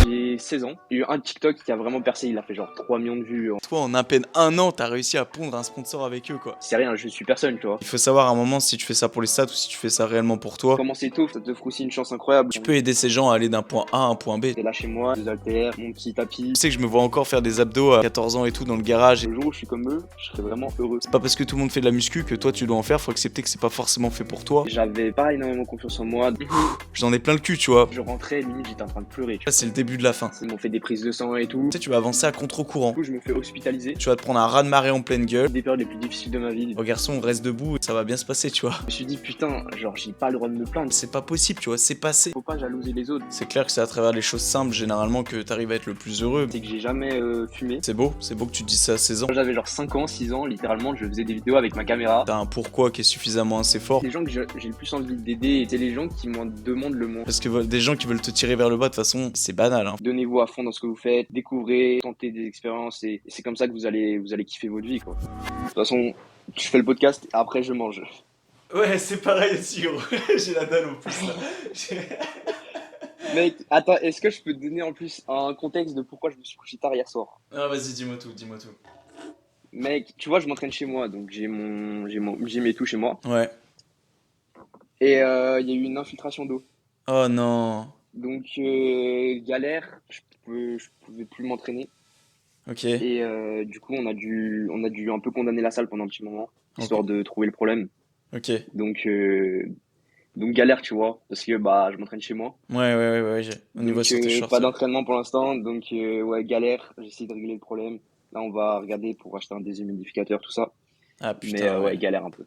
j'ai 16 ans. Il y a eu un TikTok qui a vraiment percé, il a fait genre 3 millions de vues. Toi, en à peine un an, t'as réussi à pondre un sponsor avec eux, quoi. C'est rien, je suis personne, tu vois. Il faut savoir à un moment si tu fais ça pour les stats ou si tu fais ça réellement pour toi. Commencer tôt, ça t'offre aussi une chance incroyable. Tu peux aider ces gens à aller d'un point A à un point B. T'es là chez moi, des haltères, mon petit tapis. Tu sais que je me vois encore faire des abdos à 14 ans et tout dans le garage. Le jour où je suis comme eux, je serais vraiment heureux. C'est pas parce que tout le monde fait de la muscu que toi tu dois en faire, faut accepter que c'est pas forcément fait pour toi. J'avais pas énormément confiance en moi. J'en ai plein le cul, tu vois. Je rentrais, limite j'étais en train de pleurer. Tu Là, c'est le début de la fin. vois. Ils m'ont fait des prises de sang et tout. Tu sais, tu vas avancer à contre-courant. Du coup, je me fais hospitaliser. Tu vas te prendre un raz-de-marée en pleine gueule. Des périodes les plus difficiles de ma vie. Oh garçon, reste debout, ça va bien se passer, tu vois. Je me suis dit, putain, genre j'ai pas le droit de me plaindre. C'est pas possible, tu vois, c'est passé. Faut pas jalouser les autres. C'est clair que c'est à travers les choses simples, généralement, que t'arrives à être le plus heureux. C'est que j'ai jamais fumé. C'est beau que tu te dises ça à 16 ans. Quand j'avais genre 5 ans, 6 ans, littéralement, je faisais des vidéos avec ma caméra. T'as un pourquoi qui est suffisamment assez fort. Les gens que j'ai le plus envie d'aider, c'est les gens qui m'en demandent le moins. Parce que des gens qui veulent te tirer vers le bas, de toute façon, c'est banal, hein. Donnez-vous à fond dans ce que vous faites, découvrez, tentez des expériences et c'est comme ça que vous allez kiffer votre vie, quoi. De toute façon, je fais le podcast et après je mange. Ouais, c'est pareil aussi, gros. J'ai la dalle en plus, là. Mec, attends, est-ce que je peux te donner en plus un contexte de pourquoi je me suis couché tard hier soir? Ah, vas-y, dis-moi tout, dis-moi tout. Mec, tu vois, je m'entraîne chez moi, donc j'ai mes tout chez moi. Ouais. Et il y a eu une infiltration d'eau. Oh non. Donc, galère, je pouvais plus m'entraîner. Ok. Et du coup, on a dû un peu condamner la salle pendant un petit moment, histoire de trouver le problème. Ok. Donc galère, tu vois, parce que bah je m'entraîne chez moi. Ouais, on y voit sur tes shorts. Pas Ouais. d'entraînement pour l'instant, donc ouais, galère, j'essaie de régler le problème. Là, on va regarder pour acheter un déshumidificateur, tout ça. Ah Mais putain, ouais, ouais. galère un peu.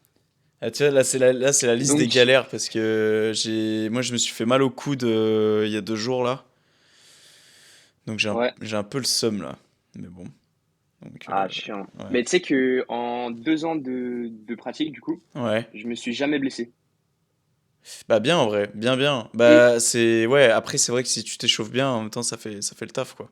Ah, tu vois, là, c'est la liste Donc, des galères parce que moi, je me suis fait mal au coude il y a 2 jours, là. Donc, ouais, j'ai un peu le seum, là. Mais bon. Donc, chiant. ouais. Mais tu sais que en 2 ans de pratique, du coup, Ouais. je me suis jamais blessé. Bah, bien, en vrai. Bien, bien. Et Bah, ouais, après, c'est vrai que si tu t'échauffes bien, en même temps, ça fait le taf, quoi.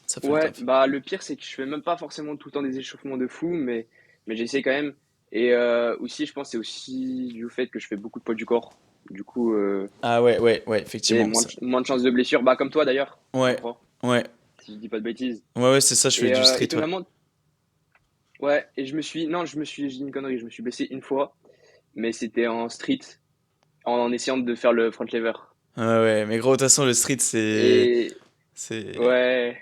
Ça fait le ouais, taf. bah le pire, c'est que je fais même pas forcément tout le temps des échauffements de fou, mais j'essaie quand même. Et aussi, je pense, que c'est aussi du fait que je fais beaucoup de poids du corps. Du coup, Ah, ouais, tu sais, effectivement. moins de chances de blessure. Bah, comme toi d'ailleurs, je Ouais, crois, ouais. si je dis pas de bêtises. Ouais, c'est ça, je fais Et du street, ouais. étonnamment, ouais, et non, j'ai dit une connerie, je me suis blessé une fois, mais c'était en street, en essayant de faire le front lever. Ouais, mais gros, de toute façon, le street, Et c'est, ouais,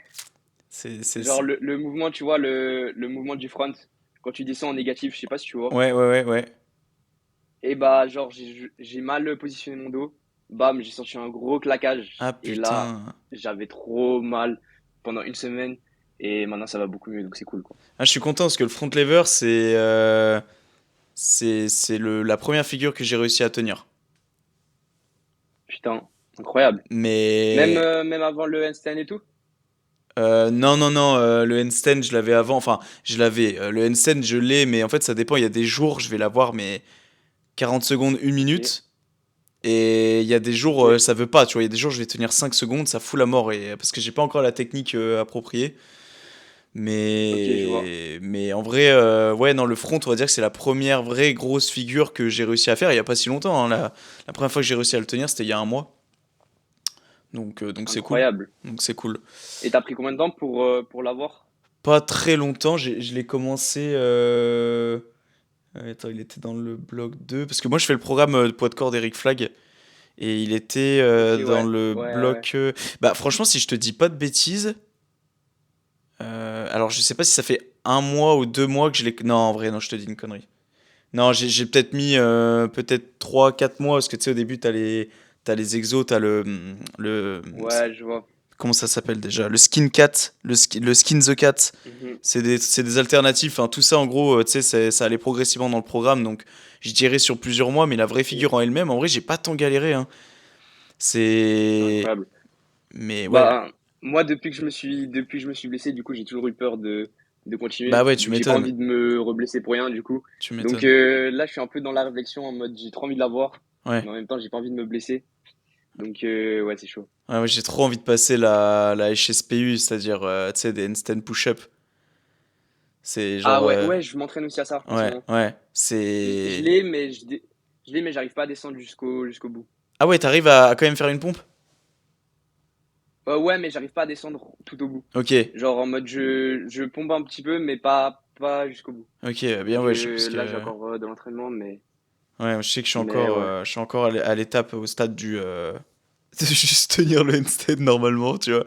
genre c'est- le mouvement, tu vois, le mouvement du front, quand tu descends en négatif, je sais pas si tu vois. Ouais. Et bah, genre, j'ai mal positionné mon dos, bam, j'ai senti un gros claquage, Ah, et là, putain. j'avais trop mal pendant une semaine, et maintenant ça va beaucoup mieux, donc c'est cool, quoi. Ah, je suis content parce que le front lever, c'est la première figure que j'ai réussi à tenir. Putain, incroyable. Mais Même avant le handstand et tout? non, le handstand, je l'avais avant. Enfin, je l'avais. Le handstand, je l'ai, mais en fait, ça dépend. Il y a des jours, je vais l'avoir, mais 40 secondes, une Ok, minute. Et il y a des jours, ok. ça veut pas, tu vois. Il y a des jours, je vais tenir 5 secondes, ça fout la mort. Parce que j'ai pas encore la technique appropriée. Ok, je vois. Mais en vrai, ouais, non, le front, on va dire que c'est la première vraie grosse figure que j'ai réussi à faire il y a pas si longtemps, hein. La première fois que j'ai réussi à le tenir, c'était il y a un mois. Donc c'est cool. Incroyable. Donc c'est cool. Et t'as pris combien de temps pour l'avoir? Pas très longtemps, je l'ai commencé. Attends, il était dans le bloc 2. Parce que moi, je fais le programme de poids de corps d'Eric Flag. Et il était Ok, dans ouais. le Ouais. bloc. Bah, franchement, si je te dis pas de bêtises. Alors, je sais pas si ça fait un mois ou 2 mois que je l'ai. Non, en vrai, non, je te dis une connerie. Non, j'ai peut-être mis peut-être 3 4 mois. Parce que tu sais, au début, t'as les exos, t'as Ouais, je vois. comment ça s'appelle déjà? Le skin cat, le skin the cat. Mhm. C'est des alternatives. Enfin, tout ça, en gros, tu sais, ça allait progressivement dans le programme. Donc, je dirais sur plusieurs mois, mais la vraie Ok, figure en elle-même, en vrai, j'ai pas tant galéré, hein. C'est. incroyable. Mais ouais. Bah, moi, depuis que je me suis blessé, du coup, j'ai toujours eu peur de Bah continuer, ouais, tu vu que j'ai pas m'étonnes. envie de me reblesser pour rien, du coup. Tu Donc m'étonnes. là, je suis un peu dans la réflexion en mode, j'ai trop envie de l'avoir, Ouais. mais en même temps, j'ai pas envie de me blesser. Donc ouais, c'est chaud. Ouais, j'ai trop envie de passer la HSPU, c'est-à-dire, tu sais, des handstand push-up. C'est Ah genre. ouais, ouais, je m'entraîne aussi à ça en ce moment. Ouais. Je C'est. l'ai, je l'ai, mais j'arrive pas à descendre jusqu'au bout. Ah ouais, t'arrives à quand même faire une pompe? Ouais, mais j'arrive pas à descendre tout au bout. Ok, Genre en mode je pompe un petit peu, mais pas jusqu'au bout. ok, bien Donc ouais, parce là, j'ai que encore de l'entraînement, ouais, je sais que mais ouais. je suis encore à l'étape, au stade du de juste tenir le handstand normalement, tu vois.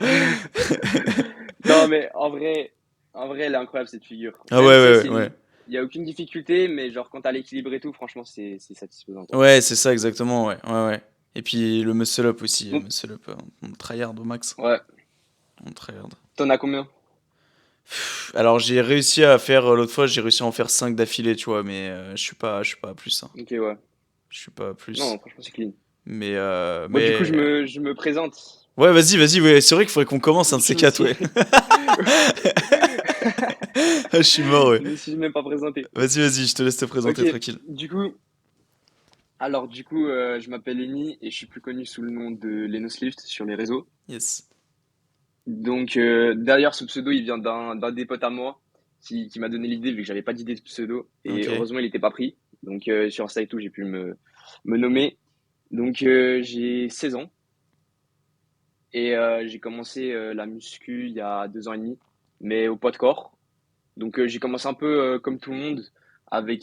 Non, mais en vrai, elle est incroyable cette figure. Ah Même, ouais, tu sais, ouais, ouais. il y a aucune difficulté, mais genre quand t'as l'équilibre et tout, franchement, c'est satisfaisant, quoi. Ouais, c'est ça exactement, ouais, ouais, ouais. Et puis le muscle up aussi, Bon, muscle up, on tryhard au max, ouais. on tryhard. T'en as combien? Alors j'ai réussi à faire l'autre fois, j'ai réussi à en faire 5 d'affilée, tu vois, mais je suis pas à plus, hein. Ok, ouais. Je suis pas à Non, plus. franchement, c'est clean. Bon, du coup, Mais je me présente. ouais, vas-y, ouais, c'est vrai qu'il faudrait qu'on commence un de Je ces me quatre, suis, ouais. Ah, je suis mort, ouais. je me suis même pas présenté. Vas-y, je te laisse te Ok, présenter tranquille. du coup, je m'appelle Lenny et je suis plus connu sous le nom de Lenos Lift sur les réseaux. Yes. Donc, d'ailleurs, ce pseudo, il vient d'un des potes à moi qui m'a donné l'idée vu que j'avais pas d'idée de pseudo. Et Ok. heureusement, il était pas pris. Donc, sur Insta et tout, j'ai pu me nommer. Donc, j'ai 16 ans et j'ai commencé la muscu il y a 2 ans et demi, mais au poids de corps. Donc, j'ai commencé un peu comme tout le monde avec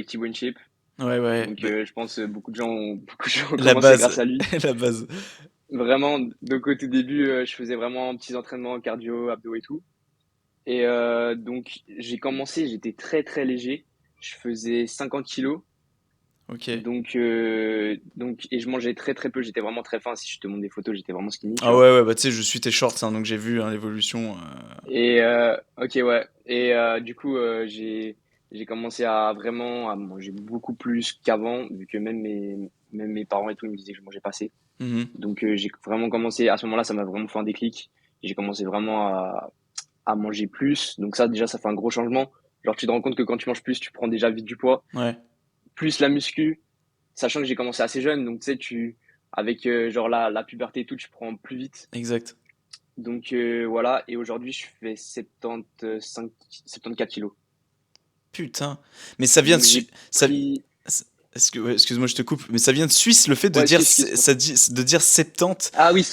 Thibaut InShape. Ouais, ouais. Donc, Bah, je pense beaucoup de gens ont la commencé base. grâce à lui. La base. Vraiment, donc au tout début, je faisais vraiment petits entraînements cardio, abdos et tout. Et donc, j'ai commencé, j'étais très très léger. Je faisais 50 kilos. Ok. Et je mangeais très très peu. J'étais vraiment très fin. Si je te montre des photos, j'étais vraiment skinny, tu Ah vois. ouais, bah tu sais, je suis tes shorts, hein, donc j'ai vu hein, l'évolution. Et ok, ouais. Et du coup, j'ai commencé à vraiment à manger beaucoup plus qu'avant, vu que même mes parents et tout ils me disaient que je mangeais pas assez. Mhm. Donc, j'ai vraiment commencé, à ce moment-là, ça m'a vraiment fait un déclic. J'ai commencé vraiment à manger plus. Donc ça, déjà, ça fait un gros changement. Genre, tu te rends compte que quand tu manges plus, tu prends déjà vite du poids. Ouais, Plus la muscu, sachant que j'ai commencé assez jeune. Donc, tu sais, avec genre la puberté et tout, tu prends plus vite. exact. Donc, voilà. Et aujourd'hui, je fais 75, 74 kilos. Putain. Mais ça vient de Donc, j'ai ça. pris. Ouais, excuse-moi, je te coupe, mais ça vient de Suisse le fait de Ouais, dire excuse. de dire 70. Ah oui,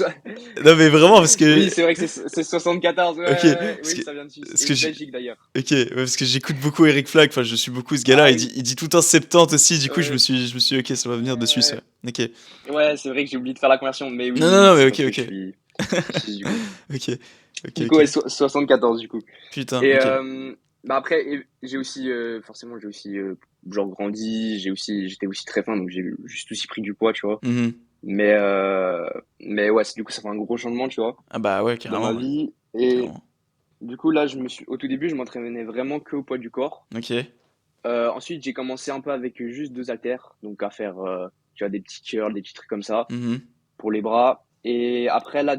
Non mais vraiment parce que oui, c'est vrai que c'est 74. Ouais, ok, ouais, ouais. parce Oui, que ça vient de Suisse. parce Et que de j'ai Belgique d'ailleurs. ok, ouais, parce que j'écoute beaucoup Eric Flack, enfin je suis beaucoup ce gars-là, Ah oui. il dit tout le temps 70 aussi, du coup Ouais, je me suis dit, ok, ça va venir de Suisse, ouais. ouais. Ok. Ouais, c'est vrai que j'ai oublié de faire la conversion, mais oui, Non, oui, non, oui, non, mais c'est ok, parce que ok. je suis suisse, du coup. Ok, ok, Du coup, ok. ouais, 74, du coup. Putain, Et ok. bah après, j'ai aussi, forcément, j'ai aussi, genre, grandi, j'étais aussi très fin, donc j'ai juste aussi pris du poids, tu vois. Mhm. Mais, mais ouais, du coup, ça fait un gros changement, tu vois, Ah bah ouais, dans ma carrément, ouais. vie. Et Carrément. du coup, là, au tout début, je m'entraînais vraiment que au poids du corps. Ok. Ensuite, j'ai commencé un peu avec juste 2 haltères, donc à faire, tu vois, des petits curls, des petits trucs comme ça, Mhm. pour les bras. Et après, là,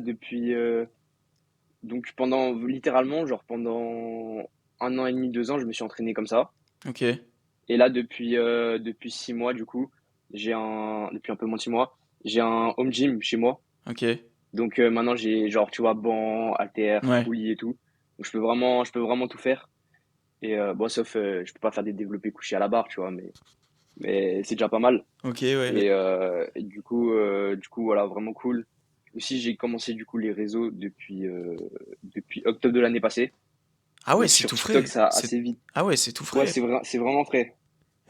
donc pendant littéralement, genre pendant 1 an et demi, 2 ans, je me suis entraîné comme ça. Ok. Et là, depuis 6 mois, du coup, depuis un peu moins de 6 mois, j'ai un home gym chez moi. Ok. Donc maintenant, j'ai genre, tu vois, banc, haltères, Ouais. poulies et tout. Donc je peux vraiment tout faire. Et bon, sauf, je peux pas faire des développés couchés à la barre, tu vois, mais c'est déjà pas mal. Ok, ouais. Et du coup, voilà, vraiment cool. Aussi, j'ai commencé du coup les réseaux depuis octobre de l'année passée. Ah ouais, Donc c'est sur tout TikTok, frais. ça a assez vite. Ah ouais, c'est tout Ouais, frais. c'est vraiment frais.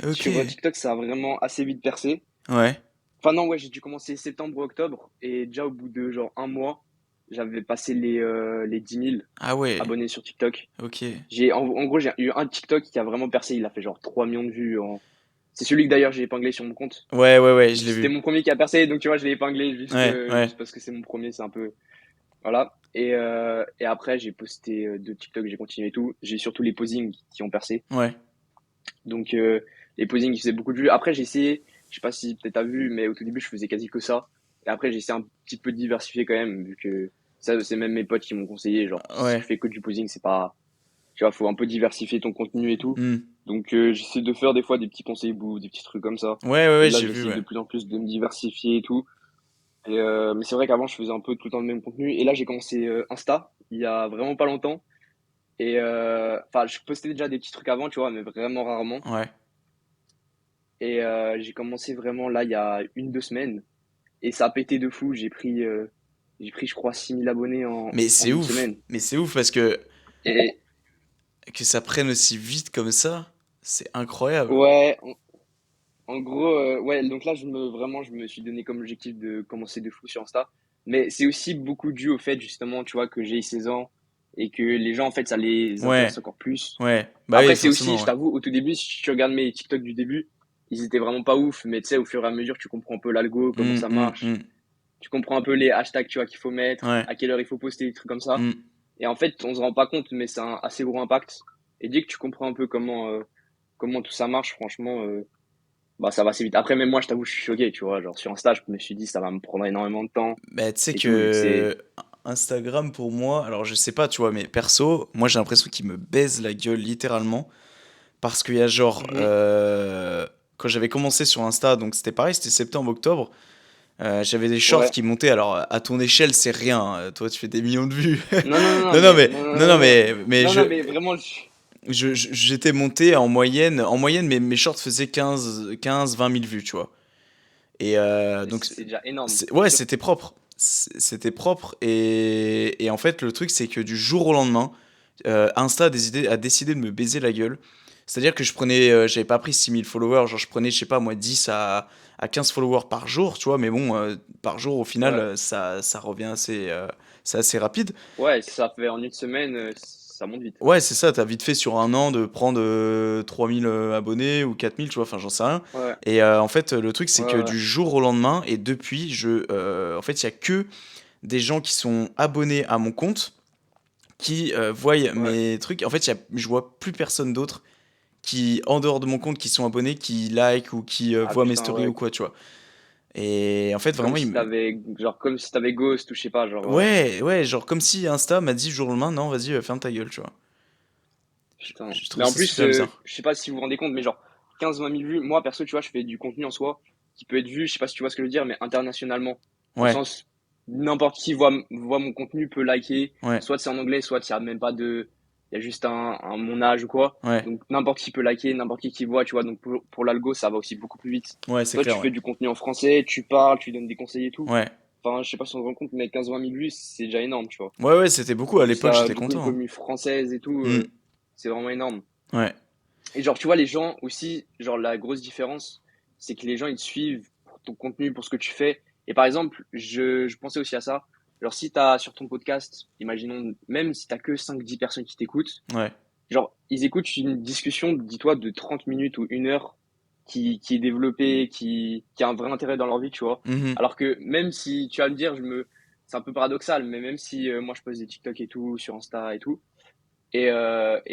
Ok. Sur TikTok, ça a vraiment assez vite percé. Ouais. Enfin non, ouais, j'ai dû commencer septembre ou octobre et déjà au bout de genre un mois, j'avais passé les 10 000 Ah ouais. abonnés sur TikTok. Ok. En gros, j'ai eu un TikTok qui a vraiment percé. Il a fait genre 3 millions de vues. C'est celui que d'ailleurs j'ai épinglé sur mon compte. Ouais, je l'ai C'était vu. mon premier qui a percé, donc tu vois, je l'ai épinglé Ouais. juste parce que c'est mon premier, c'est un peu. Voilà. Et après, j'ai posté 2 TikTok, j'ai continué et tout. J'ai surtout les posings qui ont percé. Ouais. Donc, les posings, ils faisaient beaucoup de vues. Après, j'ai essayé, je sais pas si peut-être t'as vu, mais au tout début, je faisais quasi que ça. Et après, j'ai essayé un petit peu de diversifier quand même, vu que ça, c'est même mes potes qui m'ont conseillé. Genre, si tu Ouais. fais que du posing, c'est pas. Tu vois, faut un peu diversifier ton contenu et tout. Hmm. Donc, j'essaie de faire des fois des petits conseils bouts, des petits trucs comme ça. Et Ouais, là, j'ai vu, j'essaie ouais. de plus en plus de me diversifier et tout. Mais c'est vrai qu'avant, je faisais un peu tout le temps le même contenu. Et là, j'ai commencé Insta il y a vraiment pas longtemps. Et enfin, je postais déjà des petits trucs avant, tu vois, mais vraiment rarement. Ouais. Et j'ai commencé vraiment là il y a 1, 2 semaines. Et ça a pété de fou. J'ai pris, je crois, 6000 abonnés Mais en c'est une ouf. semaine. Mais c'est ouf parce que Et ça prenne aussi vite comme ça, c'est incroyable. ouais, en gros, ouais, donc là, vraiment, je me suis donné comme objectif de commencer de fou sur Insta. Mais c'est aussi beaucoup dû au fait, justement, tu vois, que j'ai 16 ans et que les gens, en fait, ça les Ouais, intéresse encore plus. ouais. Bah Après, oui, c'est aussi, forcément, je ouais. t'avoue, au tout début, si tu regardes mes TikTok du début, ils étaient vraiment pas ouf. Mais tu sais, au fur et à mesure, tu comprends un peu l'algo, comment ça marche. Hum. Tu comprends un peu les hashtags, tu vois, qu'il faut mettre, Ouais. à quelle heure il faut poster, des trucs comme ça. Hum. Et en fait, on se rend pas compte, mais c'est un assez gros impact. Et dès que tu comprends un peu comment tout ça marche, franchement, bah, ça va assez vite. Après, même moi, je t'avoue, je suis choqué, tu vois. Genre, sur Insta, je me suis dit, ça va me prendre énormément de temps Bah, tu sais et tout, vu que c'est. que Instagram pour moi, alors je sais pas, tu vois, mais perso, moi j'ai l'impression qu'il me baise la gueule littéralement. Parce qu'il y a genre, Mhm. quand j'avais commencé sur Insta, donc c'était pareil, c'était septembre-octobre, j'avais des shorts Ouais. qui montaient. Alors à ton échelle, c'est rien, hein. Toi, tu fais des millions de vues. Non, non, non, non, Non, non, mais. mais, Non, non, non, non, non, non, non. mais Non, non, mais vraiment, j'étais monté en moyenne, mes shorts faisaient 20 000 vues, tu vois. Et mais donc, c'est déjà énorme. Et ouais, c'était propre. C'était propre. Et en fait, le truc, c'est que du jour au lendemain, Insta a décidé de me baiser la gueule. C'est-à-dire que j'avais pas pris 6 000 followers, genre je prenais, je sais pas moi, 10 à 15 followers par jour, tu vois, mais bon, par jour, au final, ouais. ça revient c'est assez rapide. Ouais, ça fait en une semaine, ça monte vite. Ouais, c'est ça, t'as vite fait sur un an de prendre 3000 abonnés ou 4000, tu vois, enfin j'en sais rien. Ouais, Et en fait, le truc, c'est ouais, que ouais. du jour au lendemain, et depuis, en fait, il y a que des gens qui sont abonnés à mon compte qui voient Ouais. mes trucs. En fait, je vois plus personne d'autre qui, en dehors de mon compte, qui sont abonnés, qui like ou qui Ah voient mes putain, stories ou ouais. quoi, tu vois. Et en fait, vraiment, Comme si t'avais Ghost ou je sais pas, genre. ouais, ouais, genre comme si Insta m'a dit du jour au lendemain, non, vas-y, ferme ta gueule, tu vois. Putain. Je trouve Mais en ça plus, super bizarre. je sais pas si vous vous rendez compte, mais genre 15-20 000 vues, moi perso, tu vois, je fais du contenu en soi qui peut être vu, je sais pas si tu vois ce que je veux dire, mais internationalement. Dans le Ouais, sens, n'importe qui voit mon contenu, peut liker, ouais, soit c'est en anglais, soit il y a même pas de. Il y a juste mon âge ou quoi. ouais, Donc n'importe qui peut liker, n'importe qui voit, tu vois. Donc pour l'algo, ça va aussi beaucoup plus vite. ouais, c'est Toi, clair, tu ouais. fais du contenu en français, tu parles, tu donnes des conseils et tout. Ouais. Enfin, je sais pas si on se rend compte, mais 15-20 000 vues, c'est déjà énorme, tu vois. Ouais, ouais, c'était beaucoup. En À plus, l'époque, t'as j'étais beaucoup une content, hein. commune française et tout, Hmm. c'est vraiment énorme. Ouais. Et genre, tu vois, les gens aussi, genre, la grosse différence, c'est que les gens, ils te suivent pour ton contenu, pour ce que tu fais. Et par exemple, je pensais aussi à ça. Genre, si t'as sur ton podcast, imaginons, même si t'as que 5-10 personnes qui t'écoutent, Ouais. genre, ils écoutent une discussion, dis-toi, de 30 minutes ou 1 heure qui est développée, qui a un vrai intérêt dans leur vie, tu vois. Mhm. Alors que même si, tu vas me dire, c'est un peu paradoxal, mais même si moi je poste des TikTok et tout, sur Insta et tout, et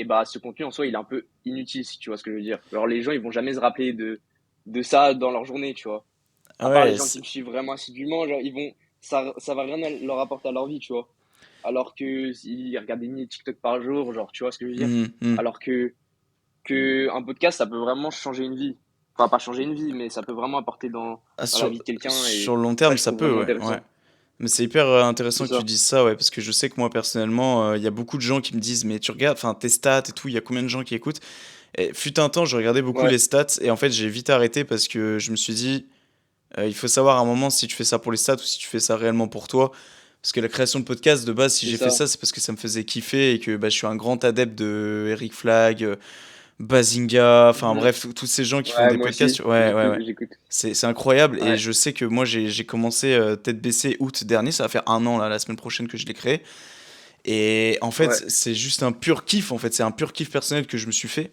bah, ce contenu en soi, il est un peu inutile, si tu vois ce que je veux dire. Alors, les gens, ils vont jamais se rappeler de ça dans leur journée, tu vois. À part les Ouais. gens qui me suivent vraiment assidûment, genre, ça va rien leur apporter à leur vie, tu vois. Alors que s'ils regardent des milliers de TikTok par jour, genre, tu vois ce que je veux dire. Mhm, mhm. Alors que un podcast, ça peut vraiment changer une vie. Enfin, pas changer une vie, mais ça peut vraiment apporter Ah, dans la sur, vie de quelqu'un, sur et le long ça, terme, je ça trouve peut, vraiment ouais. Ouais. intéressant. Mais c'est hyper C'est intéressant que tu ça. dises ça, ouais, parce que je sais que moi, personnellement, il y a beaucoup de gens qui me disent, mais tu regardes, enfin, tes stats et tout, il y a combien de gens qui écoutent? Et fut un temps, je regardais beaucoup Ouais. les stats, et en fait, j'ai vite arrêté parce que je me suis dit, il faut savoir à un moment si tu fais ça pour les stats ou si tu fais ça réellement pour toi. Parce que la création de podcast, de base, si C'est j'ai fait ça. ça, c'est parce que ça me faisait kiffer et que bah, je suis un grand adepte de Eric Flag, Bazinga, enfin Mhm. bref, tous ces gens qui font Ouais, des moi aussi, podcasts. Ouais, ouais, ouais. j'écoute. C'est incroyable et Ouais. je sais que moi j'ai commencé tête baissée août dernier, ça va faire un an là, la semaine prochaine que je l'ai créé. Et en fait, Ouais. c'est juste un pur kiff, en fait, c'est un pur kiff personnel que je me suis fait.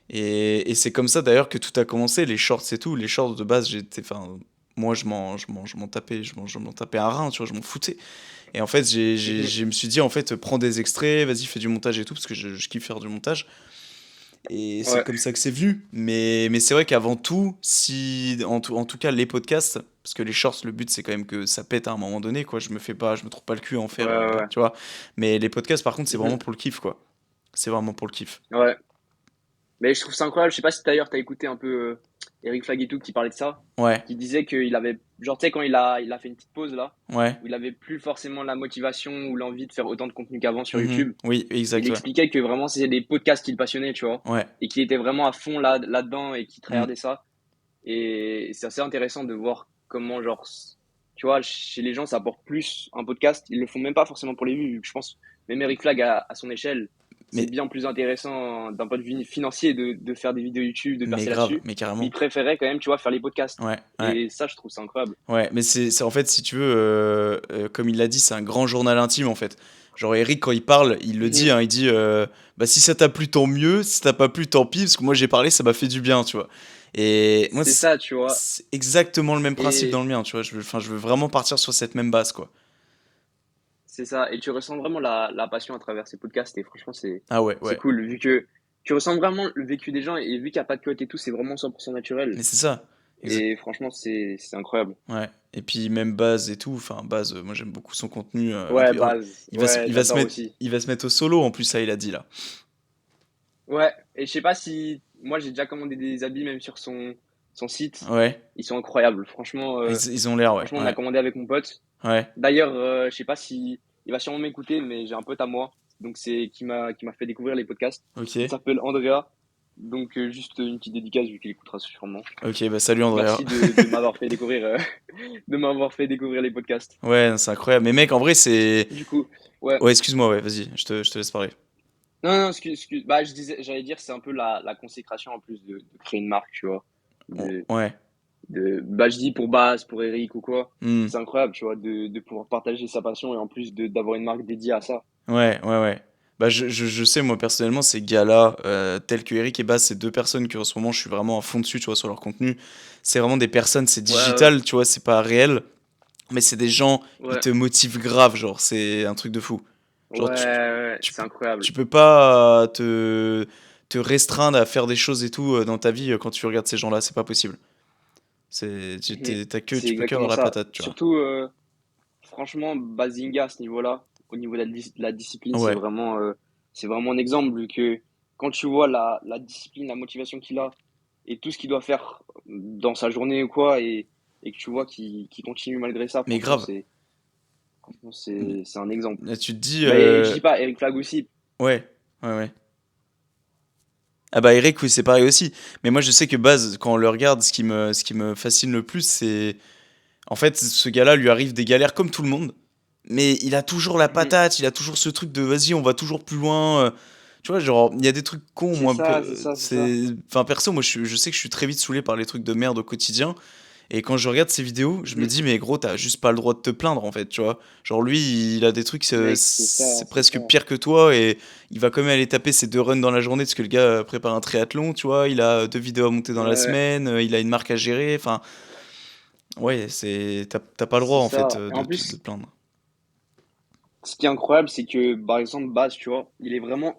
Et c'est comme ça d'ailleurs que tout a commencé, les shorts et tout. Les shorts de base, enfin, moi je m'en tapais, je m'en tapais un rein, tu vois, je m'en foutais. Et en fait, Mhm. je me suis dit, en fait, prends des extraits, vas-y, fais du montage et tout, parce que je kiffe faire du montage. Et c'est Ouais. comme ça que c'est venu. Mais c'est vrai qu'avant tout, si, en tout cas, les podcasts, parce que les shorts, le but, c'est quand même que ça pète à un moment donné, quoi. Je me trouve pas le cul à en Ouais, faire, ouais, ouais. tu vois. Mais les podcasts, par contre, c'est vraiment Mhm. pour le kiff, quoi. C'est vraiment pour le kiff. Ouais. Mais je trouve ça incroyable. Je sais pas si d'ailleurs t'as écouté un peu Eric Flag et tout qui parlait de ça, Ouais, qui disait qu'il avait, genre, tu sais, quand il a fait une petite pause là, ouais. où il avait plus forcément la motivation ou l'envie de faire autant de contenu qu'avant sur Mhm. YouTube. Oui, Il exact, ouais. expliquait que vraiment c'était des podcasts qui le passionnaient, tu vois, Ouais. et qui était vraiment à fond là-dedans et qui Mm. tryhardait ça. Et c'est assez intéressant de voir comment, genre, tu vois, chez les gens, ça apporte plus un podcast. Ils le font même pas forcément pour les vues, vu que je pense, même Eric Flag à son échelle, c'est Mais, bien plus intéressant d'un point de vue financier de faire des vidéos YouTube, de mais percer grave, là-dessus. mais Mais carrément. il préférait quand même, tu vois, faire les podcasts. Ouais, ouais. Et ça, je trouve ça incroyable. Ouais, mais en fait, si tu veux, comme il l'a dit, c'est un grand journal intime en fait. Genre Eric, quand il parle, il le dit, Mhm. hein, il dit, bah si ça t'a plu, tant mieux, si ça t'a pas plu, tant pis, parce que moi j'ai parlé, ça m'a fait du bien, tu vois. Et moi, C'est ça, tu vois. c'est exactement le même principe dans Et le mien, tu vois. Enfin, je veux vraiment partir sur cette même base, quoi. c'est ça. Et tu ressens vraiment la passion à travers ces podcasts. Et franchement, Ah ouais, c'est ouais. cool. Vu que tu ressens vraiment le vécu des gens. Et vu qu'il n'y a pas de quote et tout, c'est vraiment 100% naturel. Mais c'est ça. Exact. Et franchement, c'est incroyable. Ouais. Et puis même base et tout. Enfin, base, moi j'aime beaucoup son contenu. Ouais, base. Ouais, Il va se j'adore mettre, aussi. il va se mettre au solo en plus, ça il a dit là. Ouais. Et je sais pas si. Moi, j'ai déjà commandé des habits, même sur son site. Ouais. Ils sont incroyables. Franchement, Ils ont l'air, ouais. franchement, on a Ouais. commandé avec mon pote. Ouais. D'ailleurs, je sais pas si. Il va sûrement m'écouter, mais j'ai un pote à moi. Donc, c'est qui m'a fait découvrir les podcasts. Il Ok. s'appelle Andrea. Donc, juste une petite dédicace, vu qu'il écoutera sûrement. Ok, bah salut Andrea. Merci de m'avoir fait découvrir, de m'avoir fait découvrir les podcasts. Ouais, c'est incroyable. Mais mec, en vrai, c'est. Du coup, ouais. Ouais, excuse-moi, ouais, vas-y, je te laisse parler. Non, non, excuse. Bah, j'allais dire, c'est un peu la consécration en plus de créer une marque, tu vois. De, Ouais. bah, je dis pour Baz, pour Eric ou quoi. Hmm. C'est incroyable, tu vois, de pouvoir partager sa passion et en plus d'avoir une marque dédiée à ça. Ouais, ouais, ouais. Bah, je sais, moi, personnellement, ces gars-là, tels que Eric et Baz, c'est deux personnes que, en ce moment, je suis vraiment à fond dessus, tu vois, sur leur contenu. C'est vraiment des personnes, c'est Ouais, ouais, digital, tu vois, c'est pas réel, mais c'est des gens, ils ouais, te motivent grave, genre, c'est un truc de fou. ouais, Genre, ouais, tu, c'est peux- incroyable. tu peux pas te restreindre à faire des choses et tout dans ta vie quand tu regardes ces gens-là, c'est pas possible. Mhm. C'est Tu peux que avoir exactement la ça. patate, tu vois. Surtout, franchement, Bazinga à ce niveau-là, au niveau de la discipline, Ouais. c'est vraiment un exemple, vu que quand tu vois la discipline, la motivation qu'il a et tout ce qu'il doit faire dans sa journée ou quoi, et que tu vois qu'il continue malgré ça, Mais grave. franchement, c'est un exemple. Là, tu te dis, Mais je dis pas, Eric Flag aussi. ouais, ouais, ouais. Ah bah Eric, oui, c'est pareil aussi. Mais moi, je sais que Baz, quand on le regarde, ce qui me fascine le plus, c'est... En fait, ce gars-là, lui arrive des galères comme tout le monde. Mais il a toujours la Mhm. patate, il a toujours ce truc de vas-y, on va toujours plus loin. Tu vois, genre, il y a des trucs cons, C'est moi. ça, c'est ça, c'est ça. Enfin, perso, moi, je sais que je suis très vite saoulé par les trucs de merde au quotidien. Et quand je regarde ces vidéos, je me Mhm. dis, mais gros, t'as juste pas le droit de te plaindre, en fait, tu vois. Genre, lui, il a des trucs, Mec, c'est ça, c'est c'est presque ça. pire que toi, et il va quand même aller taper ses deux runs dans la journée, parce que le gars prépare un triathlon, tu vois. Il a deux vidéos à monter dans la Ouais, semaine, il a une marque à gérer, enfin, ouais, t'as pas le droit, c'est en fait, ça. Et en de plus, te plaindre. ce qui est incroyable, c'est que, par exemple, Baz, tu vois, il est vraiment,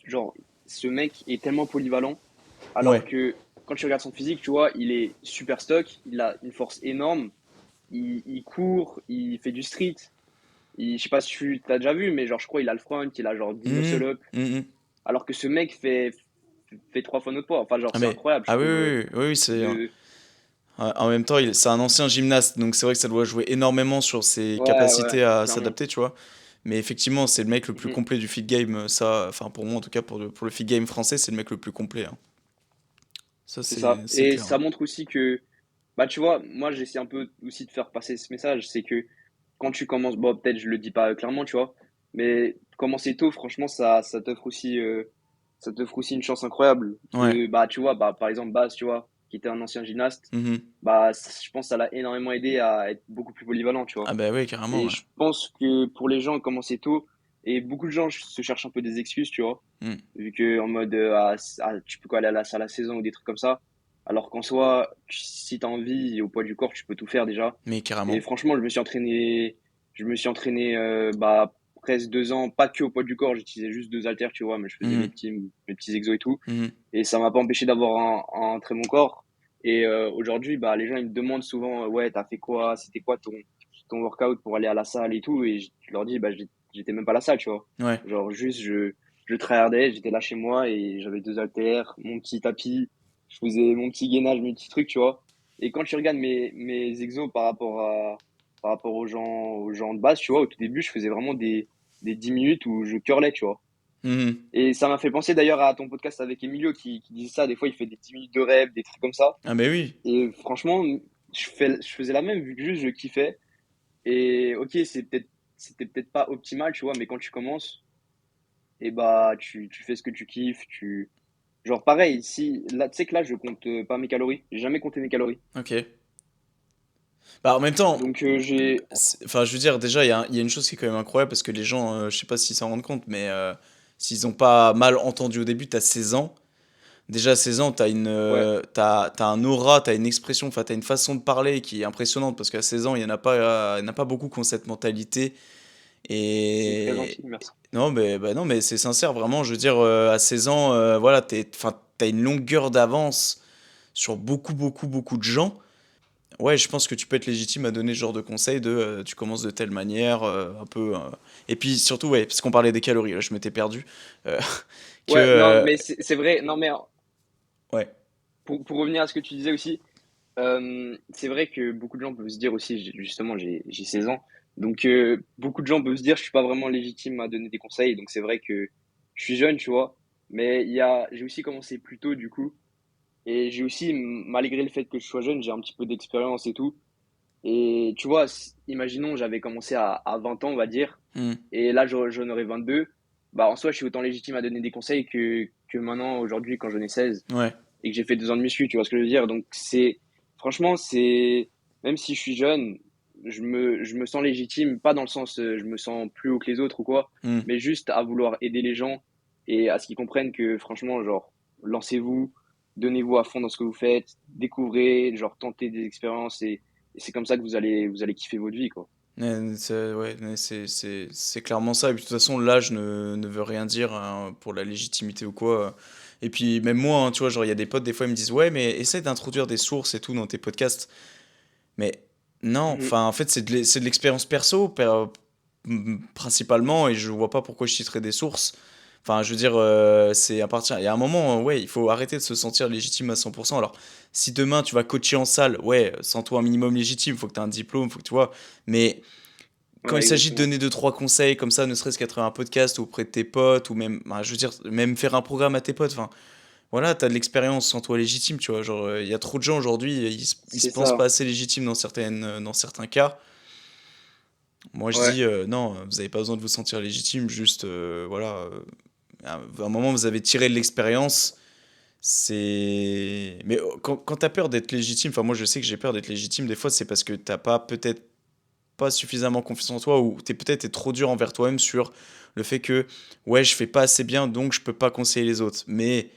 genre, ce mec est tellement polyvalent, alors Ouais. que quand tu regardes son physique, tu vois, il est super stock, il a une force énorme, il court, il fait du street, je sais pas si tu t'as déjà vu, mais genre, je crois, il a le front, il a genre 10 Mhm, muscle-up, mhm. alors que ce mec fait 3 fois notre poids. Enfin, genre, Ah, c'est mais, incroyable, je ah oui, trouve, oui, oui, oui, oui, c'est. de, En même temps, c'est un ancien gymnaste, donc c'est vrai que ça doit jouer énormément sur ses ouais, ouais, capacités à clairement. s'adapter, tu vois. Mais effectivement, c'est le mec le plus Mhm. complet du fit game, ça, enfin pour moi en tout cas, pour le fit game français, c'est le mec le plus complet, hein. Ça, C'est ça. c'est Et clair, ça hein. montre aussi que, bah, tu vois, moi, j'essaie un peu aussi de faire passer ce message. C'est que quand tu commences, bon, peut-être je le dis pas clairement, tu vois, mais commencer tôt, franchement, ça t'offre aussi une chance incroyable. Ouais. Bah, tu vois, bah, par exemple, Baz, tu vois, qui était un ancien gymnaste, Mhm. bah, je pense que ça l'a énormément aidé à être beaucoup plus polyvalent, tu vois. Ah bah oui, carrément, Et ouais. je pense que pour les gens, commencer tôt, et beaucoup de gens se cherchent un peu des excuses, tu vois, Mm. vu que en mode tu peux quoi aller à la salle à la saison ou des trucs comme ça, alors qu'en soi si t'as envie et au poids du corps tu peux tout faire déjà. Mais Et carrément. franchement je me suis entraîné bah presque 2 ans, pas que au poids du corps, j'utilisais juste deux haltères, tu vois, mais je faisais Mhm. mes petits exos et tout, Mhm. et ça m'a pas empêché d'avoir un très bon corps. Et aujourd'hui, bah les gens ils me demandent souvent ouais, t'as fait quoi, c'était quoi ton workout pour aller à la salle et tout, et je leur dis bah j'étais même pas à la salle, tu vois, Ouais. genre juste je tryhardais, j'étais là chez moi et j'avais deux haltères, mon petit tapis, je faisais mon petit gainage, mes petits trucs, tu vois. Et quand tu regardes mes exos par rapport aux gens de base, tu vois, au tout début, je faisais vraiment des 10 minutes où je curlais, tu vois. Mhm. Et ça m'a fait penser d'ailleurs à ton podcast avec Emilio qui disait ça, des fois il fait des 10 minutes de rêve, des trucs comme ça. Ah bah oui. Et franchement, je faisais la même vu que juste je kiffais. Et OK, c'était peut-être pas optimal, tu vois? Mais quand tu commences et bah, tu fais ce que tu kiffes, tu genre pareil, si là, tu sais que là, je compte, pas mes calories. J'ai jamais compté mes calories. Ok. Bah, en même temps, Donc j'ai enfin, je veux dire, déjà, il y a une chose qui est quand même incroyable parce que les gens, je sais pas s'ils s'en rendent compte, mais s'ils ont pas mal entendu au début, t'as 16 ans. Déjà, à 16 ans, ouais, t'as un aura, t'as une expression, enfin, t'as une façon de parler qui est impressionnante parce qu'à 16 ans, il y en a pas beaucoup qui ont cette mentalité. c'est très Et gentil, merci. non, mais, bah non, mais c'est sincère, vraiment. Je veux dire, à 16 ans, voilà, enfin, t'as une longueur d'avance sur beaucoup, beaucoup, beaucoup de gens. Ouais, je pense que tu peux être légitime à donner ce genre de conseils de tu commences de telle manière, un peu. Et puis surtout, ouais, parce qu'on parlait des calories, là, je m'étais perdu. euh, que. Ouais, non, mais c'est vrai. Non, mais Ouais. pour revenir à ce que tu disais aussi, c'est vrai que beaucoup de gens peuvent se dire aussi, justement, j'ai 16 ans, donc beaucoup de gens peuvent se dire, je suis pas vraiment légitime à donner des conseils, donc c'est vrai que je suis jeune, tu vois, mais j'ai aussi commencé plus tôt du coup, et j'ai aussi, malgré le fait que je sois jeune, j'ai un petit peu d'expérience et tout, et tu vois, imaginons, j'avais commencé à 20 ans, on va dire, Hmm. et là j'en aurais 22, bah en soi, je suis autant légitime à donner des conseils que maintenant, aujourd'hui, quand j'en ai 16 Ouais. et que j'ai fait 2 ans de muscu, tu vois ce que je veux dire? Donc franchement, même si je suis jeune, je me sens légitime, pas dans le sens, je me sens plus haut que les autres ou quoi, Hmm. mais juste à vouloir aider les gens et à ce qu'ils comprennent que franchement, genre, lancez-vous, donnez-vous à fond dans ce que vous faites, découvrez, genre, tentez des expériences et c'est comme ça que vous allez kiffer votre vie, quoi. Ouais, mais c'est clairement ça. Et puis de toute façon, l'âge ne veut rien dire hein, pour la légitimité ou quoi. Et puis même moi, hein, tu vois, genre il y a des potes, des fois ils me disent, ouais, mais essaie d'introduire des sources et tout dans tes podcasts. Mais non, Mhm. enfin, en fait, c'est de l'expérience perso, principalement, et je vois pas pourquoi je citerais des sources. Enfin, je veux dire, c'est à partir. Il y a un moment, ouais, il faut arrêter de se sentir légitime à 100%. Alors, si demain tu vas coacher en salle, ouais, sens-toi un minimum légitime, faut que tu aies un diplôme, faut que tu vois. Mais quand Ouais, il s'agit de exactement. donner deux, trois conseils comme ça, ne serait-ce qu'à travers un podcast ou auprès de tes potes, ou même, bah, je veux dire, même faire un programme à tes potes, enfin, voilà, t'as de l'expérience, sens-toi légitime, tu vois. Genre, il y a trop de gens aujourd'hui, ils se C'est pensent pas ça. assez légitimes dans certains cas. Moi, je Ouais. dis, non, vous avez pas besoin de vous sentir légitime, juste, voilà, à un moment, vous avez tiré de l'expérience, c'est... Mais quand t'as peur d'être légitime, enfin, moi, je sais que j'ai peur d'être légitime, des fois, c'est parce que t'as pas, peut-être, pas suffisamment confiance en toi, ou t'es trop dur envers toi-même sur le fait que, ouais, je fais pas assez bien, donc je peux pas conseiller les autres. Mais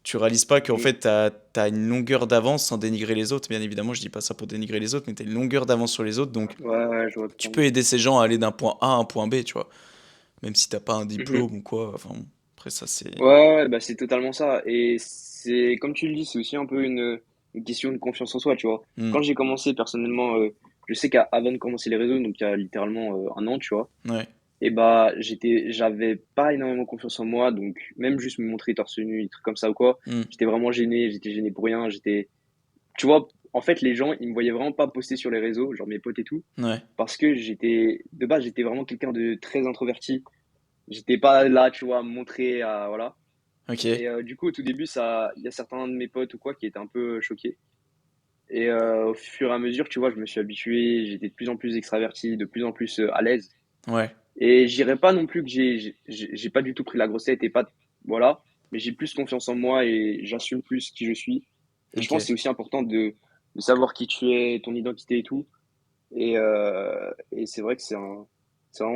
tu réalises pas qu'en Mhm. fait, t'as une longueur d'avance sans dénigrer les autres. Bien évidemment, je dis pas ça pour dénigrer les autres, mais t'as une longueur d'avance sur les autres, donc Ouais, ouais, je vois tu totalement. peux aider ces gens à aller d'un point A à un point B, tu vois. Même si t'as pas un Mhm. diplôme ou quoi. Enfin, bon, après, ça, c'est. Ouais, ouais, ouais, bah c'est totalement ça. Et c'est, comme tu le dis, c'est aussi un peu une question de confiance en soi, tu vois. Hmm. Quand j'ai commencé, personnellement, je sais qu'avant de commencer les réseaux, donc il y a littéralement 1 an, tu vois, Ouais. et bah, j'avais pas énormément confiance en moi, donc même juste me montrer torse nu, des trucs comme ça ou quoi, Hmm. j'étais vraiment gêné, j'étais gêné pour rien, tu vois, en fait, les gens, ils me voyaient vraiment pas poster sur les réseaux, genre mes potes et tout, Ouais. parce que de base, j'étais vraiment quelqu'un de très introverti. J'étais pas là, tu vois, à me montrer, voilà. Ok. Et du coup, au tout début, il y a certains de mes potes ou quoi qui étaient un peu choqués. Et au fur et à mesure, tu vois, je me suis habitué, j'étais de plus en plus extraverti, de plus en plus à l'aise. Ouais. Et je dirais pas non plus que j'ai pas du tout pris la grossette et pas, voilà, mais j'ai plus confiance en moi et j'assume plus qui je suis. Et je Ok. pense que c'est aussi important de savoir qui tu es, ton identité et tout. Et c'est vrai que c'est vraiment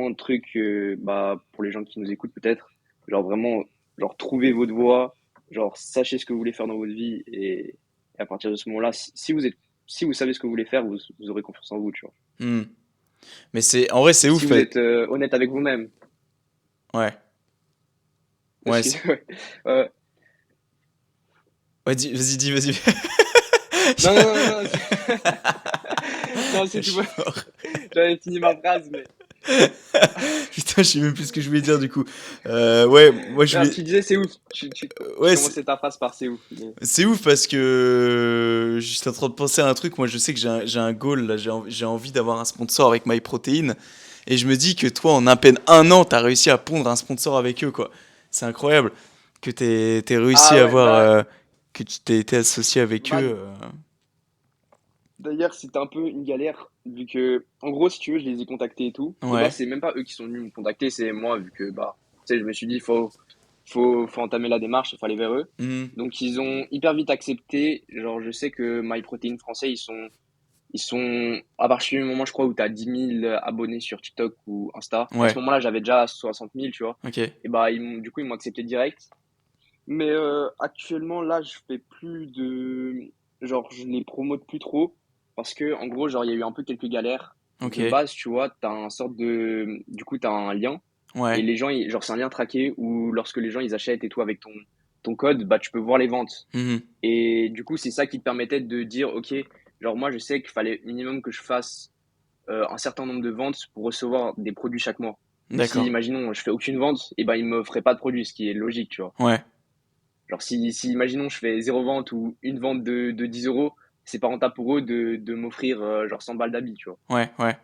un truc, bah, pour les gens qui nous écoutent peut-être, genre vraiment, genre trouver votre voie, genre sachez ce que vous voulez faire dans votre vie et à partir de ce moment-là, si vous savez ce que vous voulez faire, vous aurez confiance en vous, tu vois. Hmm. Mais en vrai, c'est Si ouf. vous êtes honnête avec vous-même, Ouais. Ouais, parce que ouais. ouais, vas-y, dis, vas-y. Non, non, non, non, non, Je c'est tout. suis mort. J'avais fini ma phrase, mais Putain, je sais même plus ce que je voulais dire du coup. Ouais, moi je merde, voulais. tu disais c'est ouf. Tu Ouais, c'est commençais ta phrase par c'est ouf. c'est ouf parce que j'étais en train de penser à un truc. Moi, je sais que j'ai un goal là. J'ai envie d'avoir un sponsor avec MyProtein. Et je me dis que toi, en à peine un an, t'as réussi à pondre un sponsor avec eux, quoi. C'est incroyable que t'aies réussi Ah à ouais, avoir. Que tu t'aies été associé avec bah, eux. D'ailleurs, c'était un peu une galère, vu que, en gros, si tu veux, je les ai contactés et tout. De base, Ouais. c'est même pas eux qui sont venus me contacter, c'est moi, vu que, bah, tu sais, je me suis dit, faut entamer la démarche, il faut aller vers eux. Mhm. Donc, ils ont hyper vite accepté. Genre, je sais que MyProtein français, à partir du moment, je crois, où tu as 10 000 abonnés sur TikTok ou Insta. À ce Ouais. moment-là, j'avais déjà 60 000, tu vois. Ok. Et bah, du coup, ils m'ont accepté direct. Mais actuellement, là, je fais plus de. Genre, je les promote plus trop. Parce que, en gros, genre, il y a eu un peu quelques galères. De Ok. base, tu vois, t'as un sorte de. Du coup, t'as un lien. Et Ouais. les gens, genre, c'est un lien traqué où lorsque les gens, ils achètent et tout avec ton code, bah, tu peux voir les ventes. Mhm. Et du coup, c'est ça qui te permettait de dire, OK, genre, moi, je sais qu'il fallait minimum que je fasse un certain nombre de ventes pour recevoir des produits chaque mois. Mais si, D'accord. imaginons, je fais aucune vente, et ben, ils me feraient pas de produits, ce qui est logique, tu vois. Ouais. Genre, si imaginons, je fais zéro vente ou une vente de 10 euros, c'est pas rentable pour eux de m'offrir genre 100 balles d'habits, tu vois. Ouais. Ouais.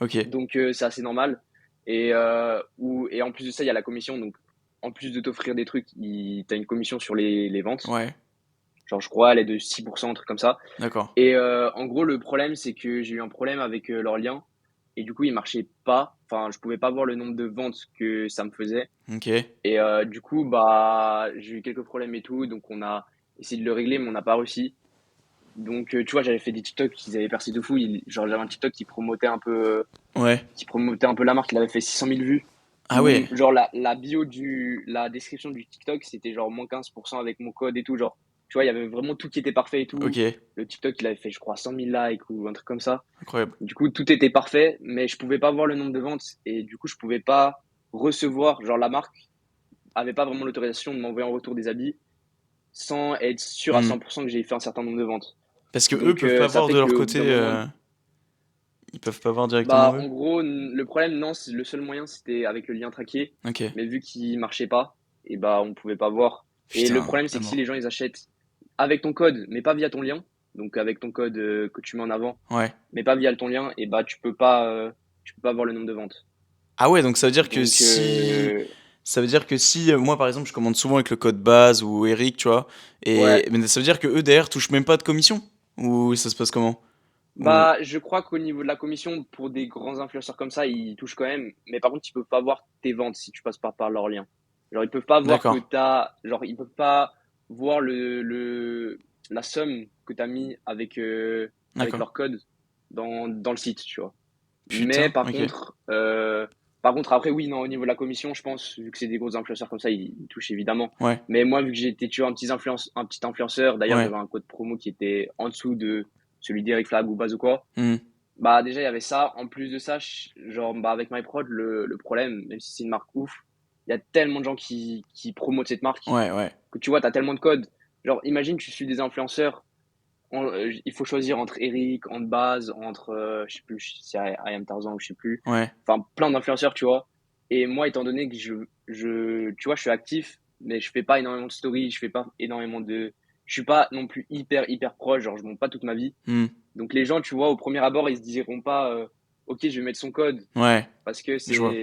Ok. Donc, c'est assez normal. Et en plus de ça, il y a la commission. Donc, en plus de t'offrir des trucs, t'as une commission sur les ventes. Ouais. Genre, je crois, elle est de 6%, un truc comme ça. D'accord. Et en gros, le problème, c'est que j'ai eu un problème avec leur lien. Et du coup, il marchait pas. Enfin, je pouvais pas voir le nombre de ventes que ça me faisait. Ok. Et du coup, bah, j'ai eu quelques problèmes et tout. Donc, on a essayé de le régler, mais on n'a pas réussi. Donc, tu vois, j'avais fait des TikTok qui avaient percé de fou. Genre, j'avais un TikTok Ouais. qui promotait un peu la marque. Il avait fait 600 000 vues. Ah ouais. Genre, la description du TikTok, c'était genre moins 15% avec mon code et tout. Genre, tu vois, il y avait vraiment tout qui était parfait et tout. Ok. Le TikTok, il avait fait, je crois, 100 000 likes ou un truc comme ça. Incroyable. Du coup, tout était parfait, mais je pouvais pas voir le nombre de ventes. Et du coup, je pouvais pas recevoir, genre, la marque avait pas vraiment l'autorisation de m'envoyer en retour des habits sans être sûr à Mhm. 100% que j'ai fait un certain nombre de ventes. Parce que eux Donc, peuvent pas ça voir fait de leur qu'au bout d'un côté. moment, Ils peuvent pas voir directement bah, eux. en gros, le problème, non, le seul moyen, c'était avec le lien traqué. Ok. Mais vu qu'il marchait pas, et bah, on pouvait pas voir. Et le Putain, problème, c'est la que si les mort. gens, ils achètent avec ton code, mais pas via ton lien, donc avec ton code que tu mets en avant, Ouais. mais pas via ton lien, et bah, tu peux pas voir le nombre de ventes. Ah ouais, donc ça veut dire que Donc, si. Ça veut dire que si, moi par exemple, je commande souvent avec le code base ou Eric, tu vois, ouais. et mais ça veut dire que eux derrière touchent même pas de commission? Ou ça se passe comment? Ou. Bah, je crois qu'au niveau de la commission, pour des grands influenceurs comme ça, ils touchent quand même. Mais par contre, ils peuvent pas voir tes ventes si tu passes pas par leur lien. Genre, ils peuvent pas voir que D'accord. genre, ils peuvent pas voir la somme que t'as mis avec D'accord. leur code dans le site, tu vois. Mais Putain, ok. par contre, après, oui, non, au niveau de la commission, je pense, vu que c'est des gros influenceurs comme ça, ils touchent évidemment. Ouais. Mais moi, vu que j'étais, tu vois, un petit influenceur, d'ailleurs, Ouais. j'avais un code promo qui était en dessous de celui d'Eric Flag ou Baz ou quoi. Hmm. Bah, déjà, il y avait ça. En plus de ça, genre, bah, avec MyProd, le problème, même si c'est une marque ouf, il y a tellement de gens qui promotent cette marque Ouais, ouais. que tu vois, t'as tellement de codes. Genre, imagine, tu suis des influenceurs, il faut choisir entre Eric, entre Baz, entre, je sais plus si c'est I Am Tarzan ou je sais plus. Ouais. Enfin, plein d'influenceurs, tu vois. Et moi, étant donné que tu vois, je suis actif, mais je fais pas énormément de stories, je fais pas énormément je suis pas non plus hyper proche, genre, je monte pas toute ma vie. Hmm. Donc les gens, tu vois, au premier abord, ils se diront pas, ok, je vais mettre son code, Ouais. parce que Je vois.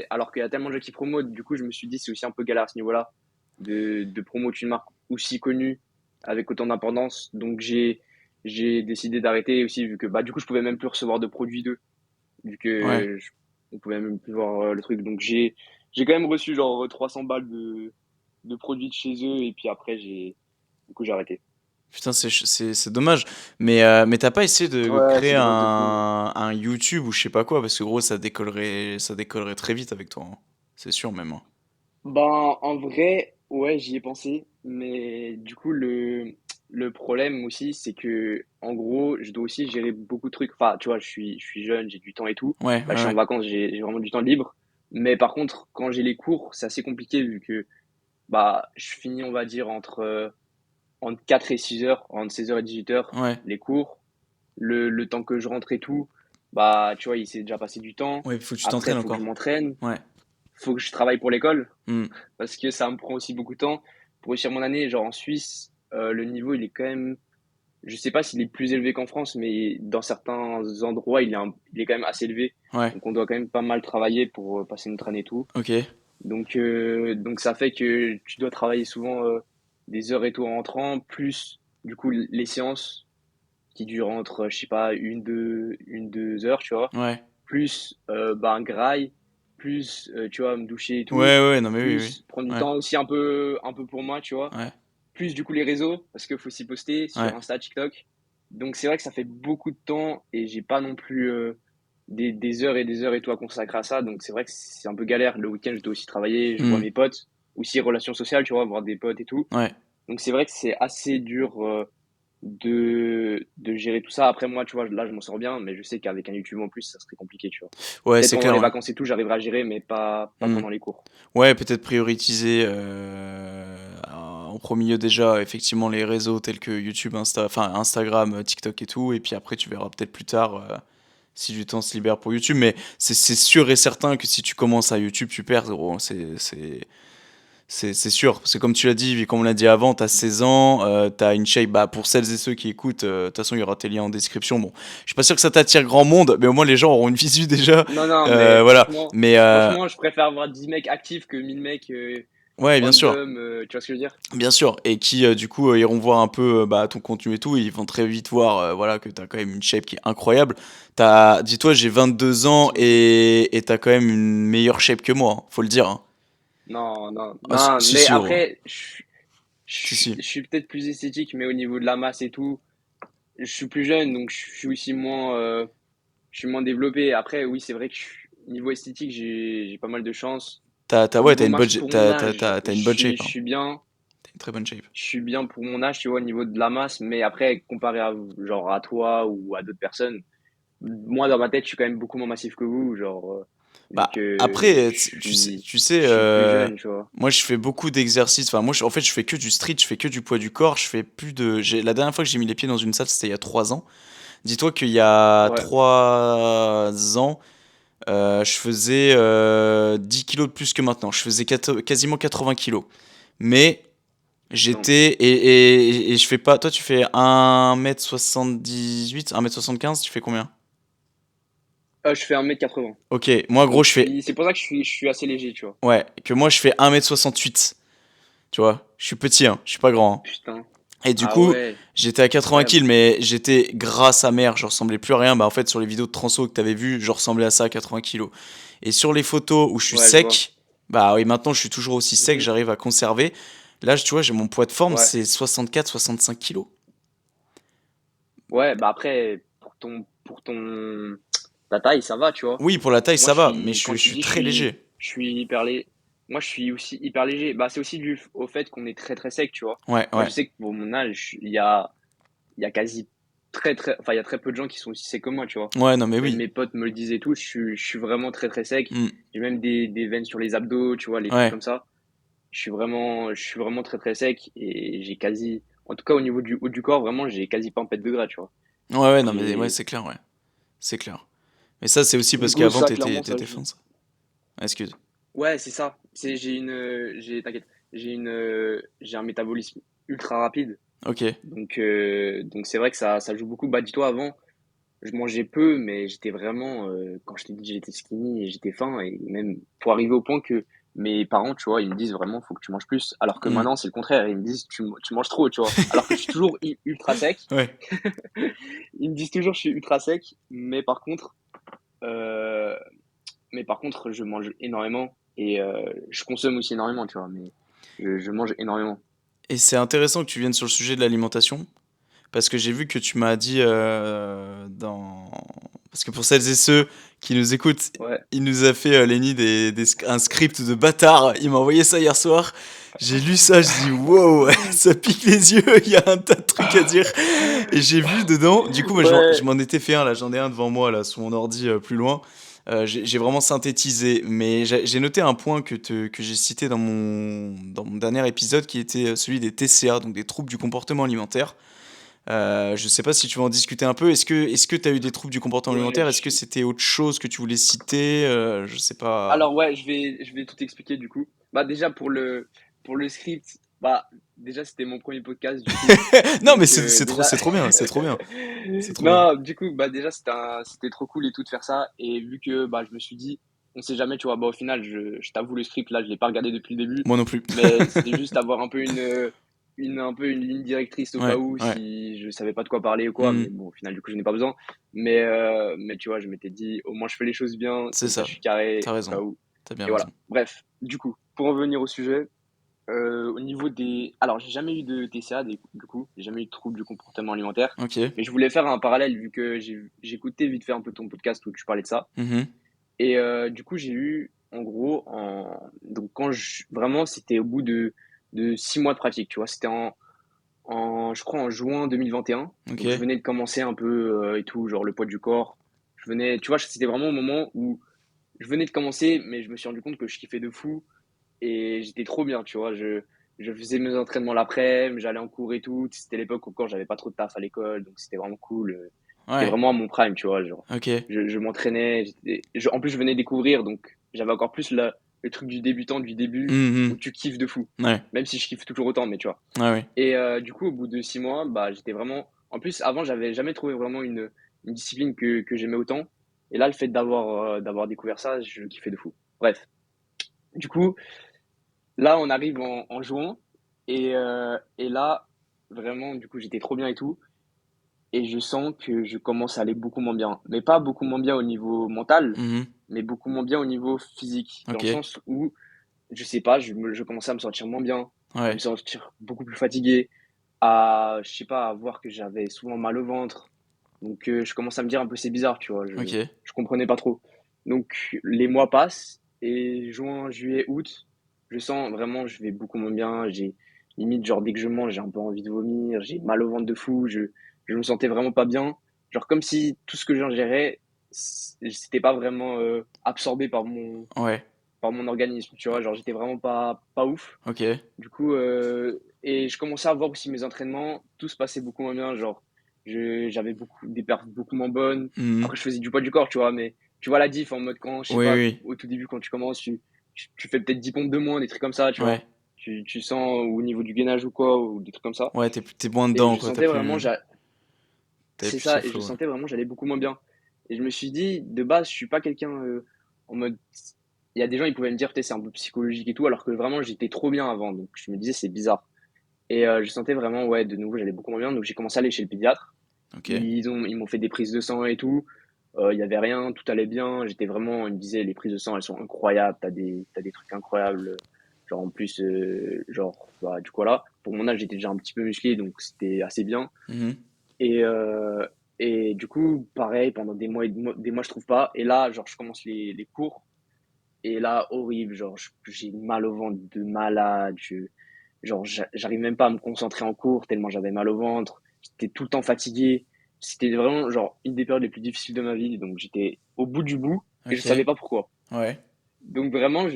alors qu'il y a tellement de gens qui promotent, du coup, je me suis dit, c'est aussi un peu galère à ce niveau-là, de promouvoir une marque aussi connue, avec autant d'importance. Donc j'ai décidé d'arrêter aussi, vu que, bah, du coup, je pouvais même plus recevoir de produits d'eux, vu Ouais. que on pouvait même plus voir le truc. Donc j'ai quand même reçu genre 300 balles de produits de chez eux, et puis après, du coup, j'ai arrêté. Putain, c'est dommage. Mais t'as pas essayé de Ouais, créer c'est dommage de fou. un YouTube ou je sais pas quoi, parce que gros, ça décollerait très vite avec toi, hein. C'est sûr même, hein. Ben, en vrai, ouais, j'y ai pensé, mais du coup, le problème aussi, c'est que, en gros, je dois aussi gérer beaucoup de trucs. Enfin, tu vois, je suis jeune, j'ai du temps et tout. Ouais, Là, ouais, je suis en ouais. vacances, j'ai vraiment du temps libre. Mais par contre, quand j'ai les cours, c'est assez compliqué vu que, bah, je finis, on va dire, entre 4 et 6 heures, entre 16 heures et 18 heures, Ouais. les cours. Le temps que je rentre et tout, bah, tu vois, il s'est déjà passé du temps. Ouais, faut que tu Après, il t'entraînes faut que je encore. m'entraîne, Ouais. faut que je travaille pour l'école Hmm. parce que ça me prend aussi beaucoup de temps pour réussir mon année. Genre en Suisse, le niveau il est quand même, je sais pas s'il est plus élevé qu'en France, mais dans certains endroits il est quand même assez élevé. Ouais. Donc on doit quand même pas mal travailler pour passer notre année et tout. Ok. Donc ça fait que tu dois travailler souvent des heures et tout en rentrant, plus du coup les séances. qui dure entre, je sais pas, 2 heures, tu vois. Ouais. Plus bah, un grail, plus tu vois, me doucher et tout, Ouais, ouais, non, mais oui, oui. plus prendre du Ouais, temps aussi un peu pour moi, tu vois. ouais, Plus du coup les réseaux, parce qu'il faut s'y poster ouais. sur Insta, TikTok. Donc c'est vrai que ça fait beaucoup de temps et j'ai pas non plus des heures et des heures et tout à consacrer à ça. Donc c'est vrai que c'est un peu galère. Le week-end, je dois aussi travailler, je vois Hmm. mes potes, aussi relations sociales, tu vois, voir des potes et tout. Ouais. Donc c'est vrai que c'est assez dur de gérer tout ça. Après moi, tu vois, là je m'en sors bien, mais je sais qu'avec un YouTube en plus, ça serait compliqué, tu vois. Ouais, Peut-être c'est pendant clair, les ouais. vacances et tout, j'arriverai à gérer, mais pas Hmm. pendant les cours. Ouais, peut-être prioriser en premier lieu déjà effectivement les réseaux tels que YouTube, enfin Instagram, TikTok et tout, et puis après tu verras peut-être plus tard si du temps se libère pour YouTube. Mais c'est sûr et certain que si tu commences à YouTube, tu perds, gros. C'est sûr, parce que comme tu l'as dit, comme on l'a dit avant, t'as 16 ans, t'as une shape, bah, pour celles et ceux qui écoutent, de toute façon, il y aura tes liens en description. Bon, je suis pas sûr que ça t'attire grand monde, mais au moins les gens auront une visu déjà. Non, non, mais Voilà. Mais, franchement, je préfère avoir 10 mecs actifs que 1000 mecs ouais, bien sûr. random, tu vois ce que je veux dire? Bien sûr, et qui du coup iront voir un peu bah, ton contenu et tout, et ils vont très vite voir voilà, que t'as quand même une shape qui est incroyable. Dis-toi, j'ai 22 ans Merci beaucoup. et t'as quand même une meilleure shape que moi, hein, faut le dire, hein. Non, non, Ah, si, non, si, mais si, gros. après, Si, si. je suis peut-être plus esthétique, mais au niveau de la masse et tout, je suis plus jeune, donc je suis aussi je suis moins développé. Après, oui, c'est vrai que niveau esthétique, j'ai pas mal de chance. Ouais, Niveau masse pour mon âge, t'as une bonne shape, je hein. suis bien. T'as une très bonne shape. Je suis bien pour mon âge, tu vois, au niveau de la masse, mais après, comparé à, genre, à toi ou à d'autres personnes, moi, dans ma tête, je suis quand même beaucoup moins massif que vous, genre, vu Bah, que après, tu sais je suis plus jeune, tu vois. moi je fais beaucoup d'exercices. Enfin, moi, en fait, je fais que du street, je fais que du poids du corps. Je fais plus de. La dernière fois que j'ai mis les pieds dans une salle, c'était il y a 3 ans. Dis-toi qu'il y a Ouais, 3 ans, je faisais 10 kilos de plus que maintenant. Je faisais quasiment 80 kilos. Mais putain. j'étais. Et je fais pas. Toi, tu fais 1m78, 1m75, tu fais combien? Je fais 1m80. Ok, moi, gros, Donc, je fais. c'est pour ça que je suis assez léger, tu vois. Ouais, que moi, je fais 1m68. Tu vois, je suis petit, hein, je suis pas grand, hein. Putain. Et du Ah coup, ouais, j'étais à 80 incroyable. kills, mais j'étais grâce à mère, je ressemblais plus à rien. Bah, en fait, sur les vidéos de Transo que t'avais vu, je ressemblais à ça à 80 kilos. Et sur les photos où je suis Ouais, je vois. sec, bah oui, maintenant je suis toujours aussi sec, Mhm. j'arrive à conserver. Là, tu vois, j'ai mon poids de forme, Ouais. c'est 64-65 kilos. Ouais, bah après, ta taille, ça va, tu vois. Oui, pour la taille, Moi, ça va, mais quand je tu suis dis très léger. je suis hyper léger, moi, je suis aussi hyper léger. Bah, c'est aussi dû au fait qu'on est très, très sec, tu vois. Ouais, Moi, je ouais. sais que pour mon âge, il y a quasi enfin, il y a très peu de gens qui sont aussi secs que moi, tu vois. Ouais, non, mais Même oui. mes potes me le disent et tout, je suis vraiment très, très sec. Hmm. J'ai même des veines sur les abdos, tu vois, les trucs Ouais. comme ça. Je suis vraiment très, très sec et j'ai quasi, en tout cas, au niveau du haut du corps, vraiment, j'ai quasi pas en pète de gras, tu vois. Ouais, ouais, non, mais ouais, Et c'est clair, ouais. C'est clair. Mais ça, c'est aussi du parce coup, qu'avant, ça, clairement, ça t'étais joue. fin, ça. Ah, excuse. Ouais, c'est ça. T'inquiète, j'ai un métabolisme ultra rapide. Ok. Donc c'est vrai que ça joue beaucoup. Bah, dis-toi, avant, je mangeais peu, mais j'étais vraiment, quand je t'ai dit, j'étais skinny et j'étais faim. Et même pour arriver au point que mes parents, tu vois, ils me disent vraiment, faut que tu manges plus. Alors que Hmm. maintenant, c'est le contraire. Ils me disent, tu manges trop, tu vois. Alors que je suis toujours ultra sec. Ouais. Ils me disent toujours, je suis ultra sec. Euh, mais par contre, je mange énormément et je consomme aussi énormément, tu vois. Mais je mange énormément. Et c'est intéressant que tu viennes sur le sujet de l'alimentation, parce que j'ai vu que tu m'as dit Parce que pour celles et ceux qui nous écoutent, Ouais. il nous a fait, Lenny, un script de bâtard. Il m'a envoyé ça hier soir. J'ai lu ça, je dis wow, ça pique les yeux, il y a un tas de trucs à dire. Et j'ai vu dedans, du coup, moi je Ouais. m'en étais fait un, là, j'en ai un devant moi, là, sous mon ordi plus loin. J'ai vraiment synthétisé, mais j'ai noté un point que j'ai cité dans mon dernier épisode qui était celui des TCA, donc des troubles du comportement alimentaire. Je sais pas si tu veux en discuter un peu. Est-ce que tu as eu des troubles du comportement Ouais. alimentaire? Est-ce que c'était autre chose que tu voulais citer? Je sais pas. Alors ouais, je vais tout expliquer du coup. Bah déjà pour le script, bah déjà c'était mon premier podcast du coup. Non, mais Donc déjà c'est trop bien, c'est trop bien, c'est trop bien. non, du coup bah déjà c'était trop cool et tout de faire ça et vu que bah je me suis dit on sait jamais, tu vois, bah au final je t'avoue le script là, je l'ai pas regardé depuis le début, Moi non plus. mais c'était juste avoir un peu un peu une ligne directrice au cas Ouais, où ouais. si je savais pas de quoi parler ou quoi, mais Mmh. bon, au final, du coup, je n'ai pas besoin. Mais tu vois, je m'étais dit, au moins, je fais les choses bien, C'est comme ça, ça. je suis carré T'as au cas raison. où. T'as bien Et voilà. raison. Bref, du coup, pour en venir au sujet, au niveau des. Alors, j'ai jamais eu de TCA, du coup, j'ai jamais eu de trouble du comportement alimentaire. OK. Mais je voulais faire un parallèle, vu que j'ai écouté vite fait un peu ton podcast où tu parlais de ça. Mmh. Et du coup, j'ai eu, en gros, donc vraiment, c'était au bout de 6 mois de pratique, tu vois. C'était je crois, en juin 2021. Donc, je OK. venais de commencer un peu et tout, genre le poids du corps. Tu vois, c'était vraiment au moment où je venais de commencer, mais je me suis rendu compte que je kiffais de fou et j'étais trop bien, tu vois. Je faisais mes entraînements l'après-midi, j'allais en cours et tout. C'était l'époque où encore j'avais pas trop de taf à l'école, donc c'était vraiment cool. J'étais Ouais. vraiment à mon prime, tu vois. Genre, OK. je m'entraînais, en plus, je venais découvrir, donc j'avais encore plus le truc du débutant, du début, Mmh. où tu kiffes de fou. Ouais. Même si je kiffe toujours autant, mais tu vois. Ouais, ouais. Et du coup, au bout de 6 mois, bah, j'étais vraiment. En plus, avant, j'avais jamais trouvé vraiment une discipline que j'aimais autant. Et là, le fait d'avoir découvert ça, je kiffais de fou. Bref. Du coup, là, on arrive en juin. Et là, vraiment, du coup, j'étais trop bien et tout. Et je sens que je commence à aller beaucoup moins bien. Mais pas beaucoup moins bien au niveau mental, Mmh. mais beaucoup moins bien au niveau physique. Dans le OK. sens où, je sais pas, je commençais à me sentir moins bien, à me Ouais. sentir beaucoup plus fatigué, à, je sais pas, à voir que j'avais souvent mal au ventre. Donc, je commence à me dire un peu c'est bizarre, tu vois. OK. Je comprenais pas trop. Donc, les mois passent et juin, juillet, août, je sens vraiment, je vais beaucoup moins bien. J'ai limite, genre, dès que je mange, j'ai un peu envie de vomir, j'ai mal au ventre de fou, je me sentais vraiment pas bien. Genre, comme si tout ce que j'ingérais, c'était pas vraiment absorbé Ouais. par mon organisme, tu vois. Genre, j'étais vraiment pas ouf. OK. Du coup, et je commençais à voir aussi mes entraînements, tout se passait beaucoup moins bien, genre, j'avais des perfs beaucoup moins bonnes. Mmh. Après, je faisais du poids du corps, tu vois, mais tu vois la diff en mode quand, je sais Oui, pas, oui. au tout début, quand tu commences, tu fais peut-être 10 pompes de moins, des trucs comme ça, tu vois. Ouais. Tu sens au niveau du gainage ou quoi, ou des trucs comme ça. Ouais, t'es moins Et dedans, je quoi. sentais vraiment, T'avais c'est plus ce ça, et je flow, ouais. sentais vraiment, j'allais beaucoup moins bien. Et je me suis dit, de base, je suis pas quelqu'un en mode. Il y a des gens, ils pouvaient me dire, peut-être c'est un peu psychologique et tout, alors que vraiment, j'étais trop bien avant. Donc, je me disais, c'est bizarre. Et je sentais vraiment, ouais, de nouveau, j'allais beaucoup moins bien. Donc j'ai commencé à aller chez le pédiatre. OK. Ils m'ont fait des prises de sang et tout. Il y avait rien, tout allait bien. J'étais vraiment, ils me disaient, les prises de sang, elles sont incroyables. T'as des trucs incroyables. Genre en plus, genre, bah, du coup là, pour mon âge, j'étais déjà un petit peu musclé, donc c'était assez bien. Mmh. Et, euh, et du coup, pareil, pendant des mois, je trouve pas. Et là, genre, je commence les cours. Et là, horrible, genre, j'ai mal au ventre de malade. Genre, j'arrive même pas à me concentrer en cours tellement j'avais mal au ventre. J'étais tout le temps fatigué. C'était vraiment, genre, une des périodes les plus difficiles de ma vie. Donc, j'étais au bout du bout et je savais OK. pas pourquoi. Ouais. Donc, vraiment,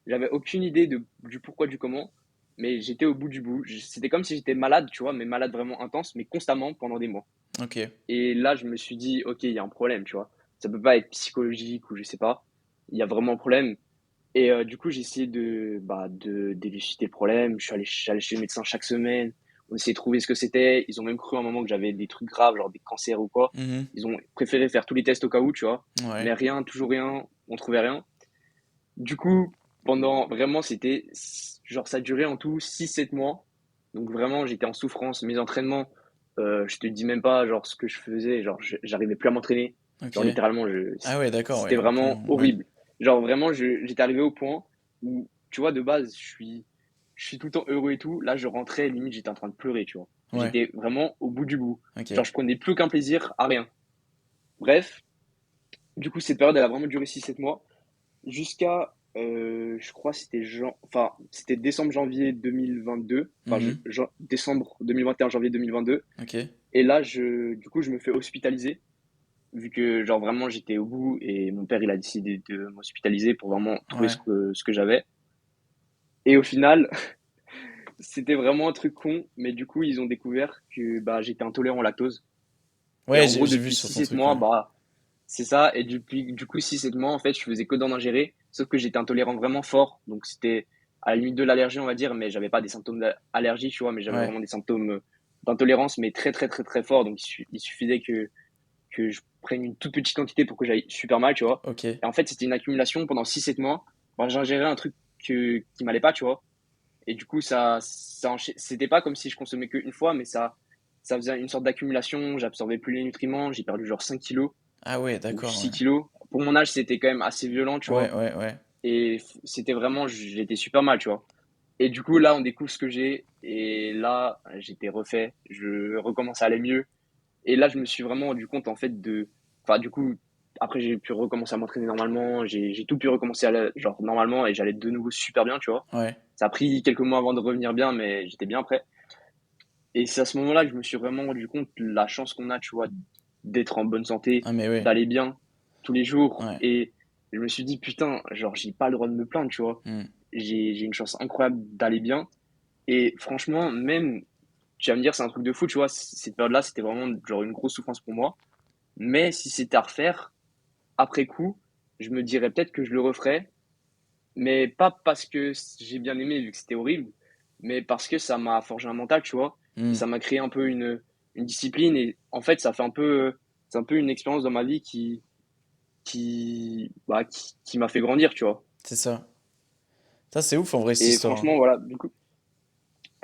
j'avais aucune idée du pourquoi, du comment. Mais j'étais au bout du bout. C'était comme si j'étais malade, tu vois, mais malade vraiment intense, mais constamment pendant des mois. OK. Et là, je me suis dit, ok, il y a un problème, tu vois. Ça peut pas être psychologique ou je sais pas. Il y a vraiment un problème. Et du coup, j'ai essayé d'élucider le problème. J'allais chez le médecin chaque semaine. On essayait de trouver ce que c'était. Ils ont même cru à un moment que j'avais des trucs graves, genre des cancers ou quoi. Mmh. Ils ont préféré faire tous les tests au cas où, tu vois. Mais Ouais. rien, toujours rien. On trouvait rien. Du coup, pendant vraiment, genre ça durait en tout 6 7 mois. Donc vraiment, j'étais en souffrance. Mes entraînements, je te dis même pas genre ce que je faisais. Genre, j'arrivais plus à m'entraîner. OK. Genre littéralement, Ah ouais, d'accord, ouais, c'était un point, vraiment ouais. horrible. Genre vraiment, j'étais arrivé au point où, tu vois, de base, je suis tout le temps heureux et tout. Là, je rentrais, limite, j'étais en train de pleurer, tu vois. Ouais. J'étais vraiment au bout du bout. Genre, OK. je prenais plus aucun plaisir à rien. Bref, du coup, cette période, elle a vraiment duré 6 7 mois. Jusqu'à, je crois, enfin, c'était décembre, janvier 2022. Enfin, Mmh. décembre 2021, janvier 2022. OK. Et là, du coup, je me fais hospitaliser. Vu que, genre, vraiment, j'étais au bout et mon père, il a décidé de m'hospitaliser pour vraiment trouver Ouais. ce que j'avais. Et au final, c'était vraiment un truc con, mais du coup, ils ont découvert que bah, j'étais intolérant au lactose. Et Ouais, en gros, j'ai vu depuis sur six ton sept truc, mois, ouais. bah, c'est ça. Et du coup, 6 7 mois, en fait, je faisais que d'en ingérer. Sauf que j'étais intolérant vraiment fort. Donc, c'était à la limite de l'allergie, on va dire. Mais j'avais pas des symptômes d'allergie, tu vois. Mais j'avais Ouais. vraiment des symptômes d'intolérance, mais très, très, très, très forts. Donc, il suffisait que je prenne une toute petite quantité pour que j'aille super mal, tu vois. OK. Et en fait, c'était une accumulation pendant 6 7 mois. Enfin, j'ingérais un truc qui m'allait pas, tu vois. Et du coup, c'était pas comme si je consommais qu'une fois, mais ça faisait une sorte d'accumulation. J'absorbais plus les nutriments. J'ai perdu genre 5 kilos Ah ouais, ou d'accord, 6 ouais. kilos. Pour mon âge, c'était quand même assez violent, tu Ouais, vois. ouais, ouais. Et c'était vraiment, j'étais super mal, tu vois. Et du coup, là, on découvre ce que j'ai. Et là, j'étais refait. Je recommence à aller mieux. Et là, je me suis vraiment rendu compte, en fait, enfin, du coup, après, j'ai pu recommencer à m'entraîner normalement. J'ai tout pu recommencer genre, normalement et j'allais de nouveau super bien, tu vois. Ouais. Ça a pris quelques mois avant de revenir bien, mais j'étais bien prêt. Et c'est à ce moment-là que je me suis vraiment rendu compte de la chance qu'on a, tu vois, d'être en bonne santé, Ah mais ouais. d'aller bien tous les jours. Ouais. Et je me suis dit, putain, genre, j'ai pas le droit de me plaindre, tu vois. Hmm. J'ai une chance incroyable d'aller bien. Et franchement, même, tu vas me dire, c'est un truc de fou, tu vois, cette période-là, c'était vraiment genre une grosse souffrance pour moi. Mais si c'était à refaire, après coup, je me dirais peut-être que je le referais, mais pas parce que j'ai bien aimé, vu que c'était horrible, mais parce que ça m'a forgé un mental, tu vois, et Hmm. ça m'a créé un peu une discipline, et en fait, c'est un peu une expérience dans ma vie qui m'a fait grandir, tu vois. C'est ça. Ça, c'est ouf en vrai cette Et histoire, hein. franchement, voilà, du coup,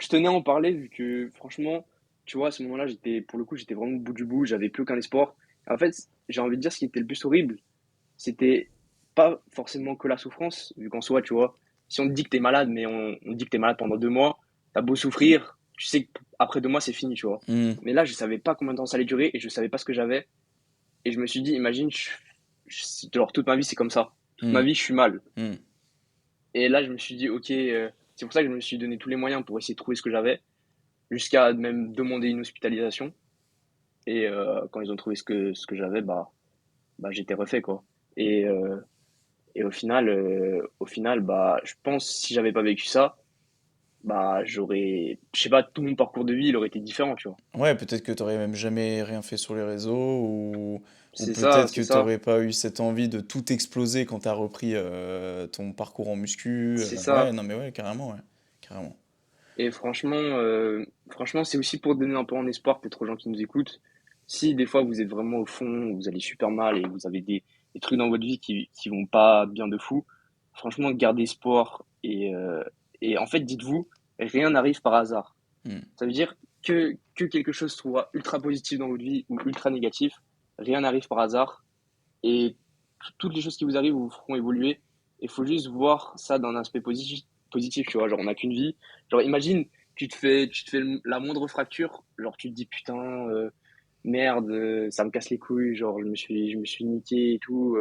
je tenais à en parler, vu que franchement, tu vois, à ce moment-là, pour le coup, j'étais vraiment au bout du bout, j'avais plus aucun espoir. En fait, j'ai envie de dire ce qui était le plus horrible, c'était pas forcément que la souffrance, vu qu'en soi, tu vois, si on te dit que t'es malade, mais on te dit que t'es malade pendant 2 mois, t'as beau souffrir, tu sais qu'après 2 mois, c'est fini, tu vois. Hmm. Mais là, je savais pas combien de temps ça allait durer et je savais pas ce que j'avais. Et je me suis dit, imagine, genre, toute ma vie, c'est comme ça. Toute ma Hmm. vie, je suis mal. Hmm. Et là, je me suis dit, ok, c'est pour ça que je me suis donné tous les moyens pour essayer de trouver ce que j'avais, jusqu'à même demander une hospitalisation. Et quand ils ont trouvé ce que j'avais, bah j'étais refait, quoi. Et, euh, Et au final, bah, je pense si j'avais pas vécu ça, bah, je sais pas, tout mon parcours de vie, il aurait été différent, tu vois. Ouais, peut-être que t'aurais même jamais rien fait sur les réseaux ou C'est ça, peut-être que c'est ça, t'aurais pas eu cette envie de tout exploser quand t'as repris ton parcours en muscu. c'est Ouais, ça. non mais ouais, carrément, ouais. Carrément. Et franchement, c'est aussi pour donner un peu en espoir peut-être aux gens qui nous écoutent. Si des fois vous êtes vraiment au fond, vous allez super mal et vous avez des trucs dans votre vie qui vont pas bien de fou, franchement, gardez espoir et en fait, dites-vous, rien n'arrive par hasard. Hmm. Ça veut dire que quelque chose soit ultra positif dans votre vie ou ultra négatif, rien n'arrive par hasard et toutes les choses qui vous arrivent vous feront évoluer. Il faut juste voir ça d'un aspect positif, tu vois. Genre, on n'a qu'une vie. Genre, imagine, tu te fais la moindre fracture, genre, tu te dis putain, merde, ça me casse les couilles, genre, je me suis niqué et tout.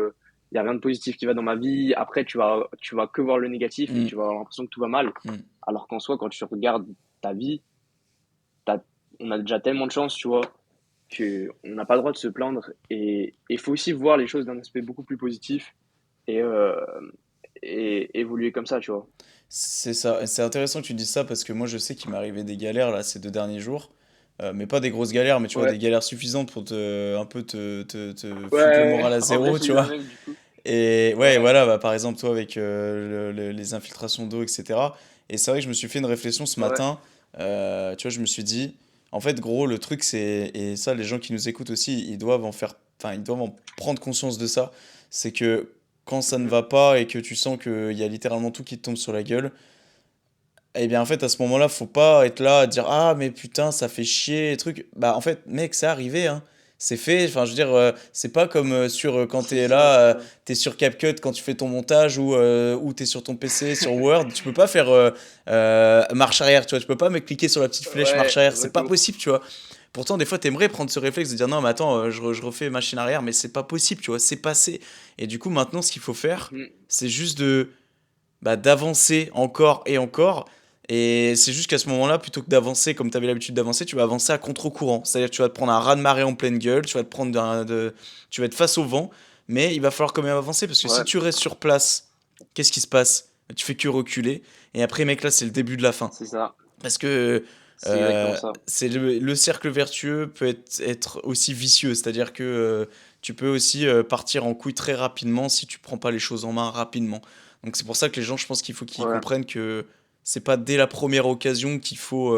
Il y a rien de positif qui va dans ma vie. Après, tu vas que voir le négatif et Hmm. tu vas avoir l'impression que tout va mal. Hmm. Alors qu'en soi, quand tu regardes ta vie, t'as- on a déjà tellement de chance, tu vois, qu'on n'a pas le droit de se plaindre. Et il faut aussi voir les choses d'un aspect beaucoup plus positif et, euh, et évoluer comme ça, tu vois. C'est ça. Et c'est intéressant que tu dises ça parce que moi je sais qu'il m'est arrivé des galères là ces 2 derniers jours. Mais pas des grosses galères, mais tu vois, des Ouais, galères suffisantes pour un peu te foutre le ouais, moral à en vrai, zéro, j'ai tu eu la vois. même du coup. Et ouais, Ouais, voilà, bah, par exemple, toi, avec les infiltrations d'eau, etc. Et c'est vrai que je me suis fait une réflexion ce ouais, matin. Tu vois, je me suis dit, en fait, gros, le truc, c'est, et ça, les gens qui nous écoutent aussi, ils doivent en prendre conscience de ça. C'est que quand ça ne mhm, va pas et que tu sens qu'il y a littéralement tout qui te tombe sur la gueule, eh bien, en fait, à ce moment-là, faut pas être là à dire, ah, mais putain, ça fait chier, et truc. Bah, en fait, mec, c'est arrivé, hein. C'est fait. Enfin, je veux dire, c'est pas comme quand c'est t'es ça, là, c'est ça. t'es sur CapCut quand tu fais ton montage ou t'es sur ton PC, sur Word. Tu peux pas faire marche arrière, tu vois. Tu peux pas me cliquer sur la petite flèche marche Ouais, arrière. C'est pas retour. possible, tu vois. Pourtant, des fois, t'aimerais prendre ce réflexe de dire, non, mais attends, je refais machine arrière, mais c'est pas possible, tu vois. C'est passé. Et du coup, maintenant, ce qu'il faut faire, Mhm, c'est juste d'avancer encore et encore. Et c'est juste qu'à ce moment-là, plutôt que d'avancer comme tu avais l'habitude d'avancer, tu vas avancer à contre-courant. C'est-à-dire que tu vas te prendre un raz-de-marée en pleine gueule, tu vas être face au vent, mais il va falloir quand même avancer parce que si ouais, tu restes sur place, qu'est-ce qui se passe? Tu fais que reculer. Et après, mec, là, c'est le début de la fin. c'est ça. Parce que C'est exactement ça. c'est le cercle vertueux peut être aussi vicieux. C'est-à-dire que tu peux aussi partir en couille très rapidement si tu prends pas les choses en main rapidement. Donc c'est pour ça que les gens, je pense qu'il faut qu'ils Ouais. comprennent que c'est pas dès la première occasion qu'il faut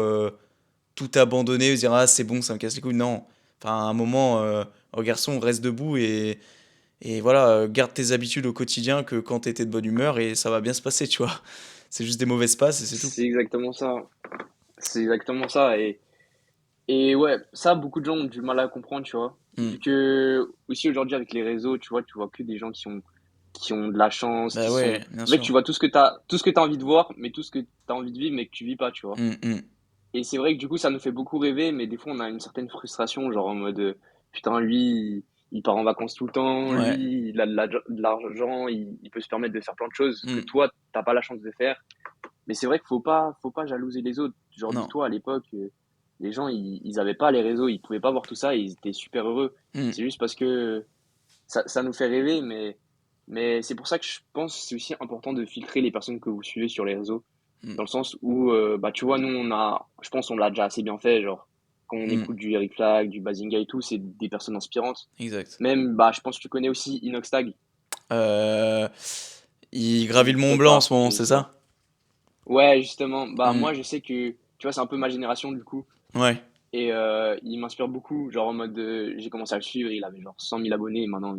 tout abandonner, se dire ah c'est bon, ça me casse les couilles. Non. Enfin, à un moment, oh garçon, reste debout et voilà, garde tes habitudes au quotidien que quand t'étais de bonne humeur et ça va bien se passer, tu vois. C'est juste des mauvaises passes et c'est tout. C'est exactement ça. C'est exactement ça. Et ouais, ça, beaucoup de gens ont du mal à comprendre, tu vois. Hmm. Vu que, aussi aujourd'hui, avec les réseaux, tu vois que des gens qui ont de la chance, Bah qui sont. ouais, bien En fait, sûr. tu vois tout ce que t'as envie de voir, mais tout ce que t'as envie de vivre, mais que tu vis pas, tu vois. Hmm, hmm. Et c'est vrai que du coup, ça nous fait beaucoup rêver, mais des fois, on a une certaine frustration, genre en mode, putain, lui, il part en vacances tout le temps, Ouais. lui, il a de l'argent, il peut se permettre de faire plein de choses que Hmm. toi, t'as pas la chance de faire. Mais c'est vrai qu'il faut pas jalouser les autres. Genre, Non. dis-toi, à l'époque, les gens, ils avaient pas les réseaux, ils pouvaient pas voir tout ça, et ils étaient super heureux. Hmm. C'est juste parce que ça nous fait rêver, mais c'est pour ça que je pense que c'est aussi important de filtrer les personnes que vous suivez sur les réseaux. Hmm. Dans le sens où, bah, tu vois, nous, je pense on l'a déjà assez bien fait, genre, quand on Hmm. écoute du Eric Flag, du Bazinga et tout, c'est des personnes inspirantes. Exact. Même, bah, je pense que tu connais aussi Inoxtag, Euh, il gravit ou le Mont peut-être Blanc en pas, ce moment, je c'est sais pas. ça? Ouais, justement, bah, Hmm. moi, je sais que, tu vois, c'est un peu ma génération, du coup. Ouais. Et il m'inspire beaucoup, genre en mode, j'ai commencé à le suivre, il avait genre 100 000 abonnés, et maintenant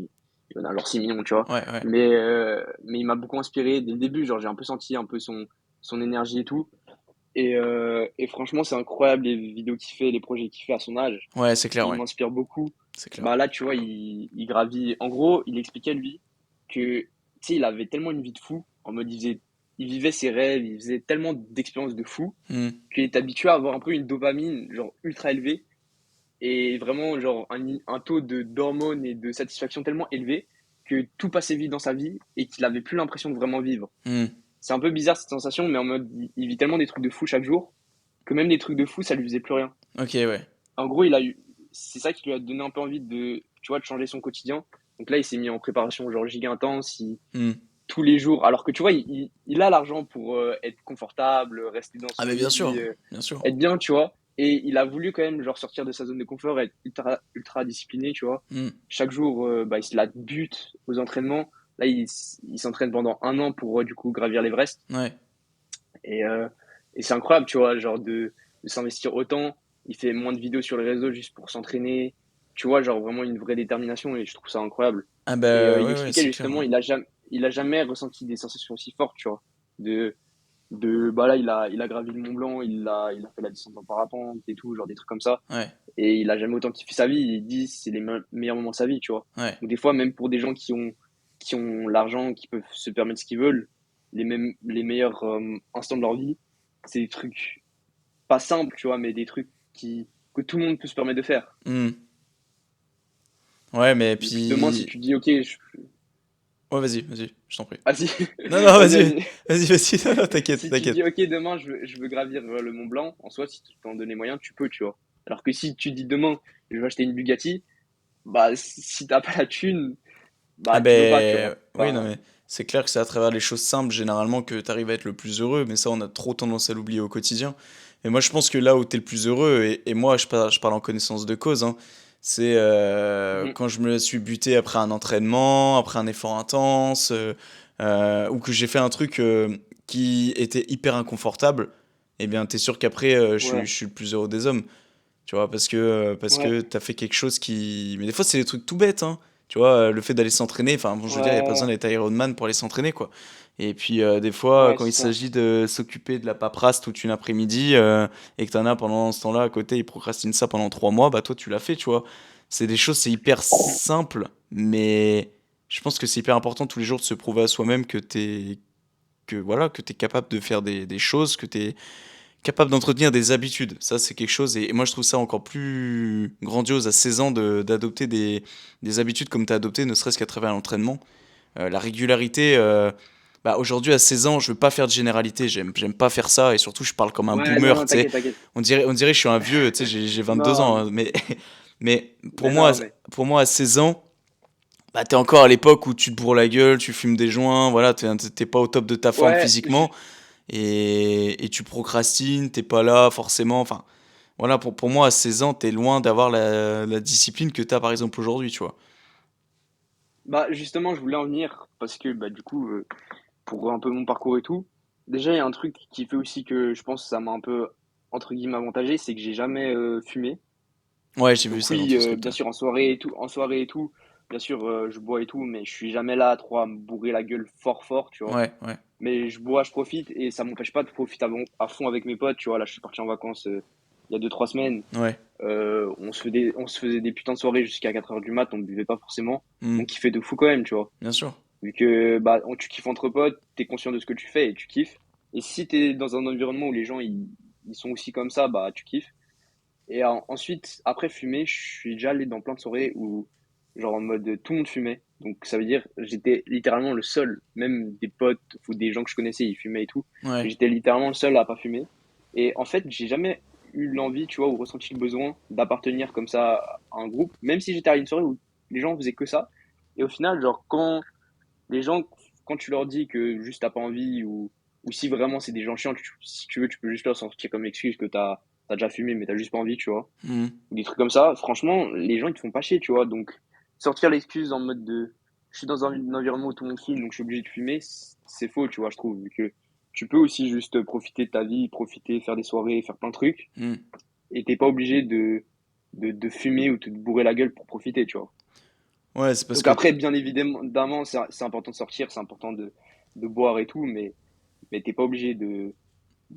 il en a genre 6 millions, tu vois. Ouais, ouais. Mais il m'a beaucoup inspiré dès le début, genre j'ai un peu senti un peu son énergie et tout. Et franchement, c'est incroyable les vidéos qu'il fait, les projets qu'il fait à son âge. Ouais, c'est clair, Il ouais. m'inspire beaucoup. C'est clair. Bah là, tu vois, il gravit. En gros, il expliquait lui que, tu sais, il avait tellement une vie de fou, en mode il vivait ses rêves, il faisait tellement d'expériences de fou, Hmm. qu'il est habitué à avoir un peu une dopamine, genre ultra élevée et vraiment genre un taux de d'hormones et de satisfaction tellement élevé que tout passait vite dans sa vie et qu'il avait plus l'impression de vraiment vivre. Hmm. C'est un peu bizarre cette sensation, mais en mode il vit tellement des trucs de fou chaque jour que même les trucs de fou ça lui faisait plus rien. Ok, ouais. En gros, c'est ça qui lui a donné un peu envie de, tu vois, de changer son quotidien. Donc là, il s'est mis en préparation genre giga intense, Hmm. tous les jours. Alors que tu vois, il a l'argent pour être confortable, rester dans Ah, son mais bien lit, sûr. Bien sûr. être bien, tu vois. Et il a voulu quand même genre sortir de sa zone de confort, être ultra discipliné, tu vois. Hmm. Chaque jour, bah, il se la bute aux entraînements. Là, il s'entraîne pendant un an pour du coup gravir l'Everest. Ouais. Et, euh, et c'est incroyable, tu vois, genre de s'investir autant. Il fait moins de vidéos sur les réseaux juste pour s'entraîner. Tu vois, genre vraiment une vraie détermination et je trouve ça incroyable. Ah Et bah il ouais, ouais, expliquait c'est clair, justement, ouais. il a jamais ressenti des sensations aussi fortes, tu vois. De, bah là, il a gravi le Mont Blanc, il a fait la descente en parapente et tout, genre des trucs comme ça. Ouais, Et il a jamais autant kiffé sa vie. Il dit c'est les meilleurs moments de sa vie, tu vois. ouais. Donc des fois, même pour des gens qui ont l'argent, qui peuvent se permettre ce qu'ils veulent, les meilleurs instants de leur vie, c'est des trucs pas simples, tu vois, mais des trucs que tout le monde peut se permettre de faire. Hmm. Ouais, mais Donc demain, si puis... tu dis ok, Ouais, vas-y, vas-y, je t'en prie. ah si, Non, non, vas-y, vas-y, vas-y. vas-y, vas-y, non, non, t'inquiète, Si tu t'inquiète. dis ok, demain, je veux gravir le Mont Blanc, en soi, si tu t'en donnes les moyens, tu peux, tu vois. Alors que si tu dis demain, je vais acheter une Bugatti, bah si t'as pas la thune, Ah bah tu peux pas, tu ben vois. oui, non Enfin, mais c'est clair que c'est à travers les choses simples généralement que tu arrives à être le plus heureux, mais ça on a trop tendance à l'oublier au quotidien. Et moi je pense que là où tu es le plus heureux, et moi je parle en connaissance de cause, hein, c'est mhm. quand je me suis buté après un entraînement, après un effort intense, ou que j'ai fait un truc qui était hyper inconfortable, eh bien t'es sûr qu'après Ouais, je suis le plus heureux des hommes. Tu vois, parce ouais, que t'as fait quelque chose qui. Mais des fois, c'est des trucs tout bêtes, hein. Tu vois, le fait d'aller s'entraîner, enfin, bon, je veux dire, il n'y a pas besoin ouais, d'être Iron Man pour aller s'entraîner, quoi. Et puis, des fois, ouais, quand il c'est ça. s'agit de s'occuper de la paperasse toute une après-midi, et que t'en as pendant ce temps-là à côté, il procrastine ça pendant 3 mois, bah toi, tu l'as fait, tu vois. C'est des choses, c'est hyper simple, mais je pense que c'est hyper important tous les jours de se prouver à soi-même que t'es capable de faire des choses, que t'es capable d'entretenir des habitudes. Ça, c'est quelque chose. Et moi, je trouve ça encore plus grandiose à 16 ans d'adopter des habitudes comme tu as adopté, ne serait-ce qu'à travers l'entraînement. La régularité, bah, aujourd'hui, à 16 ans, je veux pas faire de généralité. J'aime pas faire ça. Et surtout, je parle comme un Ouais, non, boomer. non, Tu sais. t'inquiète, t'inquiète. On dirait que je suis un vieux. Tu sais, j'ai 22 ans, Non, hein, mais, mais mais non, mais. pour moi, à 16 ans, bah, t'es encore à l'époque où tu te bourres la gueule, tu fumes des joints, voilà, t'es pas au top de ta forme Ouais, physiquement et tu procrastines, t'es pas là forcément. Enfin, voilà, pour moi, à 16 ans, t'es loin d'avoir la discipline que t'as par exemple aujourd'hui, tu vois. bah justement, je voulais en venir parce que bah du coup, pour un peu mon parcours et tout, déjà il y a un truc qui fait aussi que je pense que ça m'a un peu entre guillemets avantagé, c'est que j'ai jamais fumé. Ouais, j'ai vu Donc ça dans oui, ton bien script. sûr en soirée et tout, bien sûr je bois et tout, mais je suis jamais là trop à me bourrer la gueule fort fort, tu vois. Ouais, ouais. mais je bois, je profite et ça m'empêche pas de profiter à fond avec mes potes. Tu vois, là, je suis parti en vacances il y a 2, 3 semaines. Ouais. On se faisait des putains de soirées jusqu'à 4 heures du mat, on ne buvait pas forcément. Hmm. On kiffait de fou quand même, tu vois. Bien sûr. Vu que bah, tu kiffes entre potes, t'es conscient de ce que tu fais et tu kiffes. Et si t'es dans un environnement où les gens ils sont aussi comme ça, bah tu kiffes. Et ensuite, après fumer, je suis déjà allé dans plein de soirées où, genre en mode tout le monde fumait. Donc ça veut dire j'étais littéralement le seul, même des potes ou des gens que je connaissais, ils fumaient et tout. Ouais. Mais j'étais littéralement le seul à pas fumer. Et en fait, j'ai jamais eu l'envie, tu vois, ou ressenti le besoin d'appartenir comme ça à un groupe, même si j'étais à une soirée où les gens faisaient que ça. Et au final, genre quand les gens, quand tu leur dis que juste t'as pas envie ou si vraiment c'est des gens chiants, si tu veux, tu peux juste leur sortir comme excuse que t'as déjà fumé mais t'as juste pas envie, tu vois. Hmm. Ou des trucs comme ça. Franchement, les gens ils te font pas chier, tu vois. Donc sortir l'excuse en mode de je suis dans un environnement où tout le monde fume donc je suis obligé de fumer, c'est faux, tu vois, je trouve. Vu que tu peux aussi juste profiter de ta vie, profiter, faire des soirées, faire plein de trucs Hmm. et t'es pas obligé de fumer ou de te bourrer la gueule pour profiter, tu vois. Ouais, c'est parce Donc que après, bien évidemment, c'est important de sortir, c'est important de boire et tout, mais t'es pas obligé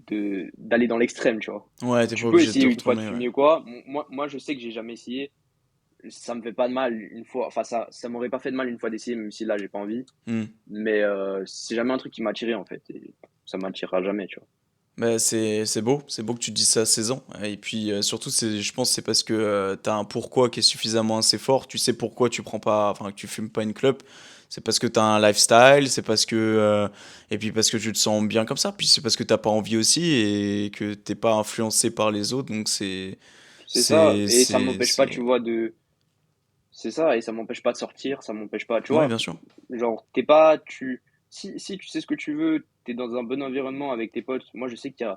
d'aller dans l'extrême, tu vois. ouais, t'es pas Tu peux obligé de te essayer une fois de retourner, ouais. fumer ou quoi. Moi, je sais que j'ai jamais essayé. Ça me fait pas de mal une fois. Enfin, ça m'aurait pas fait de mal une fois d'essayer, même si là, j'ai pas envie. Hmm. Mais c'est jamais un truc qui m'a attiré, en fait. Et ça m'attirera jamais, tu vois. Bah, c'est beau que tu te dises ça à 16 ans. Et puis surtout, je pense que c'est parce que tu as un pourquoi qui est suffisamment assez fort. Tu sais pourquoi tu prends pas, enfin, que tu fumes pas une clope. C'est parce que tu as un lifestyle, c'est parce que et puis parce que tu te sens bien comme ça. Puis c'est parce que t'as pas envie aussi et que t'es pas influencé par les autres. Donc C'est ça. Et ça m'empêche pas, c'est. tu vois, de. C'est ça. Et ça m'empêche pas de sortir. Ça m'empêche pas, tu Ouais, vois. bien sûr. Genre, t'es pas, si tu sais ce que tu veux, t'es dans un bon environnement avec tes potes. Moi, je sais qu'il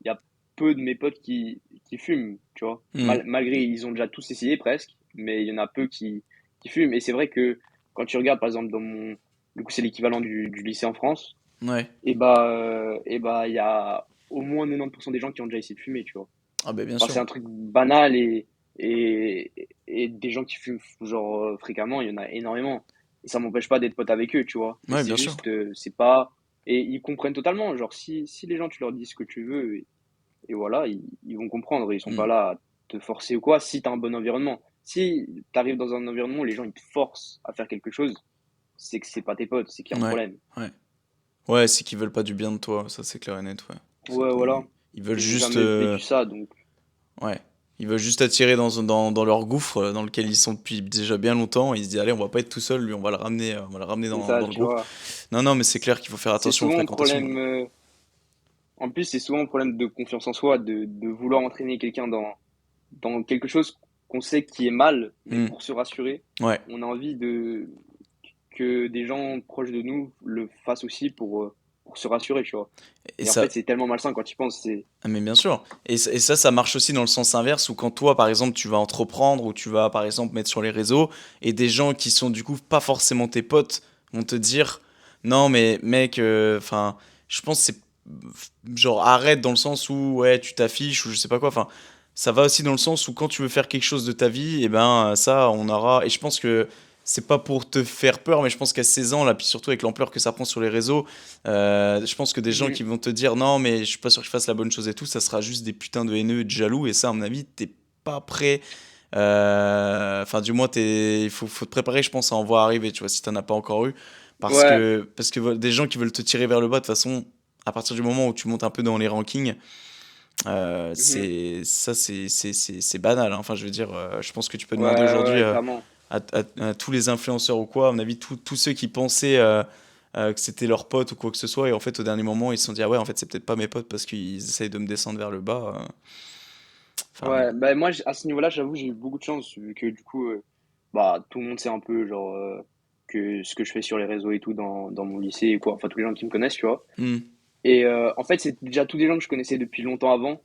y a peu de mes potes qui fument, tu vois. Hmm. Malgré, ils ont déjà tous essayé presque, mais il y en a peu qui fument. Et c'est vrai que quand tu regardes, par exemple, du coup, c'est l'équivalent du lycée en France, Ouais. et bah, il y a au moins 90% des gens qui ont déjà essayé de fumer, tu vois. Ah ben bien Enfin, c'est sûr. un truc banal et des gens qui fument genre fréquemment, il y en a énormément. Et ça m'empêche pas d'être pote avec eux, tu vois. Mais Ouais, c'est bien sûr. juste, c'est pas. Et ils comprennent totalement. Genre, si les gens, tu leur dis ce que tu veux, et voilà, ils vont comprendre. Ils sont Hmm. pas là à te forcer ou quoi, si tu as un bon environnement. Si tu arrives dans un environnement où les gens ils te forcent à faire quelque chose, c'est que c'est pas tes potes, c'est qu'il y a un Ouais. problème. Ouais. Ouais, c'est qu'ils veulent pas du bien de toi. Ça, c'est clair et net. Ouais. C'est Ouais, voilà. ils veulent Et j'ai juste. jamais vécu ça, donc. Ouais. Ils veulent juste attirer dans leur gouffre dans lequel ils sont depuis déjà bien longtemps. Et ils se disent, allez, on va pas être tout seul, lui, on va le ramener C'est dans ça, le tu groupe. vois. Non, non, mais c'est clair qu'il faut faire C'est attention aux souvent un fréquentations. problème. En plus, c'est souvent un problème de confiance en soi, de vouloir entraîner quelqu'un dans quelque chose qu'on sait qui est mal, mais Hmm. pour se rassurer, Ouais. on a envie que des gens proches de nous le fassent aussi pour se rassurer, tu vois. Et Et en ça, fait, c'est tellement malsain quand tu y penses. ah, mais bien sûr. Et ça marche aussi dans le sens inverse où quand toi, par exemple, tu vas entreprendre ou tu vas, par exemple, mettre sur les réseaux et des gens qui sont du coup pas forcément tes potes vont te dire, non, mais mec, enfin, je pense que c'est genre arrête dans le sens où, ouais, tu t'affiches ou je sais pas quoi. Enfin, ça va aussi dans le sens où quand tu veux faire quelque chose de ta vie, et ben ça, on aura. Et je pense que c'est pas pour te faire peur, mais je pense qu'à 16 ans, là, puis surtout avec l'ampleur que ça prend sur les réseaux, je pense que des gens Mhm. qui vont te dire non, mais je suis pas sûr que je fasse la bonne chose et tout, ça sera juste des putains de haineux et de jaloux. Et ça, à mon avis, t'es pas prêt. Enfin, du moins, faut te préparer, je pense, à en voir arriver, tu vois, si t'en as pas encore eu. Ouais. Parce que des gens qui veulent te tirer vers le bas, de toute façon, à partir du moment où tu montes un peu dans les rankings, Mhm. c'est banal, hein. Enfin, je veux dire, je pense que tu peux Ouais, demander ouais, aujourd'hui ouais, clairement. à tous les influenceurs ou quoi, à mon avis, tous ceux qui pensaient que c'était leurs potes ou quoi que ce soit, et en fait, au dernier moment, ils se sont dit, ah ouais, en fait, c'est peut-être pas mes potes parce qu'ils essayent de me descendre vers le bas. Enfin, Ouais, bah moi, à ce niveau-là, j'avoue, j'ai eu beaucoup de chance, vu que du coup, bah, tout le monde sait un peu, genre, que ce que je fais sur les réseaux et tout dans mon lycée et quoi. Enfin, tous les gens qui me connaissent, tu vois. hmm, Et en fait, c'est déjà tous des gens que je connaissais depuis longtemps avant,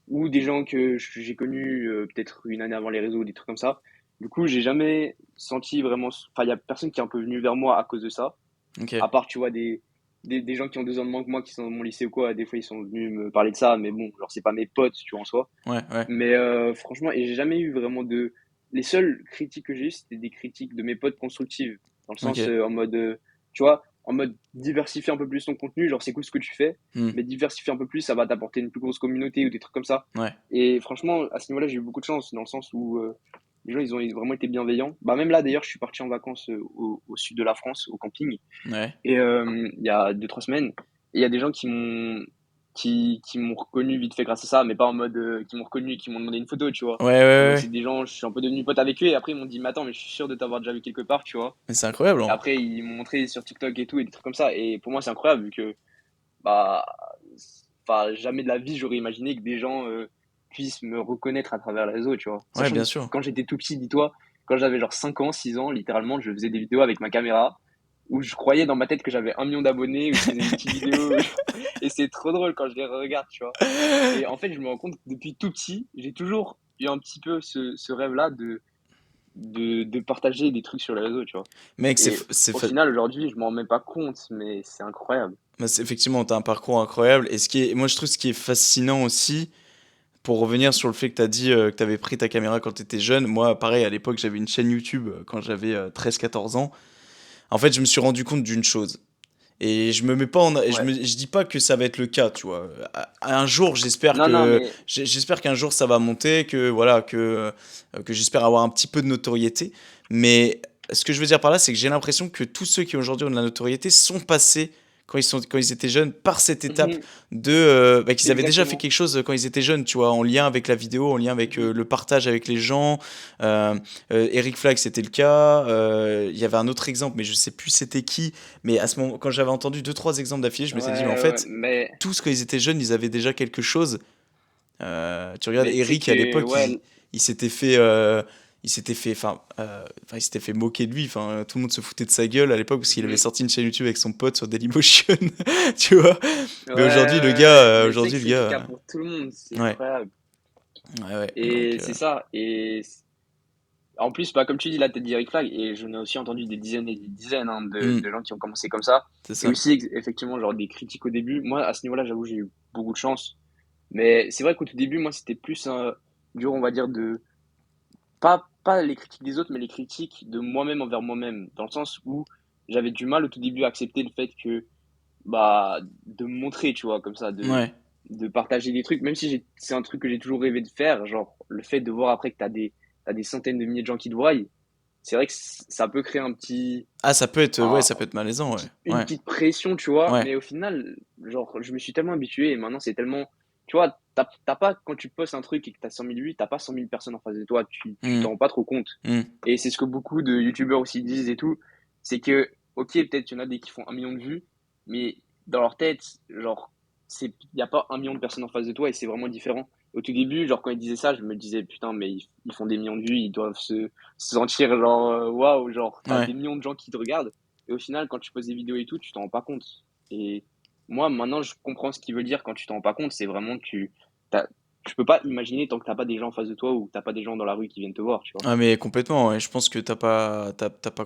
ou des gens que j'ai connus peut-être une année avant les réseaux, des trucs comme ça. Du coup, j'ai jamais senti vraiment. Enfin, il y a personne qui est un peu venu vers moi à cause de ça. ok, À part, tu vois, des gens qui ont 2 ans de moins que moi, qui sont dans mon lycée ou quoi. Des fois, ils sont venus me parler de ça, mais bon, genre, c'est pas mes potes, tu vois, en soi. ouais, ouais, Mais franchement, et j'ai jamais eu vraiment de. Les seules critiques que j'ai eues, c'était des critiques de mes potes constructives. Dans le ok, sens, en mode. Tu vois, en mode diversifier un peu plus ton contenu, genre c'est cool ce que tu fais, Hmm. mais diversifier un peu plus, ça va t'apporter une plus grosse communauté ou des trucs comme ça. Ouais, Et franchement, à ce niveau-là, j'ai eu beaucoup de chance, dans le sens où les gens, ils ont vraiment été bienveillants. Bah, même là, d'ailleurs, je suis parti en vacances au sud de la France, au camping, ouais. et il y a 2, 3 semaines, et il y a des gens qui m'ont reconnu vite fait grâce à ça, mais pas en mode qui m'ont reconnu et qui m'ont demandé une photo, tu vois. Ouais, ouais, En mode, ouais. c'est des gens, je suis un peu devenu pote avec eux, et après, ils m'ont dit, mais attends, mais je suis sûr de t'avoir déjà vu quelque part, tu vois. Mais c'est incroyable, Et hein. après, ils m'ont montré sur TikTok et tout, et des trucs comme ça. Et pour moi, c'est incroyable, vu que, bah, enfin, jamais de la vie, j'aurais imaginé que des gens puissent me reconnaître à travers les réseaux, tu vois. Ouais, Sachant bien que sûr. quand j'étais tout petit, dis-toi, quand j'avais genre 5 ans, 6 ans, littéralement, je faisais des vidéos avec ma caméra, où je croyais dans ma tête que j'avais 1 million d'abonnés, où je faisais des petites vidéos. Et c'est trop drôle quand je les regarde, tu vois. Et en fait, je me rends compte que depuis tout petit, j'ai toujours eu un petit peu ce rêve-là de partager des trucs sur les réseaux, tu vois. Mec, Et au final, aujourd'hui, je m'en rends même pas compte, mais c'est incroyable. bah, effectivement, t'as un parcours incroyable. Et moi, je trouve ce qui est fascinant aussi, pour revenir sur le fait que t'as dit que t'avais pris ta caméra quand t'étais jeune. Moi, pareil, à l'époque, j'avais une chaîne YouTube quand j'avais 13-14 ans. En fait, je me suis rendu compte d'une chose. Et je me mets pas en, Ouais. je dis pas que ça va être le cas, tu vois. Un jour, j'espère Non, non, que, mais j'espère qu'un jour ça va monter, que voilà, que j'espère avoir un petit peu de notoriété. Mais ce que je veux dire par là, c'est que j'ai l'impression que tous ceux qui aujourd'hui ont de la notoriété sont passés quand ils étaient jeunes par cette étape mhm, de bah, qu'ils avaient déjà fait exactement. quelque chose quand ils étaient jeunes, tu vois, en lien avec la vidéo, en lien avec Mhm. le partage avec les gens. Euh, Eric Flag, c'était le cas. Il y avait un autre exemple, mais je sais plus c'était qui. Mais à ce moment, quand j'avais entendu deux, trois exemples d'affilée, je me suis dit, mais en Ouais, ouais, fait, mais, tous quand ils étaient jeunes, ils avaient déjà quelque chose. Tu regardes mais tu sais Eric à que, l'époque, ouais, il s'était fait, il s'était fait moquer de lui. Enfin, tout le monde se foutait de sa gueule à l'époque parce qu'il avait mhm, sorti une chaîne YouTube avec son pote sur Dailymotion, tu vois. ouais, Mais aujourd'hui, le ouais, gars, ouais, mais tu sais que aujourd'hui, le c'est le gars, cas pour tout le monde, c'est ouais, incroyable. ouais, ouais. Donc, Et c'est ça. En plus, bah, comme tu dis, là, t'as dit Eric Flag, et j'en ai aussi entendu des dizaines et des dizaines hein, hmm, de gens qui ont commencé comme ça. c'est Et ça. aussi, effectivement, genre des critiques au début. Moi, à ce niveau-là, j'avoue, j'ai eu beaucoup de chance. Mais c'est vrai qu'au tout début, moi, c'était plus dur, on va dire, pas les critiques des autres, mais les critiques de moi-même envers moi-même. Dans le sens où j'avais du mal au tout début à accepter le fait que, bah, de me montrer, tu vois, comme ça, Ouais. de partager des trucs, même si c'est un truc que j'ai toujours rêvé de faire, genre, le fait de voir après que t'as des centaines de milliers de gens qui te voient, c'est vrai que ça peut créer Ah, ça peut être, ouais, un, ça peut être malaisant, ouais. une Ouais, petite pression, tu vois, ouais. mais au final, genre, je me suis tellement habitué et maintenant c'est tellement, tu vois, t'as pas, quand tu postes un truc et que t'as 100 000 vues, t'as pas 100 000 personnes en face de toi, tu Hmm, t'en rends pas trop compte. hmm. Et c'est ce que beaucoup de youtubeurs aussi disent et tout, c'est que, ok, peut-être il y en a des qui font 1 million de vues, mais dans leur tête, genre, il y a pas 1 million de personnes en face de toi et c'est vraiment différent. Au tout début, genre, quand ils disaient ça, je me disais, putain, mais ils font des millions de vues, ils doivent se sentir genre, waouh, genre, t'as Ouais. des millions de gens qui te regardent. Et au final, quand tu poses des vidéos et tout, tu t'en rends pas compte. Et moi, maintenant, je comprends ce qu'il veut dire quand tu t'en rends pas compte. C'est vraiment que t'as, tu peux pas imaginer tant que t'as pas des gens en face de toi ou t'as pas des gens dans la rue qui viennent te voir, tu vois. Ah mais complètement, ouais. Je pense que t'as pas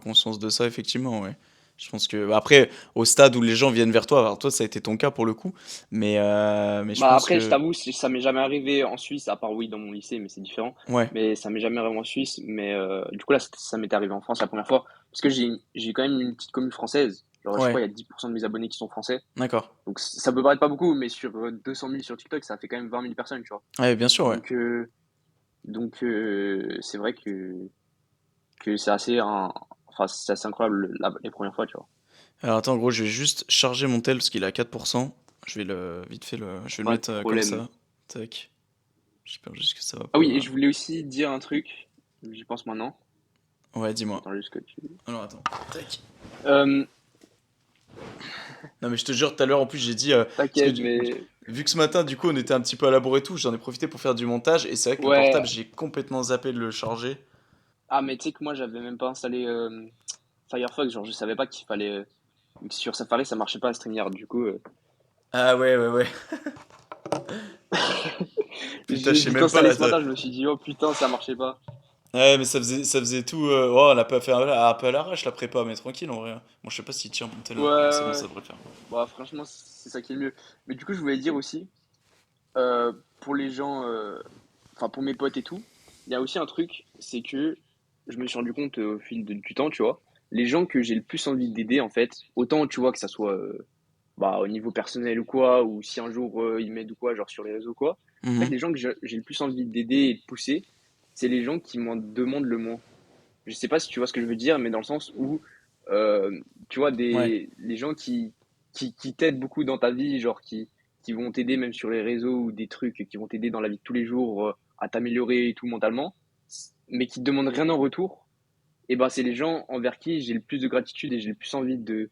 conscience de ça, effectivement, ouais. Je pense que bah, après, au stade où les gens viennent vers toi, alors toi ça a été ton cas pour le coup, mais je Bah pense après, je que t'avoue, ça m'est jamais arrivé en Suisse, à part oui dans mon lycée, mais c'est différent. ouais, Mais ça m'est jamais arrivé en Suisse. Mais du coup là, ça m'est arrivé en France la première fois, parce que j'ai quand même une petite commune française. Genre, je ouais, crois il y a 10% de mes abonnés qui sont français. d'accord. Donc ça peut paraître pas beaucoup, mais sur 200 000 sur TikTok, ça fait quand même 20 000 personnes, tu vois. Ouais, bien sûr, ouais. Donc c'est vrai que c'est assez, enfin, c'est assez incroyable les premières fois, tu vois. Alors attends, gros, je vais juste charger mon tel parce qu'il est à 4%. Je vais vite fait je vais le Pas de mettre comme problème. ça. Tac. J'espère juste que ça va Ah oui, et pas. je voulais aussi dire un truc, j'y pense maintenant. Ouais, dis-moi. Attends juste que tu. Alors attends. Tac. Euh, Non mais je te jure, tout à l'heure en plus j'ai dit parce que T'inquiète, mais vu que ce matin du coup on était un petit peu à la bourre et tout, j'en ai profité pour faire du montage et c'est vrai que le ouais. portable j'ai complètement zappé de le charger. Ah, mais tu sais que moi, j'avais même pas installé Firefox, genre, je savais pas qu'il fallait. Que sur Safari, ça marchait pas à StreamYard, du coup. Ah ouais ouais ouais. Putain, je J'ai sais dû même t'installer pas. ce matin, je me suis dit, oh putain, ça marchait pas. Ouais mais ça faisait tout. Oh, on l'a pas fait un peu à l'arrache la prépa, mais tranquille en vrai. Bon je sais pas s'il tient mon tel. Ouais, ouais, Ouais, c'est bon, ouais. ça devrait le faire. Bah, franchement, c'est ça qui est le mieux. Mais du coup, je voulais dire aussi, pour les gens, enfin, pour mes potes et tout, il y a aussi un truc, c'est que je me suis rendu compte au fil du temps, tu vois. les gens que j'ai le plus envie d'aider, en fait, autant tu vois que ça soit bah, au niveau personnel ou quoi, ou si un jour ils m'aident ou quoi, genre sur les réseaux quoi. En fait, Mhm. les gens que j'ai le plus envie d'aider et de pousser, c'est les gens qui m'en demandent le moins. Je sais pas si tu vois ce que je veux dire, mais dans le sens où, tu vois, Ouais. les gens qui t'aident beaucoup dans ta vie, genre qui vont t'aider même sur les réseaux ou des trucs qui vont t'aider dans la vie de tous les jours à t'améliorer et tout mentalement, mais qui te demandent rien en retour, et ben c'est les gens envers qui j'ai le plus de gratitude et j'ai le plus envie de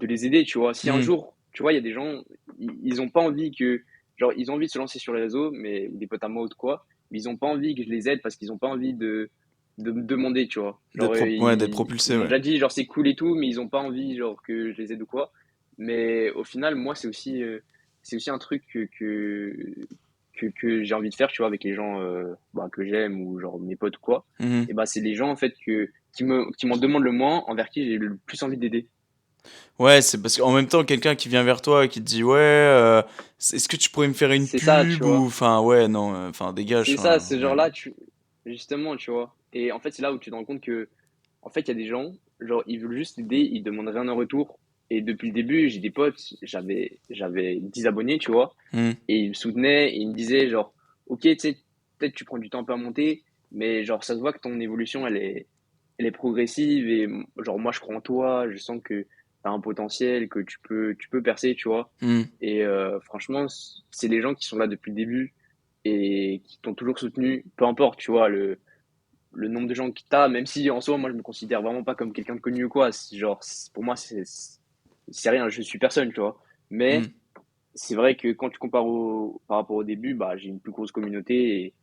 les aider, tu vois. Si un Mhm. jour, tu vois, il y a des gens, ils ont pas envie que, genre, ils ont envie de se lancer sur les réseaux, mais ou des potes à moi ou de quoi, mais ils ont pas envie que je les aide parce qu'ils ont pas envie de me demander, tu vois. Genre, Ouais, d'être ils propulsé, m'ont ouais. déjà dit, genre, c'est cool et tout, mais ils ont pas envie, genre, que je les aide ou quoi. Mais au final, moi, c'est aussi un truc que j'ai envie de faire, tu vois, avec les gens bah, que j'aime ou genre mes potes ou quoi. Mhm. Et bah, c'est les gens, en fait, qui m'en demandent le moins, envers qui j'ai le plus envie d'aider. Ouais, c'est parce qu'en même temps, quelqu'un qui vient vers toi et qui te dit, ouais, est-ce que tu pourrais me faire une C'est ça, tu pub ou, vois. enfin, ouais, non, enfin, dégage, C'est ça, enfin, ce ouais. genre-là, justement, tu vois. Et en fait, c'est là où tu te rends compte que, en fait, il y a des gens, genre, ils veulent juste aider, ils demandent rien en retour. Et depuis le début, j'ai des potes, j'avais 10 abonnés, tu vois. Mhm. Et ils me soutenaient, et ils me disaient, genre, ok, tu sais, peut-être tu prends du temps un peu à monter, mais genre, ça se voit que ton évolution, elle est progressive, et genre, moi, je crois en toi, je sens que t'as un potentiel, que tu peux percer, tu vois. Mhm. Et franchement, c'est les gens qui sont là depuis le début et qui t'ont toujours soutenu, peu importe, tu vois, le nombre de gens que t'as, même si en soi, moi, je me considère vraiment pas comme quelqu'un de connu ou quoi. Genre, pour moi, c'est rien, je suis personne, tu vois. Mais Mhm. c'est vrai que quand tu compares par rapport au début, bah, j'ai une plus grosse communauté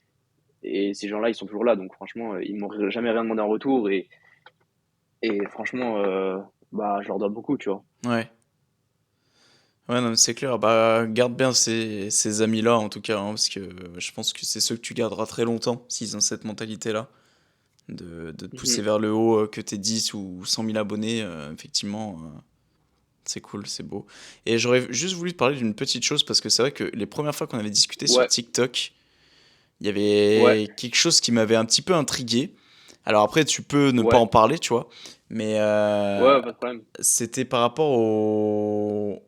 et ces gens-là, ils sont toujours là. Donc, franchement, ils m'ont jamais rien demandé en retour et franchement, bah, je leur dois beaucoup, tu vois. Ouais. Ouais, non, mais c'est clair. Bah, garde bien ces amis-là, en tout cas, hein, parce que je pense que c'est ceux que tu garderas très longtemps, s'ils ont cette mentalité-là, de te pousser Mhm. vers le haut, que t'aies 10 ou 100 000 abonnés, effectivement, c'est cool, c'est beau. Et j'aurais juste voulu te parler d'une petite chose, parce que c'est vrai que les premières fois qu'on avait discuté sur Ouais, TikTok, il y ouais, avait quelque chose qui m'avait un petit peu intrigué. Alors après, tu peux ne pas ouais, en parler, tu vois, mais ouais, pas de problème. c'était par rapport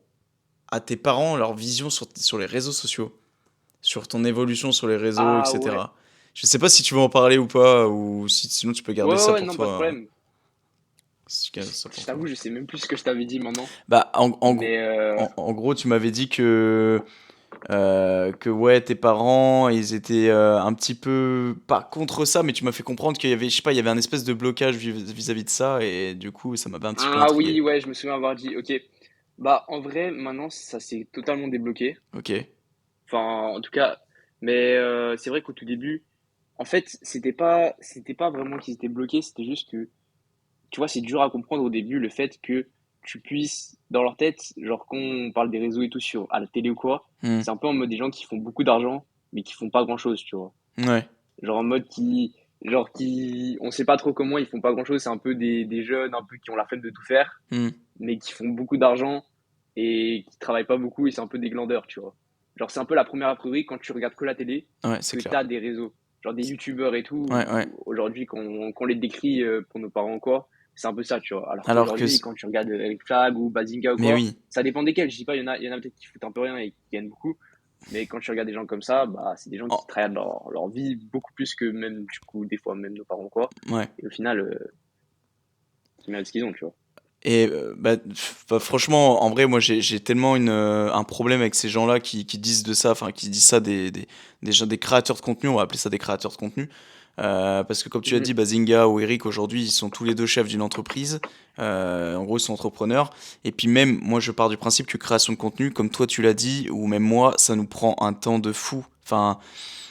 à tes parents, leur vision sur les réseaux sociaux, sur ton évolution sur les réseaux, Ah ouais. etc. Je sais pas si tu veux en parler ou pas, ou si, sinon tu peux Ouais, garder ouais, ça ouais, pour non, pas de toi, hein. problème. Si tu gardes ça Je pour t'avoue, toi. je sais même plus ce que je t'avais dit maintenant. Bah, Mais en gros, tu m'avais dit que ouais, tes parents, ils étaient un petit peu, pas contre ça, mais tu m'as fait comprendre qu'il y avait, je sais pas, il y avait un espèce de blocage vis-à-vis de ça, et du coup, ça m'avait un petit peu ah intrigué. oui, ouais, je me souviens avoir dit. Ok. Bah, en vrai, maintenant, ça s'est totalement débloqué. Ok. Enfin, en tout cas, mais c'est vrai qu'au tout début, en fait, c'était pas vraiment qu'ils étaient bloqués. C'était juste que, tu vois, c'est dur à comprendre au début le fait que tu puisses, dans leur tête, genre quand on parle des réseaux et tout sur à la télé ou quoi, Hmm. c'est un peu en mode des gens qui font beaucoup d'argent, mais qui font pas grand-chose, tu vois. Ouais. Genre en mode on sait pas trop comment, ils font pas grand-chose, c'est un peu des jeunes un peu qui ont la flemme de tout faire, Hmm. mais qui font beaucoup d'argent et qui travaillent pas beaucoup et c'est un peu des glandeurs, tu vois. Genre c'est un peu la première a priori quand tu regardes que la télé Ouais, c'est que clair. t'as des réseaux, genre des youtubeurs et Ouais, tout, ouais. aujourd'hui qu'on les décrit pour nos parents ou quoi, c'est un peu ça, tu vois. Alors Alors que, qu'aujourd'hui, quand tu regardes Eric Flag ou Bazinga ou mais quoi, oui. ça dépend desquels, je dis pas, il y en a peut-être qui foutent un peu rien et qui gagnent beaucoup, mais quand tu regardes des gens comme ça, bah, c'est des gens qui Oh, travaillent leur vie beaucoup plus que même, du coup, des fois, même nos parents, quoi. ouais. Et au final, qui méritent ce qu'ils ont, tu vois. Et bah, bah, franchement, en vrai, moi j'ai tellement un problème avec ces gens-là qui disent de ça, enfin qui disent ça des gens, des créateurs de contenu, on va appeler ça des créateurs de contenu. Parce que comme tu as dit, Mhm. Bazinga ou Eric aujourd'hui, ils sont tous les deux chefs d'une entreprise. En gros, ils sont entrepreneurs. Et puis même, moi je pars du principe que création de contenu, comme toi tu l'as dit, ou même moi, ça nous prend un temps de fou. Enfin,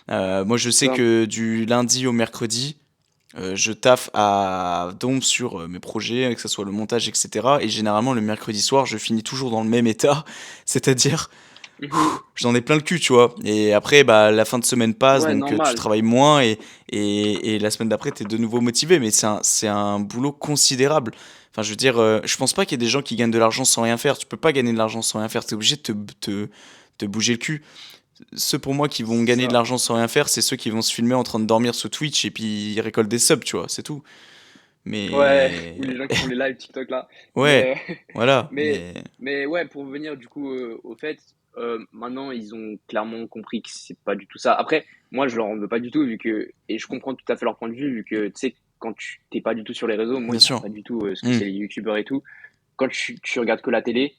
moi je sais Ça. que du lundi au mercredi, je taffe à donf sur mes projets, que ce soit le montage, etc. Et généralement, le mercredi soir, je finis toujours dans le même état, c'est-à-dire, Mhm. j'en ai plein le cul, tu vois. Et après, bah, la fin de semaine passe, Ouais, donc tu normal. travailles moins, et la semaine d'après, tu es de nouveau motivé. Mais c'est un boulot considérable. Enfin, je veux dire, je pense pas qu'il y ait des gens qui gagnent de l'argent sans rien faire. Tu peux pas gagner de l'argent sans rien faire. Tu es obligé de te bouger le cul. Ceux pour moi qui vont C'est gagner de ça. l'argent sans rien faire, c'est ceux qui vont se filmer en train de dormir sur Twitch et puis ils récoltent des subs, tu vois, c'est tout. Ouais, ou les Mais gens qui font les lives TikTok là. ouais, Mais, voilà, mais, mais mais ouais, pour revenir du coup au fait, maintenant ils ont clairement compris que c'est pas du tout ça. Après, moi je leur en veux pas du tout vu que, et je comprends tout à fait leur point de vue vu que tu sais, quand tu t'es pas du tout sur les réseaux, moi bien ils savent sûr. pas du tout ce que Hmm. c'est les youtubeurs et tout. Quand tu regardes que la télé,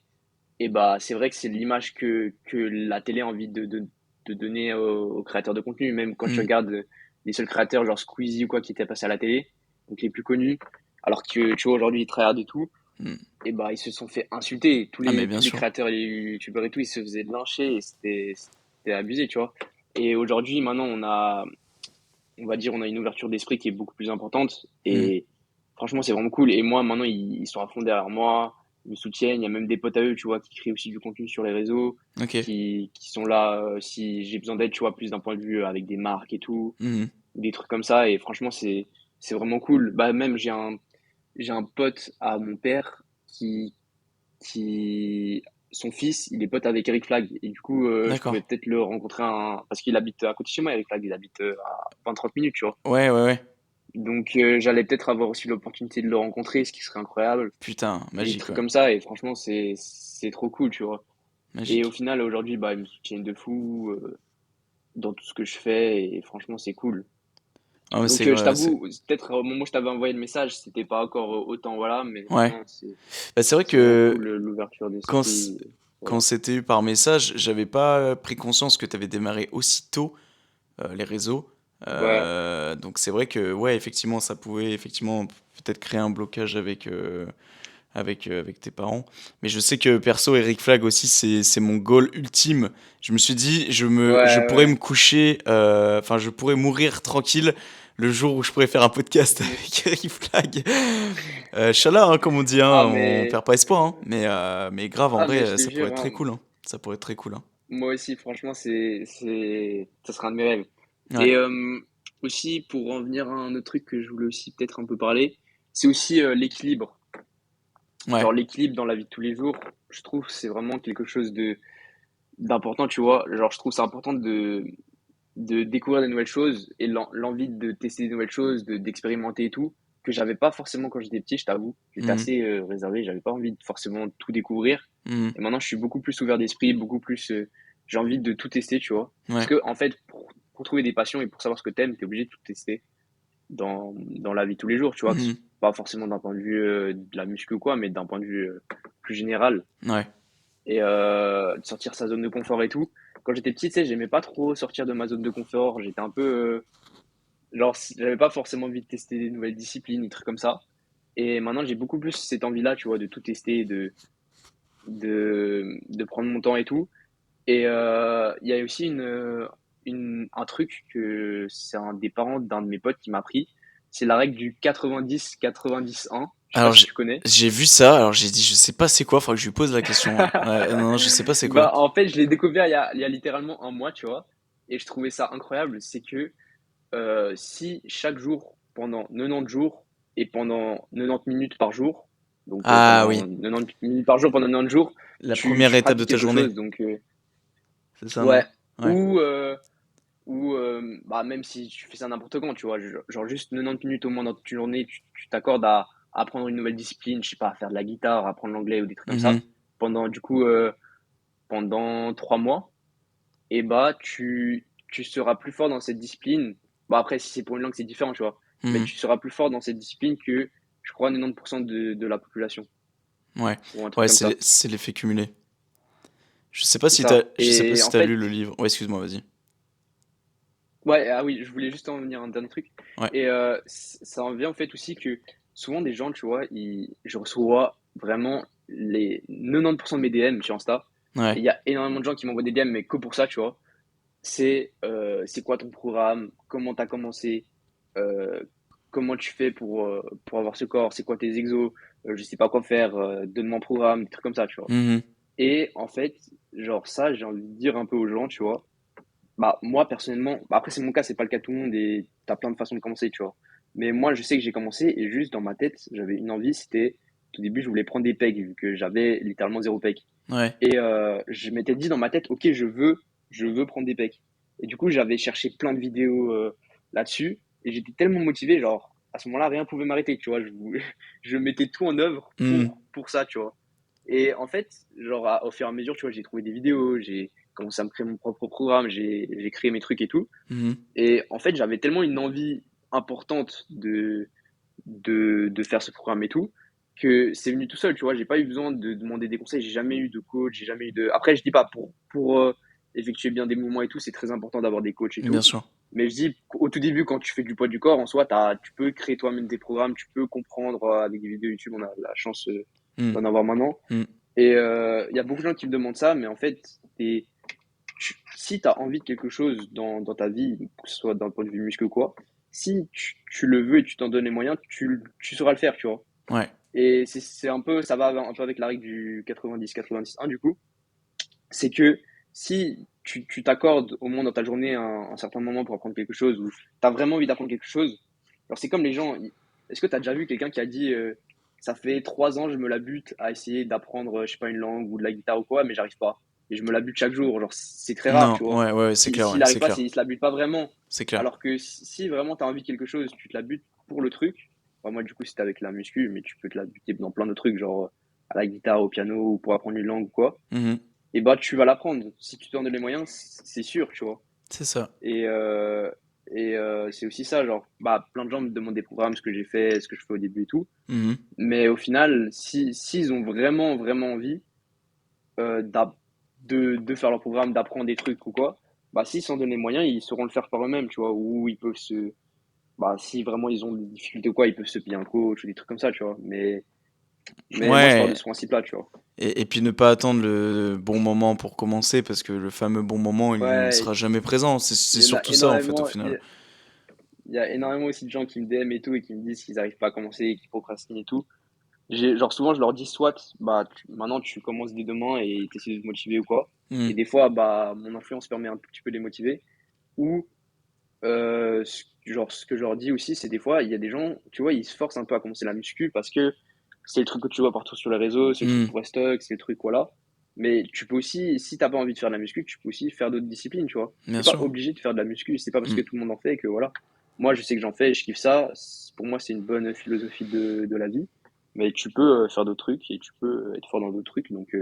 et bah c'est vrai que c'est l'image que la télé a envie de donner aux créateurs de contenu. Même quand tu Hmm. regardes les seuls créateurs, genre Squeezie ou quoi, qui étaient passés à la télé, donc les plus connus, alors que tu vois aujourd'hui ils tryhardent et tout, Hmm. et bah ils se sont fait insulter. Tous Ah, mais les, bien tous les sûr. créateurs et les youtubeurs et tout, ils se faisaient lyncher et c'était abusé, tu vois. Et aujourd'hui, maintenant, on va dire, on a une ouverture d'esprit qui est beaucoup plus importante. Hmm. Et franchement, c'est vraiment cool. Et moi, maintenant, ils sont à fond derrière moi, ils me soutiennent. Il y a même des potes à eux, tu vois, qui créent aussi du contenu sur les réseaux, Ok. qui sont là si j'ai besoin d'aide, tu vois, plus d'un point de vue avec des marques et tout, Hmm. des trucs comme ça. Et franchement, c'est vraiment cool. Bah, même, j'ai un pote à mon père qui, son fils, il est pote avec Eric Flag. Et du coup, je D'accord. pourrais peut-être le rencontrer parce qu'il habite à côté de chez moi, Eric Flag. Il habite à 20-30 minutes, tu vois. Ouais, ouais, ouais. Donc j'allais peut-être avoir aussi l'opportunité de le rencontrer, ce qui serait incroyable. Putain, Des magique, trucs ouais. comme ça, et franchement, c'est trop cool, tu vois. Et au Magique. final, aujourd'hui, bah, ils me soutiennent de fou dans tout ce que je fais, et franchement, c'est cool. Ah, mais Donc c'est je vrai, t'avoue, peut-être au moment où je t'avais envoyé le message, c'était pas encore autant, voilà, mais ouais. maintenant, Bah, c'est vrai c'est vraiment que cool l'ouverture quand, d'esprit. quand Voilà. c'était eu par message, j'avais pas pris conscience que tu avais démarré aussitôt les réseaux. Ouais, Donc c'est vrai que ouais, effectivement, ça pouvait effectivement peut-être créer un blocage avec tes parents. Mais je sais que perso, Eric Flag aussi, c'est mon goal ultime. Je me suis dit, je ouais, pourrais me ouais. coucher, enfin, je pourrais mourir tranquille le jour où je pourrais faire un podcast avec Eric Flag. Inch'Allah, hein, comme on dit, hein, Ah, on perd pas espoir, hein. Mais grave, en ah, mais vrai, je te ça pourrait jure, être très hein, cool, hein. Ça pourrait être très cool, hein. moi aussi, franchement, ça sera un de mes rêves. Ouais, Et aussi, pour en venir à un autre truc que je voulais aussi peut-être un peu parler, c'est aussi l'équilibre. ouais. Genre l'équilibre dans la vie de tous les jours, je trouve que c'est vraiment quelque chose d'important, tu vois. Genre, je trouve c'est important de découvrir des nouvelles choses et l'envie de tester des nouvelles choses, d'expérimenter et tout, que j'avais pas forcément quand j'étais petit, je t'avoue. J'étais Mhm, assez réservé, j'avais pas envie de forcément tout découvrir. mhm, Et maintenant, je suis beaucoup plus ouvert d'esprit, beaucoup plus. J'ai envie de tout tester, tu vois. Parce ouais. que, en fait, pour trouver des passions et pour savoir ce que t'aimes, t'es obligé de tout tester dans la vie de tous les jours, tu vois. Mhm, Pas forcément d'un point de vue de la muscu ou quoi, mais d'un point de vue plus général. ouais. Et de sortir sa zone de confort et tout. Quand j'étais petit, tu sais, j'aimais pas trop sortir de ma zone de confort. J'étais un peu. Genre, j'avais pas forcément envie de tester des nouvelles disciplines, des trucs comme ça. Et maintenant, j'ai beaucoup plus cette envie-là, tu vois, de tout tester, de prendre mon temps et tout. Et il y a aussi un truc que c'est un des parents d'un de mes potes qui m'a appris. C'est la règle du 90-90-1. Je sais pas Alors si tu connais. j'ai vu ça, alors j'ai dit je sais pas c'est quoi, faudrait que je lui pose la question. Ouais, ouais, non, non, je sais pas c'est quoi. Bah, en fait, je l'ai découvert il y a littéralement un mois, tu vois. Et je trouvais ça incroyable. C'est que si chaque jour, pendant 90 jours et pendant 90 minutes par jour, donc Ah pendant oui, 90 minutes par jour, pendant 90 jours, la première tu étape de pratiques ta quelque journée, chose. Donc, c'est ça, non? ouais. Ouais. Ou, bah, même si tu fais ça n'importe quand, tu vois, genre juste 90 minutes au moins dans toute une journée, tu t'accordes à apprendre une nouvelle discipline, je sais pas, à faire de la guitare, à apprendre l'anglais ou des trucs comme ça, Mhm. pendant du coup, pendant 3 mois, et bah tu seras plus fort dans cette discipline. Bon, après, si c'est pour une langue, c'est différent, tu vois, mais Mhm. tu seras plus fort dans cette discipline que, je crois, 90% de la population, Ouais. ou un truc Ouais, comme ça. c'est l'effet cumulé. C'est ça. Je sais pas Et si en t'as lu fait, le livre. Ouais, excuse-moi, vas-y. ouais, ah oui, je voulais juste en venir à un dernier truc. Ouais. Et ça en vient en fait aussi que souvent des gens, tu vois, je reçois vraiment les 90% de mes DM sur Insta. Et Ouais. il y a énormément de gens qui m'envoient des DM, mais que pour ça, tu vois. C'est quoi ton programme? Comment t'as commencé? Euh, Comment tu fais pour avoir ce corps? C'est quoi tes exos? Je sais pas quoi faire. Donne-moi un programme, des trucs comme ça, tu vois. Mhm. Et en fait, genre ça, j'ai envie de dire un peu aux gens, tu vois. Bah, moi, personnellement, bah, après, c'est mon cas, c'est pas le cas de tout le monde et t'as plein de façons de commencer, tu vois. Mais moi, je sais que j'ai commencé et juste dans ma tête, j'avais une envie, c'était, au début, je voulais prendre des pegs vu que j'avais littéralement zéro peg. Ouais. Et je m'étais dit dans ma tête, ok, je veux prendre des pegs. Et du coup, j'avais cherché plein de vidéos là-dessus et j'étais tellement motivé, genre, à ce moment-là, rien pouvait m'arrêter, tu vois. Je mettais tout en œuvre Hmm. pour ça, tu vois. Et en fait, genre, au fur et à mesure, tu vois, j'ai trouvé des vidéos, j'ai commencé à me créer mon propre programme, j'ai créé mes trucs et tout. Mhm. Et en fait, j'avais tellement une envie importante de faire ce programme et tout, que c'est venu tout seul, tu vois. J'ai pas eu besoin de demander des conseils, j'ai jamais eu de coach, j'ai jamais eu de. Après, je dis pas pour effectuer bien des mouvements et tout, c'est très important d'avoir des coachs et Bien tout. sûr. Mais je dis, au tout début, quand tu fais du poids du corps, en soi, tu peux créer toi-même des programmes, tu peux comprendre avec des vidéos YouTube, on a la chance Hmm. d'en avoir maintenant. Hmm. Et il y a beaucoup de gens qui me demandent ça, mais en fait, si tu as envie de quelque chose dans ta vie, que ce soit d'un point de vue muscle ou quoi, si tu le veux et tu t'en donnes les moyens, tu sauras le faire, tu vois. Ouais. Et c'est un peu, ça va un peu avec la règle du 90-90-1 du coup. C'est que si tu t'accordes au moins dans ta journée un certain moment pour apprendre quelque chose ou tu as vraiment envie d'apprendre quelque chose, alors c'est comme les gens, est-ce que tu as déjà vu quelqu'un qui a dit ça fait 3 ans, je me la bute à essayer d'apprendre, je sais pas, une langue ou de la guitare ou quoi, mais j'arrive pas. Et je me la bute chaque jour. Genre, c'est très rare, Non, tu vois. ouais, ouais, c'est clair, ouais, S'il arrive c'est pas, clair. il se la bute pas vraiment. C'est clair. Alors que si vraiment tu as envie de quelque chose, tu te la butes pour le truc. Enfin, moi, du coup, c'était avec la muscu, mais tu peux te la buter dans plein de trucs, genre à la guitare, au piano ou pour apprendre une langue ou quoi. Mhm. Et bah, tu vas l'apprendre. Si tu te donnes les moyens, c'est sûr, tu vois. C'est ça. Et, c'est aussi ça, genre, bah, plein de gens me demandent des programmes, ce que j'ai fait, ce que je fais au début et tout. Mhm. Mais au final, s'ils ont vraiment, vraiment envie de faire leur programme, d'apprendre des trucs ou quoi, bah, s'ils s'en donnent les moyens, ils sauront le faire par eux-mêmes, tu vois. Ou ils peuvent bah, si vraiment ils ont des difficultés ou quoi, ils peuvent se payer un coach ou des trucs comme ça, tu vois. Mais moi, je pars de Ouais. ce principe-là, tu vois. Et puis ne pas attendre le bon moment pour commencer parce que le fameux bon moment, il Ouais, sera jamais présent. C'est il y en a surtout ça en fait au énormément. final. Il y a énormément aussi de gens qui me DM et tout et qui me disent qu'ils n'arrivent pas à commencer, et qu'ils procrastinent et tout. Genre souvent je leur dis soit bah maintenant tu commences dès demain et t'essaies de te motiver ou quoi. Hmm. Et des fois bah mon influence permet un tout petit peu de les motiver. Ou genre ce que je leur dis aussi c'est des fois il y a des gens tu vois ils se forcent un peu à commencer la muscu parce que c'est le truc que tu vois partout sur les réseaux, c'est le truc Hmm. pour stock, c'est le truc voilà. Mais tu peux aussi, si t'as pas envie de faire de la muscu, tu peux aussi faire d'autres disciplines, tu vois. Bien T'es pas sûr. obligé de faire de la muscu, c'est pas parce Hmm. que tout le monde en fait que voilà. Moi, je sais que j'en fais et je kiffe ça. Pour moi, c'est une bonne philosophie de la vie. Mais tu peux faire d'autres trucs et tu peux être fort dans d'autres trucs. Donc,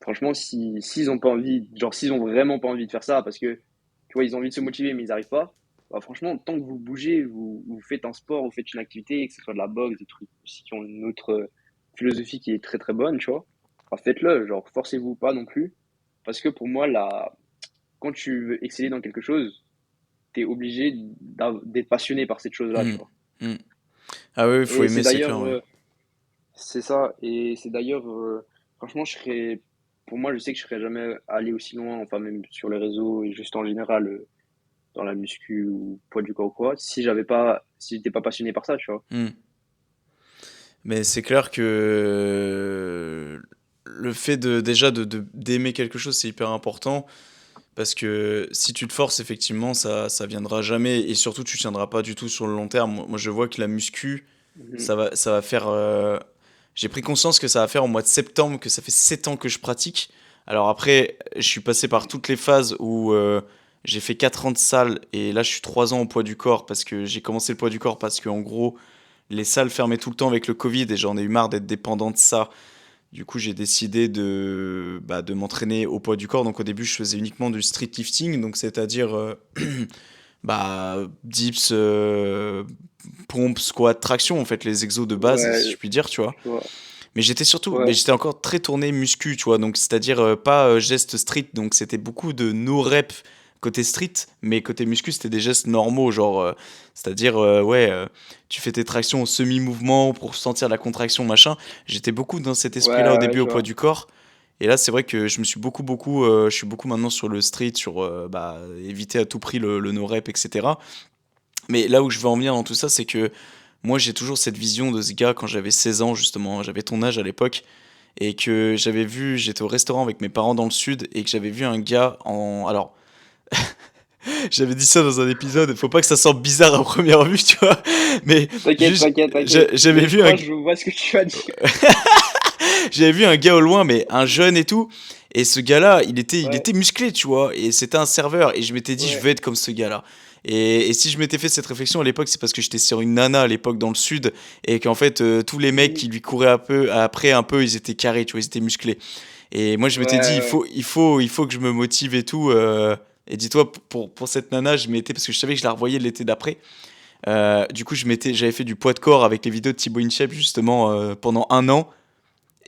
franchement, s'ils ont pas envie, genre s'ils ont vraiment pas envie de faire ça parce que, tu vois, ils ont envie de se motiver mais ils arrivent pas, bah, franchement, tant que vous bougez, vous faites un sport, vous faites une activité, que ce soit de la boxe, des trucs aussi qui ont une autre philosophie qui est très très bonne, tu vois, bah, faites-le, genre forcez-vous pas non plus. Parce que pour moi, là, quand tu veux exceller dans quelque chose, t'es obligé d'être passionné par cette chose-là, tu Hmm. vois. Hmm. Ah oui, il faut Et aimer, c'est c'est clair, d'ailleurs, ouais. c'est ça. Et c'est d'ailleurs, franchement, pour moi, je sais que je serais jamais allé aussi loin, enfin, même sur les réseaux et juste en général, dans la muscu ou poids du corps ou quoi, si j'étais pas passionné par ça, tu vois. Hmm. Mais c'est clair que le fait de déjà d'aimer quelque chose, c'est hyper important. Parce que si tu te forces, effectivement, ça viendra jamais. Et surtout, tu tiendras pas du tout sur le long terme. Moi, je vois que la muscu, Mhm. ça va faire. J'ai pris conscience que ça va faire au mois de septembre, que ça fait 7 ans que je pratique. Alors après, je suis passé par toutes les phases où j'ai fait 4 ans de salle. Et là, je suis 3 ans au poids du corps. Parce que j'ai commencé le poids du corps parce que, en gros, les salles fermaient tout le temps avec le Covid. Et j'en ai eu marre d'être dépendant de ça. Du coup, j'ai décidé de m'entraîner au poids du corps. Donc, au début, je faisais uniquement du street lifting, donc c'est-à-dire dips, pompes, squats, traction, en fait, les exos de base, si Ouais, je puis dire, tu vois. je vois. Mais Ouais, j'étais encore très tourné muscu, tu vois. Donc, c'est-à-dire pas geste street. Donc, c'était beaucoup de no reps côté street, mais côté muscu, c'était des gestes normaux, genre, c'est-à-dire, tu fais tes tractions au semi-mouvement pour sentir la contraction, machin. J'étais beaucoup dans cet ouais, esprit-là au ouais, début je au poids vois. du corps. Et là, c'est vrai que je me suis je suis beaucoup maintenant sur le street, sur éviter à tout prix le no rep, etc. Mais là où je veux en venir dans tout ça, c'est que moi, j'ai toujours cette vision de ce gars quand j'avais 16 ans, justement. J'avais ton âge à l'époque. Et que j'étais au restaurant avec mes parents dans le sud et que j'avais vu un gars en. Alors, j'avais dit ça dans un épisode, faut pas que ça sorte bizarre à première vue, tu vois. Mais T'inquiète, juste, t'inquiète, t'inquiète. j'avais Mais je vu un. crois que je vois ce que tu vas dire. J'avais vu un gars au loin, mais un jeune et tout. Et ce gars-là, il Ouais, était musclé, tu vois. Et c'était un serveur. Et je m'étais dit, je ouais, veux être comme ce gars-là. Et si je m'étais fait cette réflexion à l'époque, c'est parce que j'étais sur une nana à l'époque dans le sud. Et qu'en fait, tous les mecs mhm, qui lui couraient un peu, après un peu, ils étaient carrés, tu vois, ils étaient musclés. Et moi, je ouais, m'étais dit, ouais. il faut que je me motive et tout. Et dis-toi, pour cette nana, je m'étais, parce que je savais que je la revoyais l'été d'après. Du coup, j'avais fait du poids de corps avec les vidéos de Thibaut InShape justement pendant un an.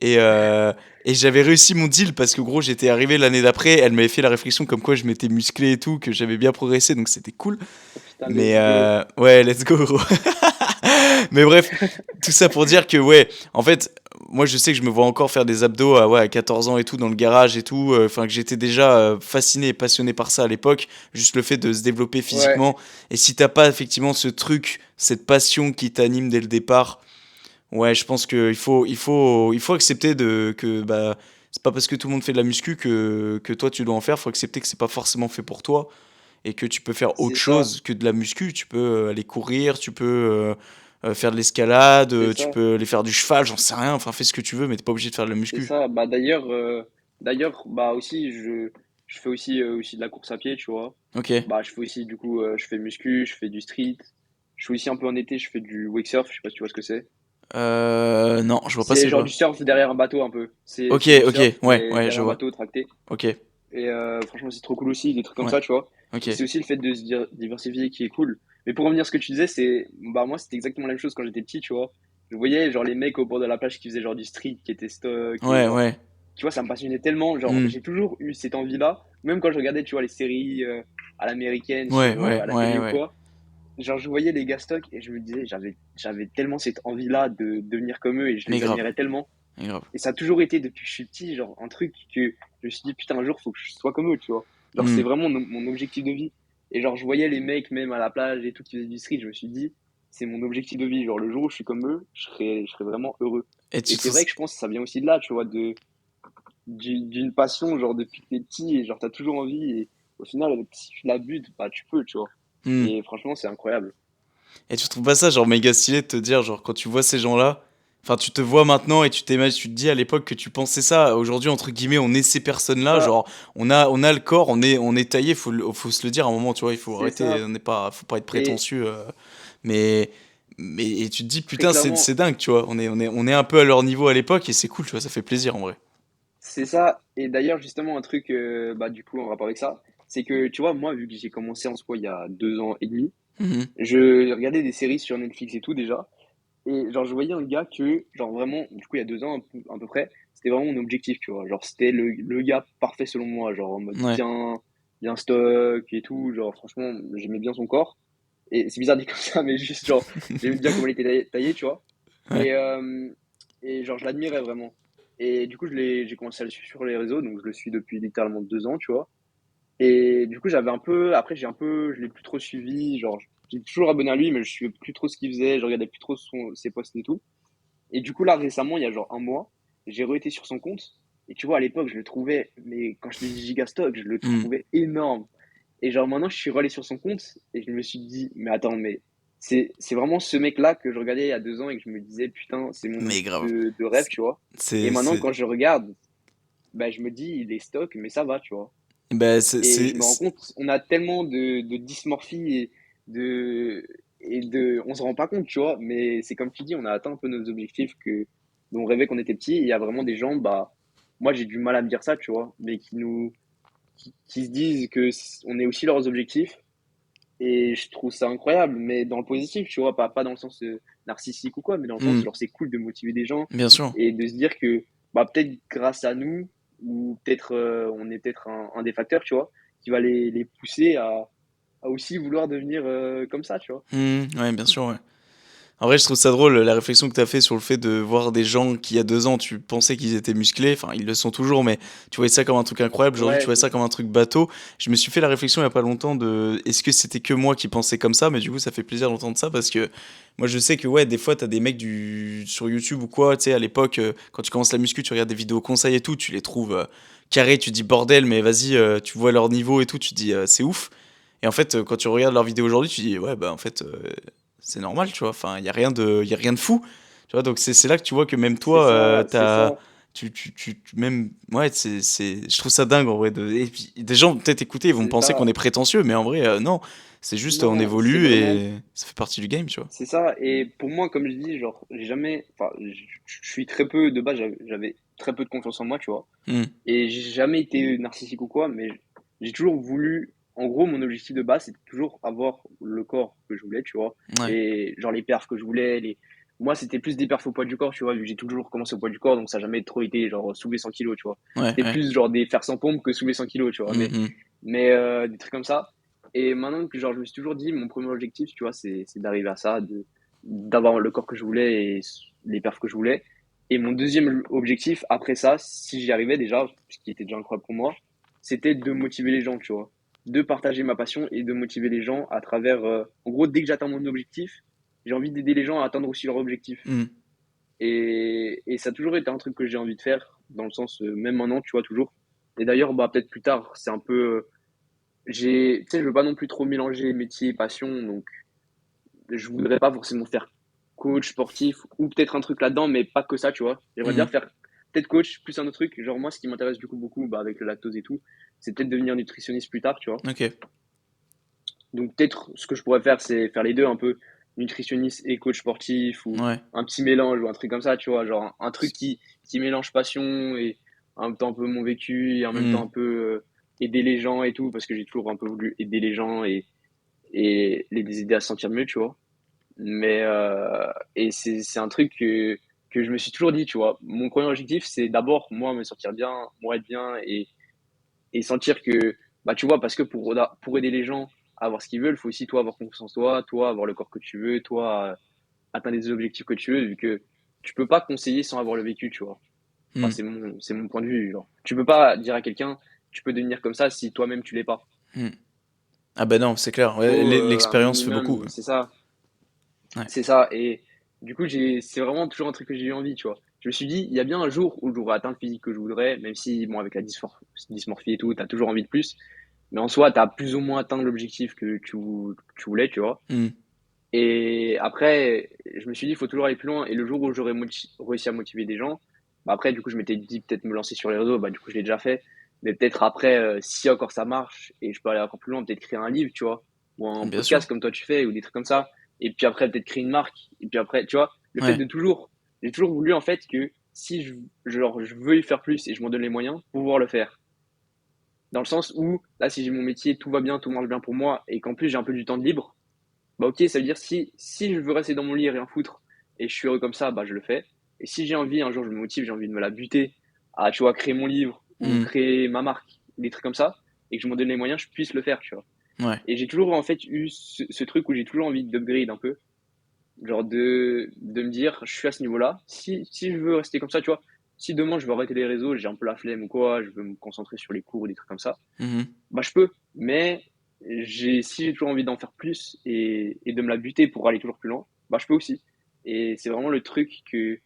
Et, euh, et j'avais réussi mon deal parce que gros, j'étais arrivé l'année d'après. Elle m'avait fait la réflexion comme quoi je m'étais musclé et tout, que j'avais bien progressé, donc c'était cool. Oh, putain, Mais let's go. ouais, let's go, gros. Mais bref, tout ça pour dire que ouais, en fait, moi je sais que je me vois encore faire des abdos ouais, à 14 ans et tout dans le garage et tout. Enfin, que j'étais déjà fasciné et passionné par ça à l'époque. Juste le fait de se développer Ouais, physiquement. Et si t'as pas effectivement ce truc, cette passion qui t'anime dès le départ, ouais, je pense il faut accepter que bah, c'est pas parce que tout le monde fait de la muscu que toi tu dois en faire. Faut accepter que c'est pas forcément fait pour toi et que tu peux faire autre c'est ça, chose que de la muscu. Tu peux aller courir, tu peux faire de l'escalade, c'est tu ça, peux aller faire du cheval, j'en sais rien. Enfin, fais ce que tu veux, mais t'es pas obligé de faire de la c'est muscu. ça. Bah d'ailleurs, bah aussi, je fais aussi de la course à pied, tu vois. Ok. Bah, je fais aussi, du coup, je fais muscu, je fais du street. Je fais aussi un peu en été, je fais du wake surf, je sais pas si tu vois ce que c'est. Non, je vois pas C'est c'est genre du quoi. surf derrière un bateau un peu. Ok, C'est du ok, surf, ouais, mais ouais, je derrière un vois. bateau tracté. Ok, Et franchement, c'est trop cool aussi, des trucs comme ouais, ça, tu vois. ok. Et c'est aussi le fait de se diversifier qui est cool. Mais pour revenir à ce que tu disais, bah, moi, c'était exactement la même chose quand j'étais petit, tu vois. Je voyais, genre, les mecs au bord de la plage qui faisaient, genre, du street, qui étaient stock, et Ouais, genre, ouais. tu vois, ça me passionnait tellement. Genre, Hmm. j'ai toujours eu cette envie-là. Même quand je regardais, tu vois, les séries à l'américaine, Ouais, à ouais, la télé ouais, ou ouais. quoi. Genre, je voyais les gars stock et je me disais, j'avais tellement cette envie-là de devenir comme eux et je Mais les grave, admirais tellement. mais grave. Et ça a toujours été depuis que je suis petit, genre un truc que je me suis dit, putain, un jour, faut que je sois comme eux, tu vois. Genre, Hmm. c'est vraiment mon objectif de vie. Et genre, je voyais les mecs, même à la plage et tout, qui faisaient du street, je me suis dit, c'est mon objectif de vie. Genre, le jour où je suis comme eux, je serais vraiment heureux. Et Et tu c'est trouves... vrai que je pense que ça vient aussi de là, tu vois, d'une passion, genre, depuis que t'es petit, et genre, t'as toujours envie, et au final, si tu la butes, bah, tu peux, tu vois. Hmm. Et franchement, c'est incroyable. Et tu trouves pas ça genre méga stylé de te dire genre quand tu vois ces gens-là, enfin tu te vois maintenant et tu t'imagines, tu te dis à l'époque que tu pensais ça. Aujourd'hui entre guillemets on est ces personnes-là, Ça, genre on a le corps, on est taillé, faut se le dire à un moment, tu vois, il faut c'est arrêter, ça. faut pas être Et prétentieux. Mais et tu te dis très putain clairement, c'est dingue, tu vois, on est un peu à leur niveau à l'époque et c'est cool, tu vois, ça fait plaisir en vrai. c'est ça. Et d'ailleurs, justement, un truc, bah, du coup, en rapport avec ça, c'est que, tu vois, moi, vu que j'ai commencé en soi il y a 2 ans et demi, Mhm. je regardais des séries sur Netflix et tout déjà. Et genre, je voyais un gars que, genre, vraiment, du coup, il y a 2 ans à peu près, c'était vraiment mon objectif, tu vois. Genre, c'était le gars parfait selon moi, genre, en mode Ouais, bien stock et tout. Genre, franchement, j'aimais bien son corps. Et c'est bizarre dit comme ça, mais juste, genre, j'aimais bien comment il était taillé, tu vois. ouais. Et, genre, je l'admirais vraiment. Et du coup, j'ai commencé à le suivre sur les réseaux, donc je le suis depuis littéralement 2 ans, tu vois. Et du coup, après, je l'ai plus trop suivi, genre, j'ai toujours abonné à lui, mais je suis plus trop ce qu'il faisait, je regardais plus trop ses posts et tout. Et du coup, là, récemment, il y a genre un mois, j'ai re-été sur son compte. Et tu vois, à l'époque, je le trouvais, mais quand je te dis gigastock, je le Mhm. trouvais énorme. Et genre maintenant, je suis relais sur son compte et je me suis dit, mais attends, mais c'est vraiment ce mec-là que je regardais il y a 2 ans et que je me disais, putain, c'est mon Mais objectif grave. de rêve, C'est tu vois. Et maintenant, c'est quand je regarde, bah, je me dis, il est stock, mais ça va, tu vois. bah, Et je me rends compte, on a tellement de dysmorphie de, on se rend pas compte, tu vois. Mais c'est comme tu dis, on a atteint un peu nos objectifs dont on rêvait qu'on était petit. Et il y a vraiment des gens, bah, moi j'ai du mal à me dire ça, tu vois, mais qui se disent on est aussi leurs objectifs. Et je trouve ça incroyable, mais dans le positif, tu vois, pas dans le sens narcissique ou quoi, mais dans le sens, Mhm. genre, c'est cool de motiver des gens Bien sûr. et de se dire que, bah, peut-être grâce à nous, ou peut-être, on est peut-être un des facteurs, tu vois, qui va les pousser à aussi vouloir devenir comme ça, tu vois. Mhm. Ouais, bien sûr, ouais. En vrai, je trouve ça drôle, la réflexion que tu as fait sur le fait de voir des gens qui, il y a 2 ans, tu pensais qu'ils étaient musclés. Enfin, ils le sont toujours, mais tu voyais ça comme un truc incroyable. Aujourd'hui, tu Ouais, vois c'est ça comme ça. un truc bateau. Je me suis fait la réflexion il y a pas longtemps de est-ce que c'était que moi qui pensais comme ça? Mais du coup, ça fait plaisir d'entendre ça parce que moi, je sais que, ouais, des fois, t'as des mecs sur YouTube ou quoi, tu sais, à l'époque, quand tu commences la muscu, tu regardes des vidéos conseils et tout, tu les trouves carrés, tu dis bordel, mais vas-y, tu vois leur niveau et tout, tu dis c'est ouf. Et en fait, quand tu regardes leurs vidéos aujourd'hui, tu dis ouais, bah en fait, c'est normal, tu vois. Enfin, il y a rien de fou. Tu vois, donc c'est là que tu vois que même C'est toi, ça, c'est t'as, ça. même, ouais, je trouve ça dingue en vrai. Et puis, des gens peut-être écouter, ils vont C'est penser qu'on ça. est prétentieux, mais en vrai, non. C'est juste, on Non, c'est évolue vraiment, et ça fait partie du game, tu vois. c'est ça. Et pour moi, comme je dis, genre, j'ai jamais, enfin, je suis très peu, de base, j'avais très peu de confiance en moi, tu vois. Hmm. Et j'ai jamais été narcissique ou quoi, mais j'ai toujours voulu, en gros, mon objectif de base, c'était toujours avoir le corps que je voulais, tu vois. Ouais, Et genre les perfs que je voulais, moi, c'était plus des perfs au poids du corps, tu vois, vu que j'ai toujours commencé au poids du corps, donc ça n'a jamais trop été genre soulever 100 kilos, tu vois. ouais, C'était ouais. plus genre des fers sans pompe que soulever 100 kilos, tu vois. Mhm. Mais des trucs comme ça. Et maintenant que genre, je me suis toujours dit, mon premier objectif, tu vois, c'est d'arriver à ça, d'avoir le corps que je voulais et les perfs que je voulais. Et mon deuxième objectif, après ça, si j'y arrivais déjà, ce qui était déjà incroyable pour moi, c'était de motiver les gens, tu vois. De partager ma passion et de motiver les gens à travers. En gros, dès que j'atteins mon objectif, j'ai envie d'aider les gens à atteindre aussi leur objectif. Mhm. Et ça a toujours été un truc que j'ai envie de faire, dans le sens, même maintenant, tu vois, toujours. Et d'ailleurs, bah, peut-être plus tard, c'est un peu. Tu sais, je veux pas non plus trop mélanger métier et passion, donc je voudrais pas forcément faire coach sportif ou peut-être un truc là-dedans, mais pas que ça, tu vois. J'aimerais bien Mhm. faire peut-être coach plus un autre truc. Genre, moi, ce qui m'intéresse du coup beaucoup, bah, avec le lactose et tout, c'est peut-être devenir nutritionniste plus tard, tu vois. Ok. Donc, peut-être ce que je pourrais faire, c'est faire les deux un peu, nutritionniste et coach sportif ou Ouais. un petit mélange ou un truc comme ça, tu vois. Genre, un truc qui mélange passion et en même temps un peu mon vécu et en même temps un Mhm. peu aider les gens et tout, parce que j'ai toujours un peu voulu aider les gens et les aider à se sentir mieux, tu vois. Et c'est un truc que je me suis toujours dit, tu vois. Mon premier objectif, c'est d'abord, moi, me sentir bien, moi, être bien et sentir que, bah, tu vois, parce que pour aider les gens à avoir ce qu'ils veulent, il faut aussi, toi, avoir confiance en toi, toi, avoir le corps que tu veux, toi, atteindre les objectifs que tu veux, vu que tu peux pas conseiller sans avoir le vécu, tu vois. Enfin, Mhm. c'est mon point de vue, genre. Tu peux pas dire à quelqu'un, tu peux devenir comme ça si toi-même tu l'es pas. Mhm. Ah bah non, c'est clair. Il Ouais, faut un l'expérience fait beaucoup. minimum, c'est ça. Ouais. C'est ça. Et du coup, c'est vraiment toujours un truc que j'ai eu envie, tu vois. Je me suis dit, il y a bien un jour où j'aurai atteint le physique que je voudrais, même si, bon, avec la dysmorphie et tout, t'as toujours envie de plus. Mais en soi, t'as plus ou moins atteint l'objectif que tu voulais, tu vois. Mhm. Et après, je me suis dit, il faut toujours aller plus loin. Et le jour où j'aurais réussi à motiver des gens, bah après, du coup, je m'étais dit peut-être me lancer sur les réseaux, bah du coup, je l'ai déjà fait. Mais peut-être après, si encore ça marche et je peux aller encore plus loin, peut-être créer un livre, tu vois, ou un Bien sûr. podcast comme toi tu fais, ou des trucs comme ça. Et puis après, peut-être créer une marque. Et puis après, tu vois, le fait Ouais. de toujours, j'ai toujours voulu en fait que si je veux y faire plus et je m'en donne les moyens, pouvoir le faire. Dans le sens où, là, si j'ai mon métier, tout va bien, tout marche bien pour moi, et qu'en plus j'ai un peu du temps de libre, bah ok, ça veut dire si je veux rester dans mon lit et rien foutre et je suis heureux comme ça, bah je le fais. Et si j'ai envie, un jour je me motive, j'ai envie de me la buter à, tu vois, créer mon livre ou Mhm. créer ma marque, des trucs comme ça, et que je m'en donne les moyens, je puisse le faire, tu vois. Ouais. Et j'ai toujours en fait eu ce truc où j'ai toujours envie d'upgrade un peu, genre de me dire, je suis à ce niveau-là, si je veux rester comme ça, tu vois, si demain je veux arrêter les réseaux, j'ai un peu la flemme ou quoi, je veux me concentrer sur les cours ou des trucs comme ça, Mhm. bah, je peux, mais si j'ai toujours envie d'en faire plus et de me la buter pour aller toujours plus loin, bah, je peux aussi. Et c'est vraiment le truc que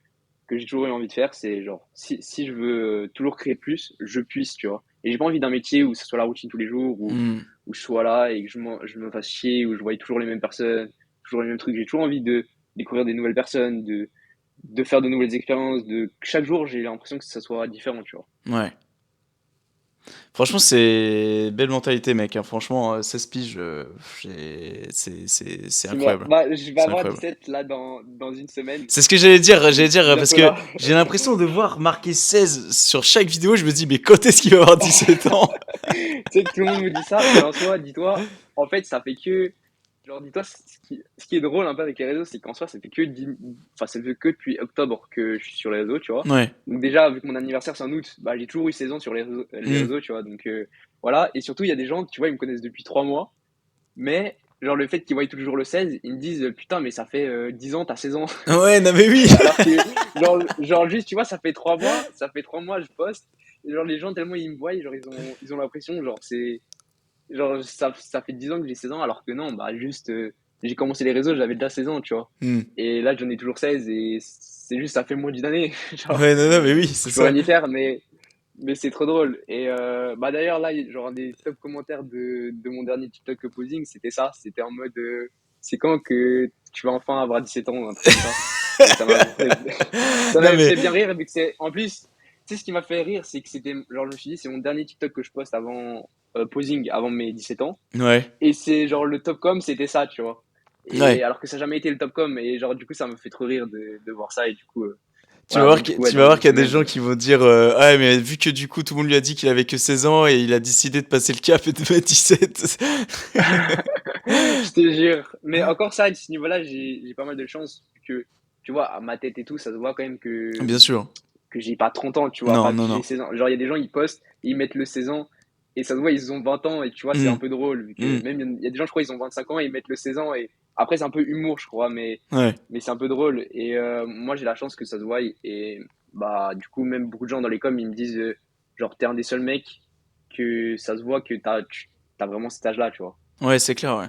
j'ai toujours eu envie de faire, c'est genre, si je veux toujours créer plus, je puisse, tu vois. Et j'ai pas envie d'un métier où ce soit la routine tous les jours, Mhm. où je sois là et que je me fasse chier, où je voie toujours les mêmes personnes, toujours les mêmes trucs. J'ai toujours envie de découvrir des nouvelles personnes, de faire de nouvelles expériences, chaque jour, j'ai l'impression que ça soit différent, tu vois. Ouais. Franchement, c'est belle mentalité, mec, hein. Franchement, 16 piges, c'est incroyable. Bah, je vais C'est avoir incroyable. 17 là dans une semaine. C'est ce que j'allais dire, Donc je suis parce bientôt que là. j'ai l'impression de voir marqué 16 sur chaque vidéo. Je me dis, mais quand est-ce qu'il va avoir 17 ans? Tu sais que tout le monde me dit ça, mais en soi, dis-toi, en fait, ça fait que. Genre, dis-toi, ce qui est drôle un peu avec les réseaux, c'est qu'en soi, enfin, ça fait que depuis octobre que je suis sur les réseaux, tu vois. Ouais. Donc, déjà, vu que mon anniversaire c'est en août, bah, j'ai toujours eu 16 ans sur les Hmm. réseaux, tu vois. Donc, voilà. Et surtout, il y a des gens, tu vois, ils me connaissent depuis 3 mois, mais genre, le fait qu'ils voient toujours le 16, ils me disent, putain, mais ça fait 10 ans, t'as 16 ans. Ouais, non, mais oui. Alors que, genre juste, tu vois, ça fait 3 mois, je poste. Et genre, les gens, tellement ils me voient, genre, ils ont l'impression, genre, genre, ça fait 10 ans que j'ai 16 ans, alors que non, bah, juste, j'ai commencé les réseaux, j'avais déjà 16 ans, tu vois. Hmm. Et là, j'en ai toujours 16 et c'est juste, ça fait moins d'une année. Genre, Ouais, non, non, mais oui, c'est je peux ça. rien y faire, mais c'est trop drôle. Et, bah, d'ailleurs, là, genre, un des top commentaires de mon dernier TikTok posing, c'était ça. C'était en mode, c'est quand que tu vas enfin avoir 17 ans, un truc comme ça. Donc ça m'a fait, ça Non m'avait mais fait bien rire, vu que c'est, en plus, tu sais, ce qui m'a fait rire, c'est que c'était, genre, je me suis dit, c'est mon dernier TikTok que je poste avant, posing, avant mes 17 ans. ouais, Et c'est genre le top com, c'était ça, tu vois. Et ouais. alors que ça n'a jamais été le top com. Et genre, du coup, ça me fait trop rire de voir ça. Et du coup, Tu vas voilà, voir donc du que- coup, ouais, tu vas dans voir une qu'il y a des semaine. gens qui vont dire ouais mais vu que du coup tout le monde lui a dit qu'il avait que 16 ans et il a décidé de passer le cap et de mettre 17. Je te jure. Mais encore ça, à ce niveau-là, j'ai pas mal de chance. Que, tu vois, à ma tête et tout, ça se voit quand même Bien sûr. que j'ai pas 30 ans, tu vois. Non, Enfin, que non, j'ai non. 16 ans. Genre, il y a des gens, ils postent, ils mettent le 16 ans. Et ça se voit, ils ont 20 ans. Et tu vois, c'est un Hmm, peu drôle. Vu que hmm, même, il y a des gens, je crois, ils ont 25 ans et ils mettent le 16 ans. Et après, c'est un peu humour, je crois. ouais. Mais c'est un peu drôle. Et moi, j'ai la chance que ça se voie. Et bah, du coup, même beaucoup de gens dans les coms, ils me disent, genre, t'es un des seuls mecs que ça se voit que t'as vraiment cet âge-là, tu vois. Ouais, c'est clair, ouais.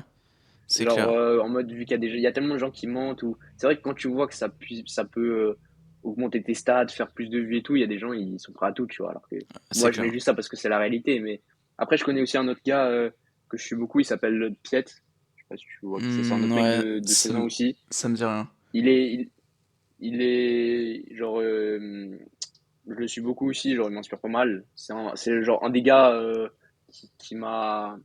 C'est Genre, clair. en mode, vu qu'il y a il y a tellement de gens qui mentent, ou c'est vrai que quand tu vois que ça peut augmenter tes stats, faire plus de vues et tout, il y a des gens, ils sont prêts à tout, tu vois. Alors que C'est moi, je mets clair. juste ça parce que c'est la réalité. Mais après, je connais aussi un autre gars que je suis beaucoup, il s'appelle Piet. Je sais pas si tu vois qui c'est. C'est un Hmm, autre mec ouais, de 16 ans aussi. ça me dit rien. Il est, il est genre, je le suis beaucoup aussi, genre, il m'inspire pas mal. C'est genre un des gars qui m'a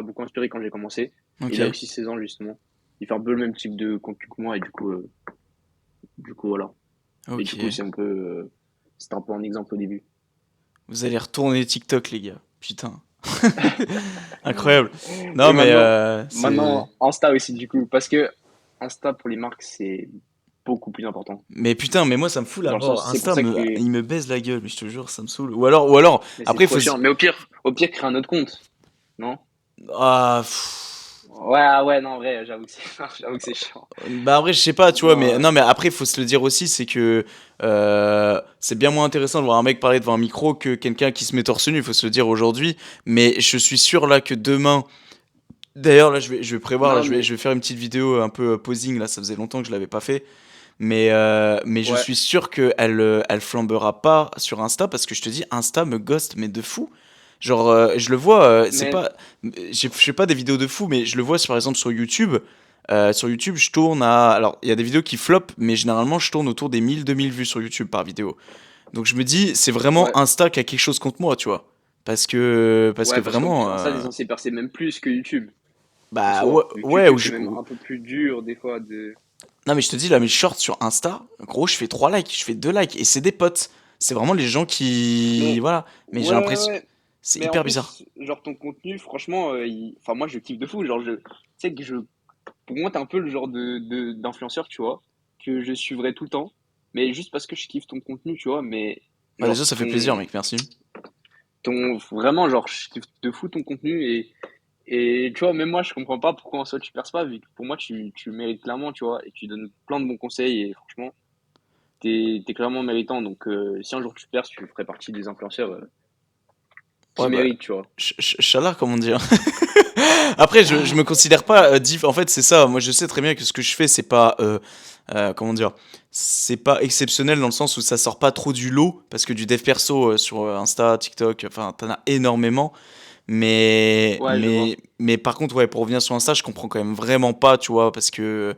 beaucoup inspiré quand j'ai commencé. Ok, Il a aussi 16 ans, justement. Il fait un peu le même type de contenu que moi, et du coup, voilà. Et du coup, ok. c'était un peu un exemple au début. Vous allez retourner TikTok, les gars. Putain. Incroyable. Et Non, mais c'est. maintenant, Insta aussi, du coup, parce que Insta pour les marques, c'est beaucoup plus important. Mais putain, mais moi ça me fout Dans la le sens, mort. c'est pour Insta ça me, que, il me baise la gueule, mais je te jure, ça me saoule. Ou alors, mais c'est après, il trop faut. chiant. Mais au pire, crée un autre compte, non? Ah, pff. Ouais, ah ouais, non, en vrai, j'avoue que c'est, j'avoue que c'est chiant. Bah, après, je sais pas, tu vois, mais Non, non, mais après, il faut se le dire aussi, c'est que c'est bien moins intéressant de voir un mec parler devant un micro que quelqu'un qui se met torse nu, il faut se le dire aujourd'hui. Mais je suis sûr là que demain. D'ailleurs, là, je vais prévoir, là, non, je mais vais faire une petite vidéo un peu posing, là, ça faisait longtemps que je l'avais pas fait. Mais je ouais, suis sûr qu'elle flambera pas sur Insta parce que je te dis, Insta me ghost, mais de fou. Genre, je le vois, c'est mais pas. Je fais pas des vidéos de fou, mais je le vois par exemple sur YouTube. Sur YouTube, je tourne à. Alors, il y a des vidéos qui flopent, mais généralement, je tourne autour des 1000 2000 vues sur YouTube par vidéo. Donc, je me dis, c'est vraiment ouais, Insta qui a quelque chose contre moi, tu vois. Parce que ouais, parce qu'en plus, vraiment. Insta, ils ont s'est percé même plus que YouTube en Bah, ouais, soi. Vu que ouais, YouTube, c'est même un peu plus dur des fois de. non, mais je te dis, là, mes shorts sur Insta, gros, je fais 3 likes, je fais 2 likes, et c'est des potes. C'est vraiment les gens qui. Mais Voilà. Mais j'ai ouais, ouais, l'impression. ouais. C'est Mais en hyper bizarre. plus, genre ton contenu, franchement, enfin moi je kiffe de fou. Genre tu sais que pour moi t'es un peu le genre d'influenceur, tu vois, que je suivrai tout le temps, mais juste parce que je kiffe ton contenu, tu vois. Mais Bah, déjà, genre ça fait plaisir, mec, merci. vraiment genre je kiffe de fou ton contenu et tu vois même moi je comprends pas pourquoi en soi tu perces pas vu que pour moi tu le mérites clairement, tu vois, et tu donnes plein de bons conseils et franchement t'es clairement méritant. Donc si un jour tu perces, tu ferais partie des influenceurs qui Ouais, bah. méritent, tu vois. Challah, comment dire. Après, je me considère pas En fait, c'est ça. Moi, je sais très bien que ce que je fais, c'est pas. Comment dire. C'est pas exceptionnel dans le sens où ça sort pas trop du lot. Parce que du dev perso sur Insta, TikTok, enfin, t'en as énormément. Ouais, je vois. Mais par contre, ouais, pour revenir sur Insta, je comprends quand même vraiment pas, tu vois, parce que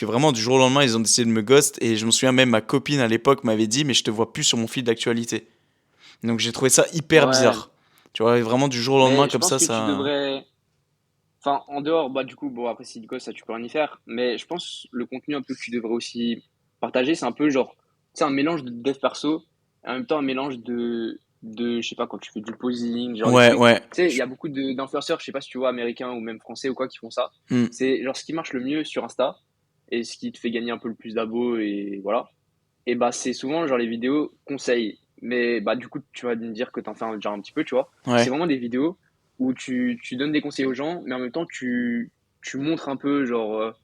vraiment, du jour au lendemain, ils ont décidé de me ghost. Et je me souviens même, ma copine à l'époque m'avait dit, mais je te vois plus sur mon fil d'actualité. Donc j'ai trouvé ça hyper Ouais, bizarre. Tu vois, vraiment, du jour au lendemain, mais je comme pense ça, que tu ça. devrais. Enfin, en dehors, bah, du coup, bon, après, si du coup, ça, tu peux rien y faire. Mais je pense le contenu un peu que tu devrais aussi partager, c'est un peu genre, c'est un mélange de dev perso, et en même temps, un mélange je sais pas, quand tu fais du posing, genre des Ouais, trucs. ouais. Tu sais, il y a beaucoup d'influenceurs, je sais pas si tu vois, américains ou même français ou quoi, qui font ça. Hmm, C'est genre ce qui marche le mieux sur Insta, et ce qui te fait gagner un peu le plus d'abos, et voilà. Et bah, c'est souvent genre les vidéos conseils. Mais bah, du coup, tu vas me dire que t'en fais déjà un petit peu, tu vois. C'est ouais. vraiment des vidéos où tu donnes des conseils aux gens, mais en même temps, tu montres un peu, genre,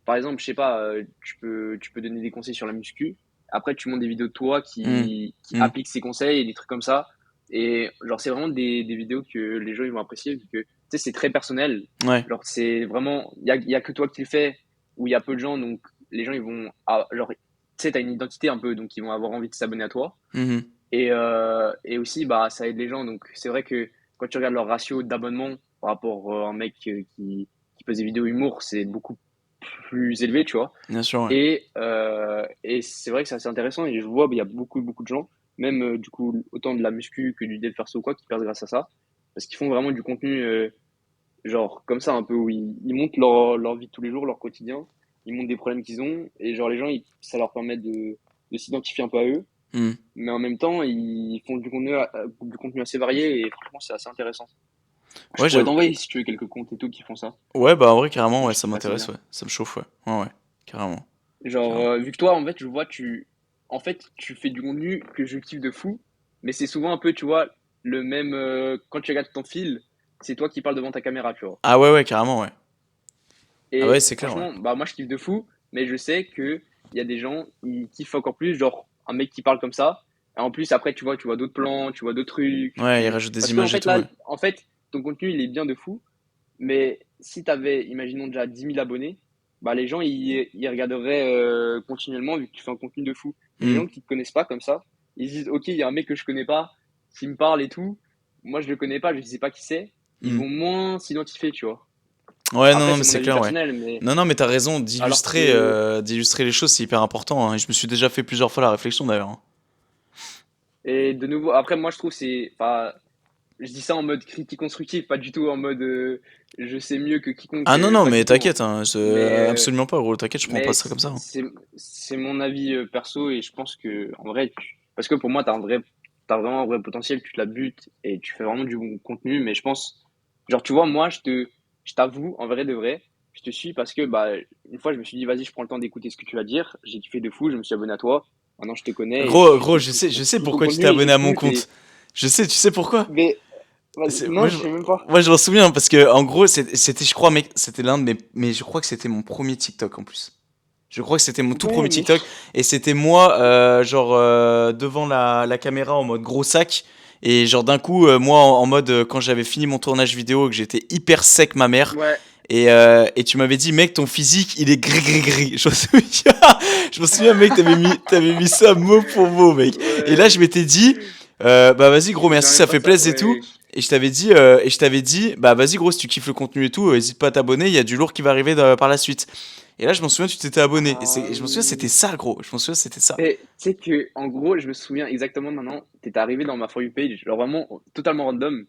par exemple, je sais pas, tu peux donner des conseils sur la muscu. Après, tu montres des vidéos de toi Hmm, qui hmm, appliquent ces conseils et des trucs comme ça. Et genre, c'est vraiment des vidéos que les gens ils vont apprécier, vu que, tu sais, c'est très personnel. ouais. Genre, c'est vraiment, y a que toi qui le fais, où il y a peu de gens, donc les gens, ils vont, genre, tu sais, t'as une identité un peu, donc ils vont avoir envie de s'abonner à toi. Mhm. Et aussi, bah, ça aide les gens. Donc, c'est vrai que quand tu regardes leur ratio d'abonnement par rapport à un mec qui fait des vidéos humour, c'est beaucoup. plus élevé, tu vois. Bien sûr, ouais. Et c'est vrai que c'est assez intéressant et je vois, bah, il y a beaucoup, beaucoup de gens, même du coup, autant de la muscu que du dev perso ou quoi, qui perdent grâce à ça. Parce qu'ils font vraiment du contenu, genre comme ça, un peu, où ils montrent leur vie de tous les jours, leur quotidien, ils montrent des problèmes qu'ils ont, et genre les gens, ça leur permet de s'identifier un peu à eux, Hmm. mais en même temps, ils font du contenu assez varié, et franchement, c'est assez intéressant. Je Ouais, pourrais t'envoyer si tu veux quelques comptes et tout qui font ça. ouais, bah en vrai, carrément, Moi, ouais, je ça kiffe assez m'intéresse, bien. ouais. Ça me chauffe, ouais. Ouais, ouais. Carrément. Genre, Carrément. vu que toi, en fait, je vois, en fait, tu fais du contenu que je kiffe de fou, mais c'est souvent un peu, tu vois, le même, quand tu regardes ton fil, c'est toi qui parles devant ta caméra, tu vois. Ah ouais, ouais, carrément, ouais. Ah ouais, Et c'est clair, ouais. franchement, bah, moi, je kiffe de fou, mais je sais que il y a des gens, ils kiffent encore plus, genre, un mec qui parle comme ça. Et en plus, après, tu vois d'autres plans, tu vois d'autres trucs, Ouais, il rajoute des parce que, images et tout, ouais. en fait, ton contenu, il est bien de fou, mais si tu avais, imaginons déjà 10 000 abonnés, bah les gens ils regarderaient continuellement vu que tu fais un contenu de fou. Mais les Hmm. gens qui te connaissent pas comme ça, ils se disent ok, il y a un mec que je connais pas qui me parle et tout. Moi je le connais pas, je sais pas qui c'est. Ils Hmm. vont moins s'identifier, tu vois. Ouais, non, Après non, mais c'est mon c'est avis clair, ouais. personnel, mais Non, non, mais t'as raison alors d'illustrer que d'illustrer les choses, c'est hyper important, hein. Et je me suis déjà fait plusieurs fois la réflexion d'ailleurs, hein. et de nouveau après moi je trouve c'est enfin je dis ça en mode critique constructive, pas du tout en mode je sais mieux que quiconque, Ah non, non, pas mais du tout, hein. t'inquiète, hein, Mais absolument pas, gros, t'inquiète, je prends pas Mais ça comme ça, hein. c'est mon avis perso et je pense que en vrai, parce que pour moi, t'as vraiment un vrai potentiel, tu te la butes et tu fais vraiment du bon contenu. Mais je pense, genre, tu vois, moi, je t'avoue, en vrai de vrai, je te suis parce que, bah, une fois, je me suis dit, vas-y, je prends le temps d'écouter ce que tu vas dire. J'ai kiffé de fou, je me suis abonné à toi. Maintenant, je te connais et je Gros, suis gros, tout, je sais tout ton pourquoi tu t'es contenu et abonné à mon j'écoute compte. Je sais, tu sais pourquoi? mais, vas-y, C'est- non, Moi, je je, sais même pas. moi, je m'en souviens parce que, en gros, c'était, je crois, mec, c'était l'un de mes, mais je crois que c'était mon premier TikTok en plus. Je crois que c'était mon tout Ouais, premier mais, TikTok et c'était moi, genre, devant la caméra en mode gros sac. Et genre d'un coup, moi en mode quand j'avais fini mon tournage vidéo et que j'étais hyper sec ma mère. ouais, Et tu m'avais dit, mec, ton physique, il est gris, gris, gris. Je me souviens, je me souviens, mec, t'avais mis ça mot pour mot, mec. Et là, je ouais, m'étais dit, bah vas-y, je gros, me souviens merci, même ça pas fait ça, plaisir et tout. ouais. Et je t'avais dit, bah vas-y, gros, si tu kiffes le contenu et tout, hésite pas à t'abonner, il y a du lourd qui va arriver par la suite. Et là, je m'en souviens, tu t'étais abonné. Et je m'en souviens, c'était Ah, ça, gros. Je m'en souviens, c'était ça. et tu sais que, en gros, je me souviens exactement maintenant, t'étais arrivé dans ma For You page, genre vraiment totalement random.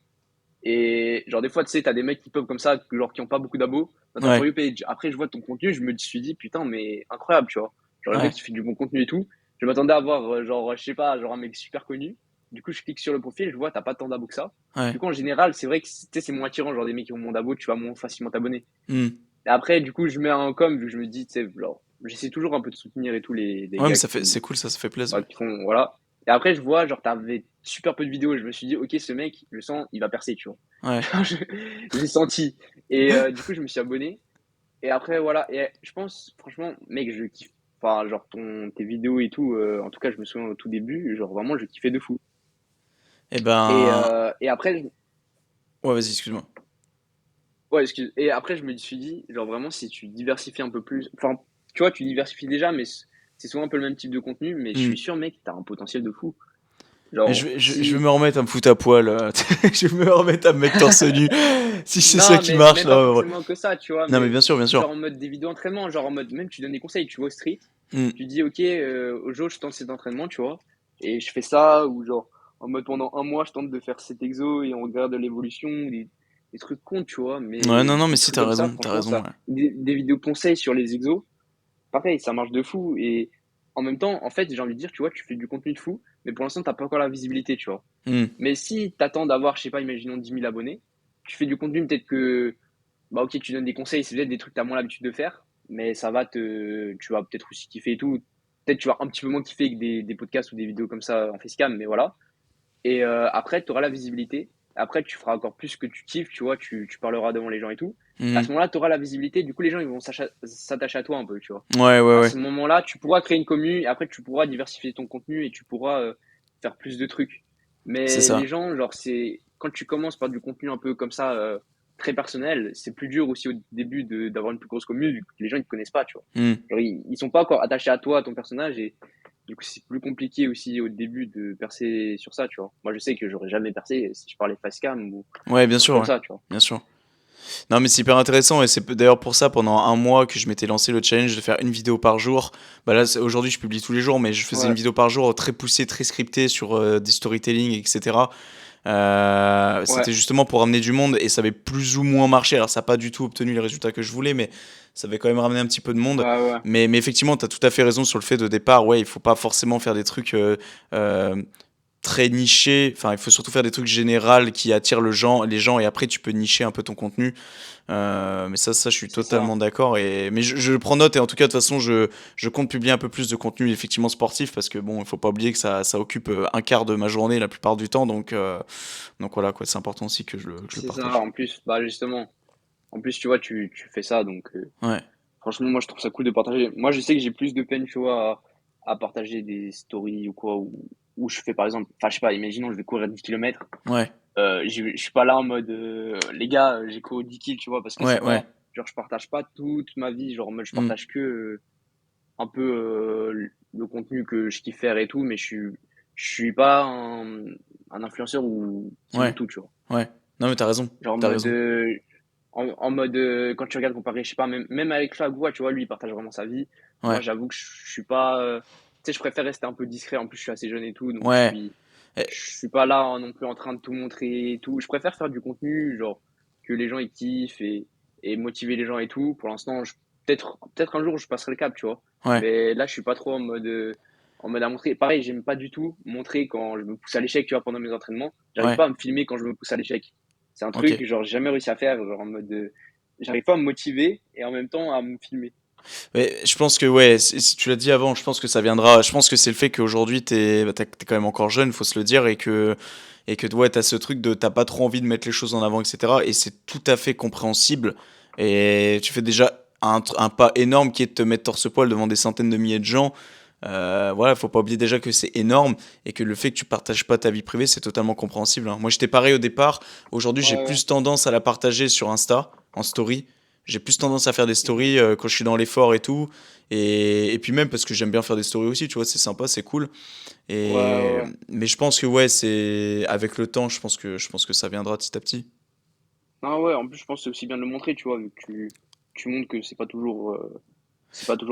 Et genre, des fois, tu sais, t'as des mecs qui peuvent comme ça, genre qui ont pas beaucoup d'abos dans ta For Ouais, You page. Après, je vois ton contenu, je me suis dit, putain, mais incroyable, tu vois. Genre, le ouais, mec, il fait du bon contenu et tout. Je m'attendais à voir, genre, je sais pas, genre un mec super connu. Du coup, je clique sur le profil, je vois, t'as pas tant d'abos que ça. ouais. Du coup, en général, c'est vrai que, tu sais, c'est moins attirant, genre des mecs qui ont moins d'abos, tu vas moins facilement t'abonner. Hmm. Et après, du coup, je mets un com, vu que je me dis, tu sais, genre, j'essaie toujours un peu de soutenir et tout les Ouais, mais gars ça fait, c'est cool, ça fait plaisir, bah, ouais. qui font, voilà. Et après, je vois, genre, t'avais super peu de vidéos. Et je me suis dit, ok, ce mec, je sens, il va percer, tu vois. Ouais. J'ai senti. Et du coup, je me suis abonné. Et après, voilà. Et je pense, franchement, mec, je kiffe. Enfin, genre, tes vidéos et tout, en tout cas, je me souviens au tout début, genre, vraiment, je kiffais de fou. Eh ben, Et après, ouais, vas-y, excuse-moi. ouais, excuse. Et après, je me suis dit, genre, vraiment, si tu diversifies un peu plus. Enfin, tu vois, tu diversifies déjà, mais c'est souvent un peu le même type de contenu. Mais je Hmm. suis sûr, mec, t'as un potentiel de fou. Mais Genre, je vais si me remettre à me foutre à poil. Je vais me remettre à me mettre torse nu. Si c'est ça non, qui mais marche, même pas non, ouais. forcément que ça, tu vois, Non, mais mais bien sûr, bien sûr. genre en mode des vidéos entraînement, genre en mode même tu donnes des conseils, tu vois, au street, Hmm. tu dis ok, au jour je tente cet entraînement, tu vois, et je fais ça, ou genre en mode pendant un mois je tente de faire cet exo et on regarde l'évolution, des trucs cons, tu vois, Ouais, mais non, non, mais des si, trucs comme ça, t'as franchement, raison, ça, ouais. des vidéos conseils sur les exos, pareil, ça marche de fou, et en même temps, en fait, j'ai envie de dire, tu vois, tu fais du contenu de fou, mais pour l'instant, t'as pas encore la visibilité, tu vois. Hmm. Mais si t'attends d'avoir, je sais pas, imaginons 10 000 abonnés, tu fais du contenu peut-être que bah ok, tu donnes des conseils, c'est peut-être des trucs que tu as moins l'habitude de faire, mais tu vas peut-être aussi kiffer et tout. Peut-être tu vas un petit peu moins kiffer que des podcasts ou des vidéos comme ça en facecam, mais voilà. Et après, tu auras la visibilité. Après, tu feras encore plus ce que tu kiffes, tu vois, tu parleras devant les gens et tout. À Hmm. ce moment-là, tu auras la visibilité. Du coup, les gens, ils vont s'attacher à toi un peu, tu vois. Ouais, ouais, À ouais. ce moment-là, tu pourras créer une commune. Et après, tu pourras diversifier ton contenu et tu pourras faire plus de trucs. C'est Mais les ça. gens, genre, c'est quand tu commences par du contenu un peu comme ça, très personnel, c'est plus dur aussi au début d'avoir une plus grosse commune vu que les gens ils te connaissent pas, tu vois. Hmm. Genre, ils sont pas encore attachés à toi, à ton personnage, et du coup, c'est plus compliqué aussi au début de percer sur ça, tu vois. Moi, je sais que j'aurais jamais percé si je parlais facecam ou Ouais, bien un truc sûr, comme ouais. ça, tu vois. Bien sûr. Non, mais c'est hyper intéressant et c'est d'ailleurs pour ça pendant un mois que je m'étais lancé le challenge de faire une vidéo par jour. Bah là, aujourd'hui, je publie tous les jours, mais je faisais une Ouais, vidéo par jour très poussée, très scriptée sur des storytelling, etc. ouais, C'était justement pour ramener du monde et ça avait plus ou moins marché. Alors, ça n'a pas du tout obtenu les résultats que je voulais, mais ça avait quand même ramené un petit peu de monde. ouais, ouais, Mais effectivement, tu as tout à fait raison sur le fait de départ. Ouais, il faut pas forcément faire des trucs euh, très nichés. Enfin, il faut surtout faire des trucs généraux qui attirent les gens et après, tu peux nicher un peu ton contenu. Mais ça, je suis c'est ça. totalement d'accord. Mais je prends note et en tout cas, de toute façon, je compte publier un peu plus de contenu effectivement sportif parce que bon, il faut pas oublier que ça occupe un quart de ma journée la plupart du temps. Donc voilà, quoi, c'est important aussi que je le C'est ça, partage. en plus, bah justement, en plus, tu vois, tu fais ça, donc Ouais, franchement, moi, je trouve ça cool de partager. Moi, je sais que j'ai plus de peine, tu vois, à partager des stories ou quoi, où je fais, par exemple, enfin, je sais pas, imaginons, je vais courir 10 kilomètres. ouais, Je suis pas là en mode, les gars, j'ai couru 10 kills, tu vois, parce que c'est ouais, pas, ouais. genre, je partage pas toute ma vie, genre, en mode, je Hmm. partage que un peu le contenu que je kiffe faire et tout, mais je suis pas un influenceur qui Ouais, montre tout, tu vois. ouais. Non, mais t'as raison, Genre en t'as mode, raison. en mode, quand tu regardes comparé, je sais pas, même avec Fagua, tu vois, lui, il partage vraiment sa vie. Moi, Ouais, j'avoue que je suis pas, tu sais, je préfère rester un peu discret. En plus, je suis assez jeune et tout, donc ouais. Eh, je suis pas là hein, non plus en train de tout montrer et tout. Je préfère faire du contenu, genre, que les gens ils kiffent et motiver les gens et tout. Pour l'instant, peut-être un jour je passerai le cap, tu vois. ouais, Mais là, je suis pas trop en mode à montrer. Pareil, j'aime pas du tout montrer quand je me pousse à l'échec, tu vois, pendant mes entraînements. J'arrive ouais. pas à me filmer quand je me pousse à l'échec. C'est un Ok. truc, genre, j'ai jamais réussi à faire, genre, en mode, j'arrive pas à me motiver et en même temps à me filmer. Mais je pense que ouais, si tu l'as dit avant, je pense que ça viendra. Je pense que c'est le fait qu'aujourd'hui t'es quand même encore jeune, faut se le dire, et que ouais, t'as ce truc de t'as pas trop envie de mettre les choses en avant, etc. Et c'est tout à fait compréhensible. Et tu fais déjà un pas énorme qui est de te mettre torse-poil devant des centaines de milliers de gens. Voilà, faut pas oublier déjà que c'est énorme et que le fait que tu partages pas ta vie privée, c'est totalement compréhensible, hein. Moi, j'étais pareil au départ. Aujourd'hui, j'ai Ouais, ouais. plus tendance à la partager sur Insta, en story. J'ai plus tendance à faire des Mhm. stories quand je suis dans l'effort et tout. Et puis même parce que j'aime bien faire des stories aussi, tu vois, c'est sympa, c'est cool. Ouais, ouais, ouais. Mais je pense que ouais, c'est avec le temps, je pense que ça viendra petit à petit. Ah ouais, en plus, je pense que c'est aussi bien de le montrer, tu vois, vu que tu montres que c'est pas toujours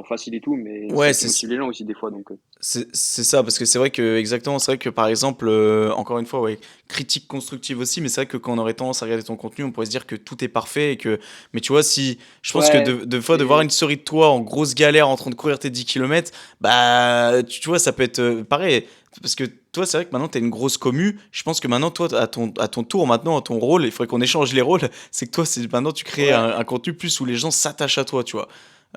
facile et tout, mais c'est Ouais, ça qui motive les gens aussi, des fois, donc, c'est ça, parce que c'est vrai que, exactement, c'est vrai que par exemple, encore une fois, ouais, critique constructive aussi, mais c'est vrai que quand on aurait tendance à regarder ton contenu, on pourrait se dire que tout est parfait et que. Mais tu vois, si. Je pense que ouais, de fois, de voir une c'est, story de toi en grosse galère en train de courir tes 10 kilomètres, bah, tu vois, ça peut être pareil. Parce que toi, c'est vrai que maintenant, t'as une grosse commu. Je pense que maintenant, toi, à ton tour, maintenant, à ton rôle, il faudrait qu'on échange les rôles. C'est que toi, maintenant, tu crées ouais, un contenu plus où les gens s'attachent à toi, tu vois.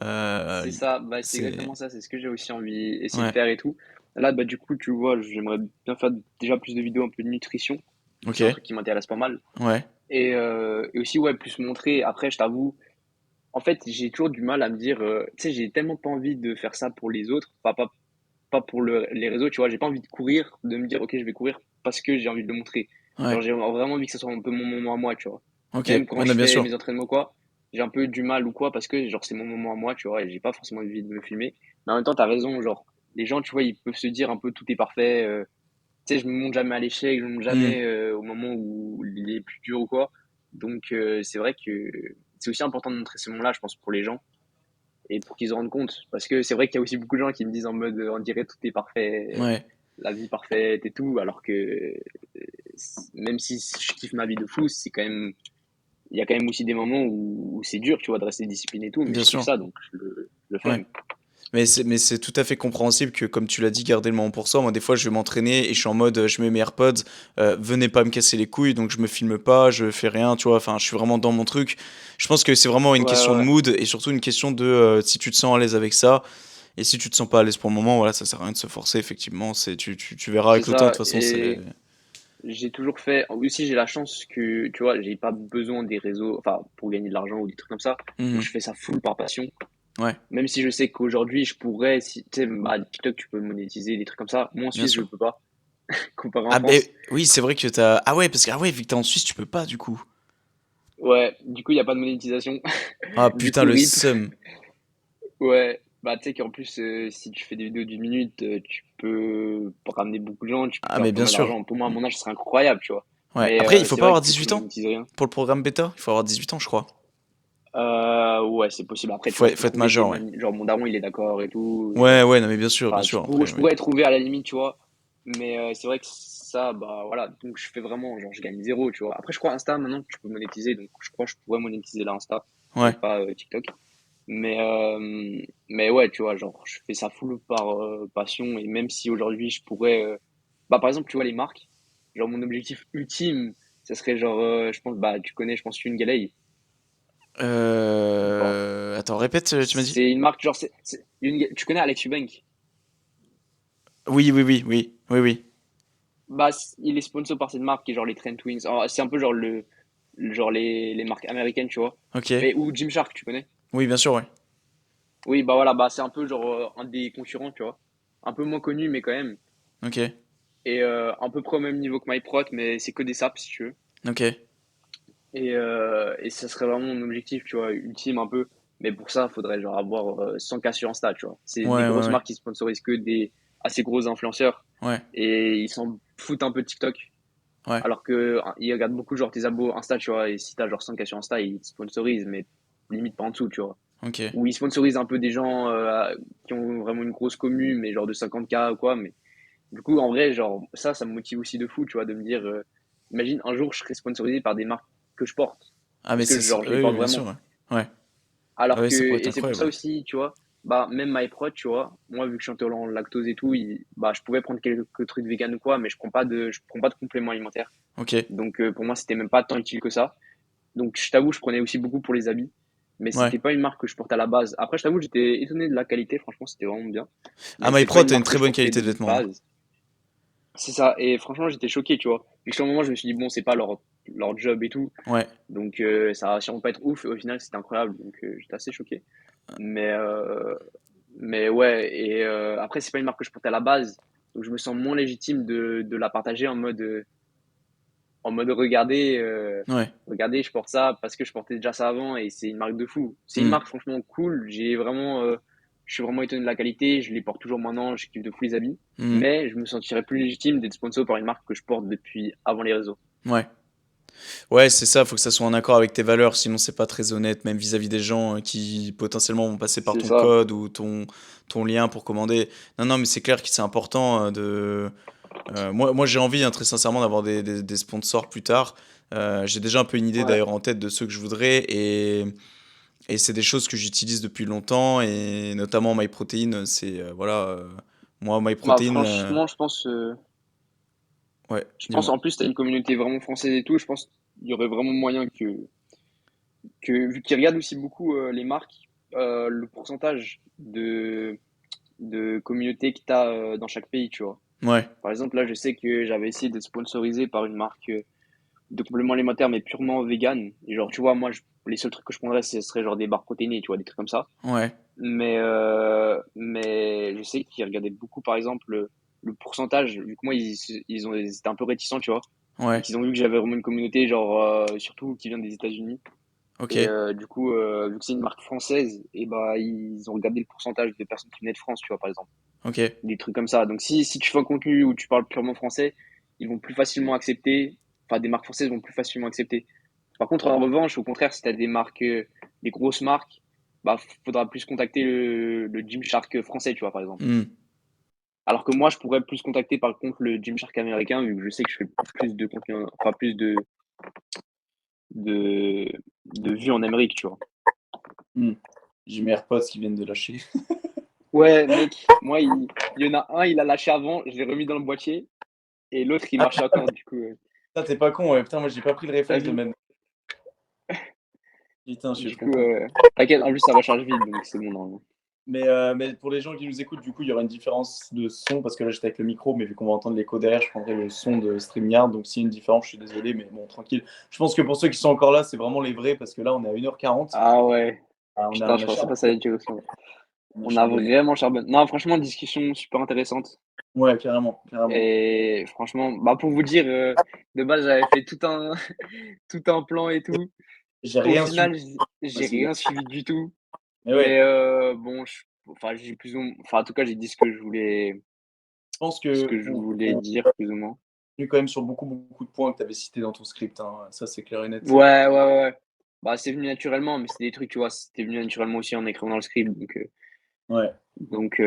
Euh, c'est ça, bah, c'est c'est. exactement ça, c'est ce que j'ai aussi envie essayer de Ouais. faire et tout. Là, bah, du coup, tu vois, j'aimerais bien faire déjà plus de vidéos un peu de nutrition. Ok. C'est un truc qui m'intéresse pas mal. Ouais. Et aussi, ouais, plus montrer. Après, je t'avoue, en fait, j'ai toujours du mal à me dire, tu sais, j'ai tellement pas envie de faire ça pour les autres, enfin, pas pour les réseaux, tu vois. J'ai pas envie de courir, de me dire, ok, je vais courir parce que j'ai envie de le montrer. Genre, Ouais. j'ai vraiment envie que ce soit un peu mon moment à moi, tu vois. Ok, Même quand ouais, je non, bien fais sûr. mes entraînements, quoi, j'ai un peu du mal ou quoi parce que, genre, c'est mon moment à moi, tu vois, et j'ai pas forcément envie de me filmer. Mais en même temps, t'as raison, genre, les gens, tu vois, ils peuvent se dire un peu tout est parfait. Tu sais, je me montre jamais à l'échec, je me montre Hmm. jamais au moment où il est plus dur ou quoi. Donc, c'est vrai que c'est aussi important de montrer ce moment-là, je pense, pour les gens et pour qu'ils se rendent compte. Parce que c'est vrai qu'il y a aussi beaucoup de gens qui me disent en mode, on dirait tout est parfait, Ouais. la vie parfaite et tout, alors que même si je kiffe ma vie de fou, c'est quand même, il y a quand même aussi des moments où c'est dur, tu vois, de rester discipliné et tout, mais Bien je kiffe sûr. ça, donc je le fais. Ouais. Mais c'est tout à fait compréhensible que, comme tu l'as dit, garder le moment pour soi. Moi, des fois, je vais m'entraîner et je suis en mode, je mets mes AirPods, venez pas me casser les couilles, donc je me filme pas, je fais rien, tu vois. Enfin, je suis vraiment dans mon truc. Je pense que c'est vraiment une Ouais, question de ouais, mood et surtout une question de si tu te sens à l'aise avec ça. Et si tu te sens pas à l'aise pour le moment, voilà, ça sert à rien de se forcer, effectivement. Tu verras c'est avec le temps, de ça. toute façon, c'est. Et j'ai toujours fait. Aussi, j'ai la chance que, tu vois, j'ai pas besoin des réseaux, enfin, pour gagner de l'argent ou des trucs comme ça. Donc, Mhm. je fais ça full par passion. Ouais, Même si je sais qu'aujourd'hui, je pourrais, si, tu sais, bah, TikTok, tu peux monétiser des trucs comme ça. Moi, en bien Suisse, je sûr. peux pas, comparé en Ah, ben France. oui, c'est vrai que t'as. Ah, ouais, parce que, ah, ouais, vu que t'es en Suisse, tu peux pas, du coup. Ouais, du coup, il n'y a pas de monétisation. Ah, Du putain, coup, le RIP. seum. Ouais, bah, tu sais qu'en plus, si tu fais des vidéos d'une minute, tu peux ramener beaucoup de gens, tu peux Ah, faire mais pas bien mal sûr. d'argent. Pour moi, à mon âge, ce serait incroyable, tu vois. Ouais. Mais Après, il faut c'est pas vrai avoir que si tu 18 ans monétises rien, pour le programme bêta. Il faut avoir 18 ans, je crois. Ouais, c'est possible. Après, tu vois, je peux Faut être trouver des majeur, ouais. man genre mon daron, il est d'accord et tout, Ouais, ouais, non, mais bien enfin, sûr, après, je ouais. pourrais être ouvert à la limite, tu vois? Mais c'est vrai que ça, bah, voilà, donc je fais vraiment genre je gagne zéro, tu vois? Après, je crois Insta maintenant, tu peux monétiser, donc je crois que je pourrais monétiser l'Insta et Ouais. pas, TikTok. Mais ouais, tu vois, genre je fais ça full par, passion et même si aujourd'hui je pourrais, bah, par exemple, tu vois les marques, genre mon objectif ultime, ça serait genre, je pense, bah, tu connais, je pense, Ungalay ou pas? Attends, répète, tu m'as dit? C'est une marque, genre, tu connais Alex Eubank? Oui, oui, oui, oui, oui, oui. Bah, il est sponsor par cette marque qui est genre les Trent Twins. Alors, c'est un peu genre genre les marques américaines, tu vois. Ok. Mais, ou Gymshark, tu connais? Oui, bien sûr, ouais. Oui, bah voilà, bah c'est un peu genre un des concurrents, tu vois. Un peu moins connu, mais quand même. Ok, Et à peu près au même niveau que MyProt, mais c'est que des saps, si tu veux. ok. Et ça serait vraiment mon objectif, tu vois, ultime un peu. Mais pour ça, il faudrait genre avoir 100K sur Insta, tu vois. C'est des Ouais, ouais, grosses ouais. marques qui sponsorisent que des assez gros influenceurs. Ouais, Et ils s'en foutent un peu de TikTok. ouais. Alors que ils regardent beaucoup genre tes abos Insta, tu vois. Et si t'as genre 100K sur Insta, ils te sponsorisent, mais limite pas en dessous, tu vois. Ok. Ou ils sponsorisent un peu des gens qui ont vraiment une grosse commu, mais genre de 50K ou quoi. Mais du coup, en vrai, genre, ça me motive aussi de fou, tu vois, de me dire, imagine un jour, je serais sponsorisé par des marques que je porte. Ah, mais Parce que, genre, je les oui, oui, porte bien sûr, vraiment. ouais. Ouais. Ah Alors ouais, que, ça pourrait être et c'est pour incroyable, ça ouais. aussi, tu vois, bah, même MyProt, tu vois, moi, vu que je suis intolérant au lactose et tout, bah, je pouvais prendre quelques trucs vegan ou quoi, mais je prends pas de compléments alimentaires. Ok. Donc, pour moi, c'était même pas tant utile que ça. Donc, je t'avoue, je prenais aussi beaucoup pour les habits. Mais Ouais. c'était pas une marque que je portais à la base. Après, je t'avoue, j'étais étonné de la qualité. Franchement, c'était vraiment bien. Ah, Mais c'est pas MyPro, une t'as une marque que très je bonne portais qualité de de vêtements, hein. base. C'est ça. Et franchement, j'étais choqué, tu vois. Et sur le moment, je me suis dit, bon, c'est pas leur job et tout. Ouais. Donc, ça va sûrement pas être ouf. Et au final, c'était incroyable. Donc, j'étais assez choqué. Mais, ouais. Et après, c'est pas une marque que je portais à la base. Donc, je me sens moins légitime de la partager en mode Ouais. regardez, je porte ça parce que je portais déjà ça avant et c'est une marque de fou. C'est une Hmm. marque franchement cool. Je suis vraiment étonné de la qualité. Je les porte toujours maintenant. Je kiffe de fou les habits. Hmm. Mais je me sentirais plus légitime d'être sponsor par une marque que je porte depuis avant les réseaux. Ouais. Ouais, c'est ça, faut que ça soit en accord avec tes valeurs, sinon c'est pas très honnête, même vis-à-vis des gens qui potentiellement vont passer par C'est ton ça. code ou ton lien pour commander. Non, non, mais c'est clair que c'est important moi, j'ai envie, hein, très sincèrement, d'avoir des sponsors plus tard. J'ai déjà un peu une idée Ouais. d'ailleurs en tête de ceux que je voudrais et c'est des choses que j'utilise depuis longtemps et notamment MyProtein, voilà, moi Bah, MyProtein, franchement, ouais, je pense dis-moi. en plus, tu as une communauté vraiment française et tout. Je pense qu'il y aurait vraiment moyen vu qu'ils regardent aussi beaucoup les marques, le pourcentage de communauté que tu as dans chaque pays, tu vois. Ouais, Par exemple, là, je sais que j'avais essayé d'être sponsorisé par une marque de compléments alimentaires, mais purement vegan. Et genre, tu vois, moi, les seuls trucs que je prendrais, ce serait genre des barres protéinées, tu vois, des trucs comme ça. ouais, Mais je sais qu'ils regardaient beaucoup, par exemple, le pourcentage. Vu que moi, ils étaient un peu réticents, tu vois. Et ouais, qu'ils ont vu que j'avais vraiment une communauté, genre, surtout qui vient des États-Unis. ok, Et du coup, vu que c'est une marque française, et bah, ils ont regardé le pourcentage de personnes qui venaient de France, tu vois, par exemple. ok, Des trucs comme ça. Donc, si tu fais un contenu où tu parles purement français, ils vont plus facilement accepter. Enfin, des marques françaises vont plus facilement accepter. Par contre, en revanche, au contraire, si tu as des marques, des grosses marques, bah, faudra plus contacter le Gymshark français, tu vois, par exemple. hmm, Alors que moi, je pourrais plus contacter par contre le Gymshark américain, vu que je sais que je fais plus de contenu, enfin, plus de, de vues en Amérique, tu vois. hmm. J'ai mes AirPods qui viennent de lâcher. Ouais, mec, moi, il y en a un, il a lâché avant, je l'ai remis dans le boîtier, et l'autre, il Ah, marche encore, du coup. putain, t'es pas con, ouais, putain, moi j'ai pas pris le T'as réflexe de vu? mettre. Putain, je suis Du trop coup, con. t'inquiète, en plus, ça recharge vite, donc c'est bon, normalement. Mais pour les gens qui nous écoutent, du coup, il y aura une différence de son parce que là j'étais avec le micro, mais vu qu'on va entendre l'écho derrière, je prendrai le son de StreamYard. Donc s'il y a une différence, je suis désolé, mais bon, tranquille. Je pense que pour ceux qui sont encore là, c'est vraiment les vrais parce que là on est à 1h40. Ah ouais, Ah, putain, on je a pensais charbonné. pas ça allait durer aussi longtemps. On a On a charbonné. vraiment charbonné. Non, franchement, discussion super intéressante. Ouais, carrément, carrément. Et franchement, bah pour vous dire, de base, j'avais fait tout un, tout un plan et tout. J'ai Au rien suivi. final, j'ai Vas-y. rien suivi du tout. Mais ouais, Mais bon, enfin, j'ai plus ou enfin, en tout cas, j'ai dit je pense ce que que je voulais dire, plus ou moins. on est quand même sur beaucoup, beaucoup de points que tu avais cités dans ton script, hein. Ça, c'est clair et net. Ouais, ouais, ouais. Bah, c'est venu naturellement, mais c'est des trucs, tu vois, c'était venu naturellement aussi en écrivant dans le script, Ouais.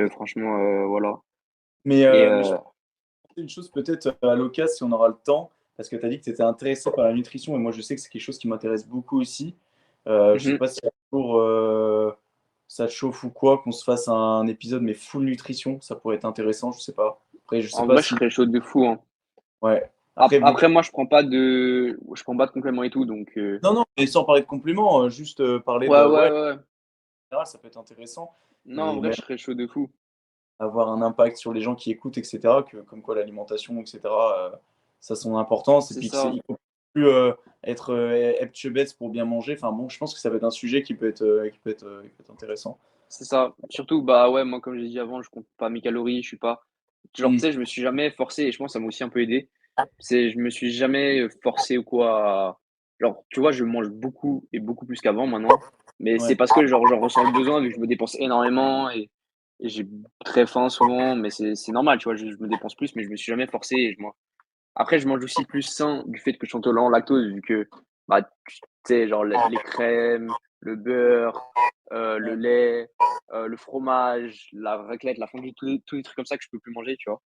franchement, voilà. Et Mais je pense une chose peut-être à l'occasion, si on aura le temps, parce que tu as dit que tu étais intéressé par la nutrition, et moi je sais que c'est quelque chose qui m'intéresse beaucoup aussi. Je sais mmh pas si un jour ça te chauffe ou quoi, qu'on se fasse un épisode, mais full nutrition, ça pourrait être intéressant, je sais pas. Après, je sais En pas vrai, je si. serais chaud de fou, hein. Ouais. Après, vu que. Après moi, je prends pas de compléments et tout, Non, non, mais sans parler de compliments, juste parler ouais, de. ouais, Ouais, ouais. en général, ça peut être intéressant. Non, en Et vrai, même je serais chaud de fou. avoir un impact sur les gens qui écoutent, etc. Que, comme quoi l'alimentation, etc. Ça a son importance. Et C'est puis que ça, il faut plus être Hepchebets pour bien manger. Enfin bon, je pense que ça va être un sujet qui peut être intéressant. c'est ça. Surtout, bah, ouais, moi, comme j'ai dit avant, je compte pas mes calories, je suis pas genre, tu Mm. sais, je me suis jamais forcé et je pense que ça m'a aussi un peu aidé. C'est je me suis jamais forcé ou quoi genre, tu vois, je mange beaucoup et beaucoup plus qu'avant maintenant, mais c'est Ouais, parce que genre j'en ressens le besoin vu que je me dépense énormément et j'ai très faim souvent, mais c'est normal, tu vois? Je me dépense plus, mais je me suis jamais forcé et je mange après je mange aussi plus sain du fait que je suis intolérant au lactose vu que, bah, tu sais, genre les crèmes, le beurre, le ouais, lait, le fromage, la raclette, la fondue, tous les trucs comme ça que je peux plus manger, tu vois?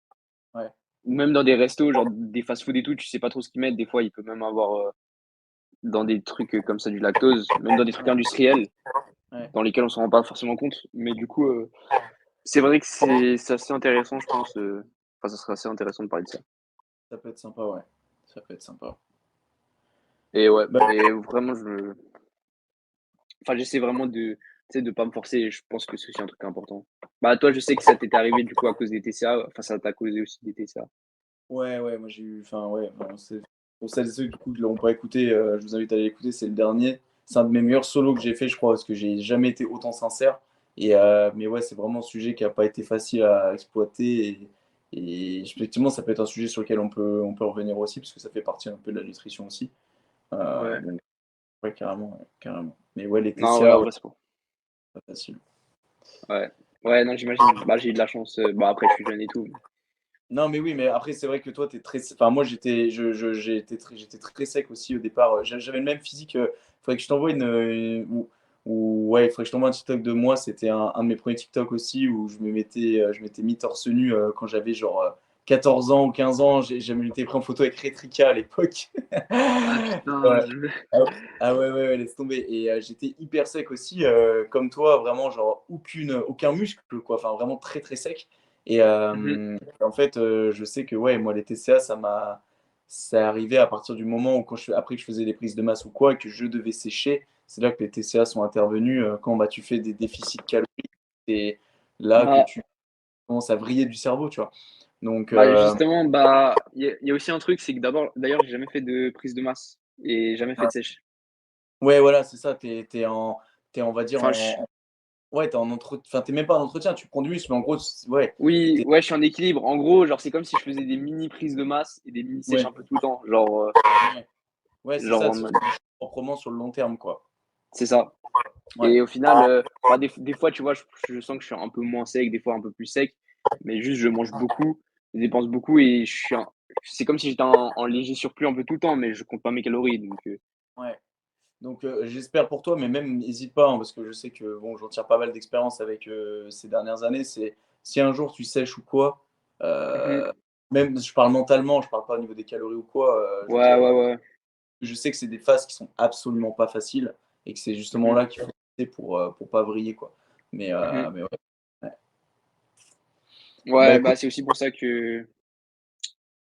ouais, Ou même dans des restos, genre des fast-food et tout, tu sais pas trop ce qu'ils mettent. Des fois, il peut même avoir, dans des trucs, comme ça, du lactose, même dans des trucs ouais, industriels, ouais. dans lesquels on s'en rend pas forcément compte. Mais du coup, c'est vrai que c'est assez intéressant, je pense, enfin, ça serait assez intéressant de parler de ça. Ça peut être sympa, ouais. Ça peut être sympa. Et ouais, Bah, et vraiment, j'essaie vraiment de, tu sais, de pas me forcer et je pense que c'est aussi un truc important. Bah, toi, je sais que ça t'était arrivé, du coup, à cause des TCA, enfin, ça t'a causé aussi des TCA. ouais, ouais, moi j'ai eu. Enfin, ouais, bon, pour celles et ceux du coup, qui l'ont pas écouté, je vous invite à aller l'écouter, c'est le dernier. C'est un de mes meilleurs solos que j'ai fait, je crois, parce que j'ai jamais été autant sincère. Mais ouais, c'est vraiment un sujet qui a pas été facile à exploiter. Et effectivement, ça peut être un sujet sur lequel on peut revenir aussi, parce que ça fait partie un peu de la nutrition aussi. Ouais. Donc, ouais, carrément, ouais, carrément. Mais ouais, les Non, ouais, TCA, en ouais, vrai, c'est bon. pas facile. Ouais. Ouais, non, j'imagine. Bah, j'ai eu de la chance, bah, après, je suis jeune et tout. Non, mais oui, mais après, c'est vrai que toi, tu es très. Enfin, moi, j'étais très sec aussi au départ. J'avais le même physique. Il faudrait que je t'envoie ouais, il faudrait que je t'envoie un TikTok de moi. C'était un de mes premiers TikTok aussi où je m'étais mis torse nu quand j'avais genre 14 ans ou 15 ans. J'avais été pris en photo avec Retrika à l'époque. Ah putain, Ouais. Ah ah ouais, ouais, ouais, laisse tomber. Et j'étais hyper sec aussi, comme toi, vraiment, genre, aucun muscle, quoi. Enfin, vraiment très, très sec. Et Mmh. en fait, je sais que, ouais, moi, les TCA, ça arrivait à partir du moment où, après que je faisais des prises de masse ou quoi, et que je devais sécher, c'est là que les TCA sont intervenus. Quand bah, tu fais des déficits caloriques, c'est là que Bah tu commences à vriller du cerveau, tu vois. Donc, bah, justement, bah, il y a aussi un truc, c'est que d'ailleurs, j'ai jamais fait de prise de masse et jamais fait de sèche. ouais, voilà, c'est ça. On va dire, Enfin, je ouais, enfin, t'es même pas en entretien, tu prends du muscle, mais en gros, ouais, oui, t'es- ouais, je suis en équilibre. En gros, genre, c'est comme si je faisais des mini prises de masse et des mini sèches ouais, un peu tout le temps. Genre, ouais, ouais, c'est genre ça, en c'est mode proprement sur le long terme, quoi. c'est ça. Ouais, Et au final, bah, des fois, tu vois, je sens que je suis un peu moins sec, des fois un peu plus sec, mais juste je mange beaucoup, je dépense beaucoup et c'est comme si j'étais en léger surplus un peu tout le temps, mais je compte pas mes calories, ouais. Donc, j'espère pour toi, mais même, n'hésite pas, hein, parce que je sais que bon, j'en tire pas mal d'expérience avec ces dernières années. C'est si un jour tu sèches ou quoi, mmh. euh, même je parle mentalement, je parle pas au niveau des calories ou quoi. Je veux Ouais, dire, ouais, ouais. je sais que c'est des phases qui sont absolument pas faciles et que c'est justement Mmh là qu'il faut essayer pour pas vriller, quoi. mh. Mais ouais. Ouais. Bah Ouais, écoute, bah, c'est aussi pour ça ouais, que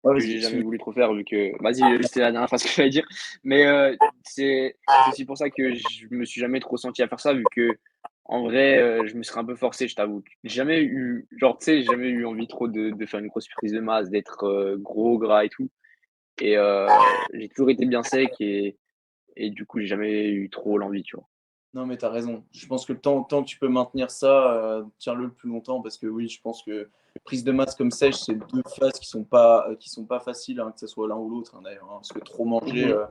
vas-y, j'ai jamais excuse. voulu trop faire vu que vas-y, c'était la dernière phrase que j'allais dire, mais c'est aussi pour ça que je me suis jamais trop senti à faire ça vu que en vrai, je me serais un peu forcé, je t'avoue. J'ai jamais eu genre, tu sais, j'ai jamais eu envie trop de faire une grosse prise de masse, d'être, gros, gras et tout et j'ai toujours été bien sec et du coup, j'ai jamais eu trop l'envie, tu vois? Non, mais tu as raison. Je pense que tant que tu peux maintenir ça, tiens-le le plus longtemps parce que oui, je pense que prise de masse comme sèche, c'est 2 phases qui sont pas faciles, hein, que ce soit l'un ou l'autre, hein, d'ailleurs, hein, parce que trop manger, Mmh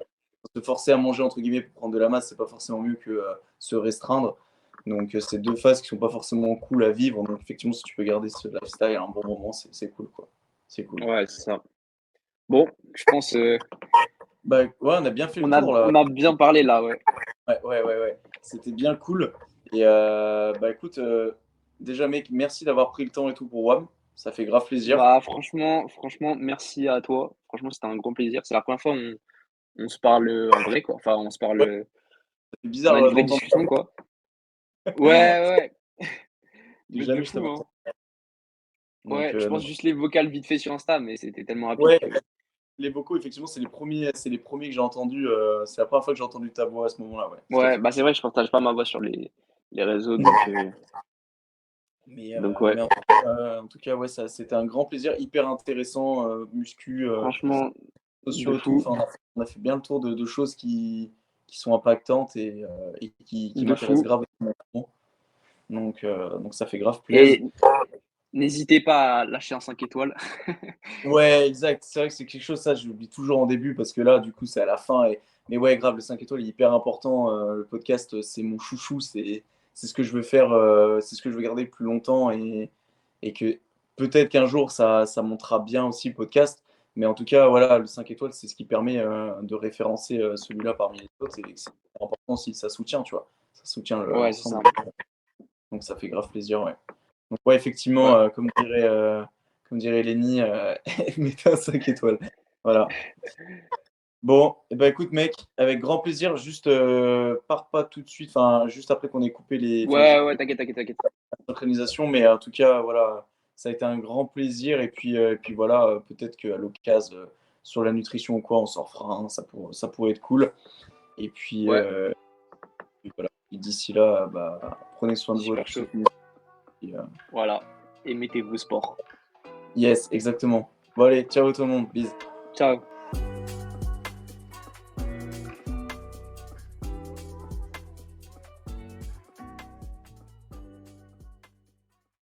se forcer à manger entre guillemets pour prendre de la masse, c'est pas forcément mieux que, se restreindre. Donc, c'est 2 phases qui sont pas forcément cool à vivre. Donc effectivement, si tu peux garder ce lifestyle à un bon moment, c'est cool, quoi. C'est cool. Ouais, c'est ça. Bon, je pense, Bah ouais, on a bien fait le tour là. On a bien parlé là, ouais. Ouais. C'était bien cool. Et bah écoute, déjà mec, merci d'avoir pris le temps et tout pour WAM. Ça fait grave plaisir. Bah, franchement, merci à toi. Franchement, c'était un grand plaisir. C'est la première fois où on se parle en vrai, quoi. Enfin, on se parle, Ouais, c'est on bizarre a une vraie d'entendre ça. discussion, quoi. Ouais. Mais de Jamais je fou, t'avais hein. entendu. Donc, Ouais, je donc, pense juste les vocales vite fait sur Insta, mais c'était tellement rapide ouais, que les vocaux, effectivement, c'est les premiers que j'ai entendus. C'est la première fois que j'ai entendu ta voix à ce moment-là, ouais, tout à ouais, fait. bah, c'est vrai que je partage pas ma voix sur les réseaux, donc Mais ouais. en tout cas, ouais, ça, c'était un grand plaisir, hyper intéressant, muscu, Franchement, de sociaux et tout. fou, Enfin, on a fait bien le tour de choses qui sont impactantes et qui de m'intéressent fou. grave. Donc ça fait grave plaisir. Et n'hésitez pas à lâcher un 5 étoiles. Ouais, exact. C'est vrai que c'est quelque chose, ça, je l'oublie toujours en début parce que là, du coup, c'est à la fin. Mais ouais, grave, le 5 étoiles est hyper important. Le podcast, c'est mon chouchou. C'est ce que je veux faire, c'est ce que je veux garder le plus longtemps et que peut-être qu'un jour, ça montera bien aussi le podcast. Mais en tout cas, voilà, le 5 étoiles, c'est ce qui permet de référencer celui-là parmi les autres. C'est important si ça soutient, tu vois. Ça soutient Ouais, c'est l'ensemble. ça. Donc ça fait grave plaisir, ouais. Donc ouais, effectivement, Ouais. comme dirait Lenny, mettez un 5 étoiles. Voilà. Bon, et ben écoute mec, avec grand plaisir, juste pars pas tout de suite, enfin juste après qu'on ait coupé enfin que j'ai Ouais, coupé t'inquiète. la synchronisation, mais en tout cas voilà, ça a été un grand plaisir et puis voilà, peut-être qu'à l'occasion sur la nutrition ou quoi, on s'en fera un, ça pourrait être cool. Et puis, Ouais, et voilà. Et d'ici là, bah, prenez soin de vous super tous ceux chaud. qui nous suivent. Voilà. Et mettez-vous au sport. Yes, exactement. Bon allez, ciao tout le monde, bisous. Ciao.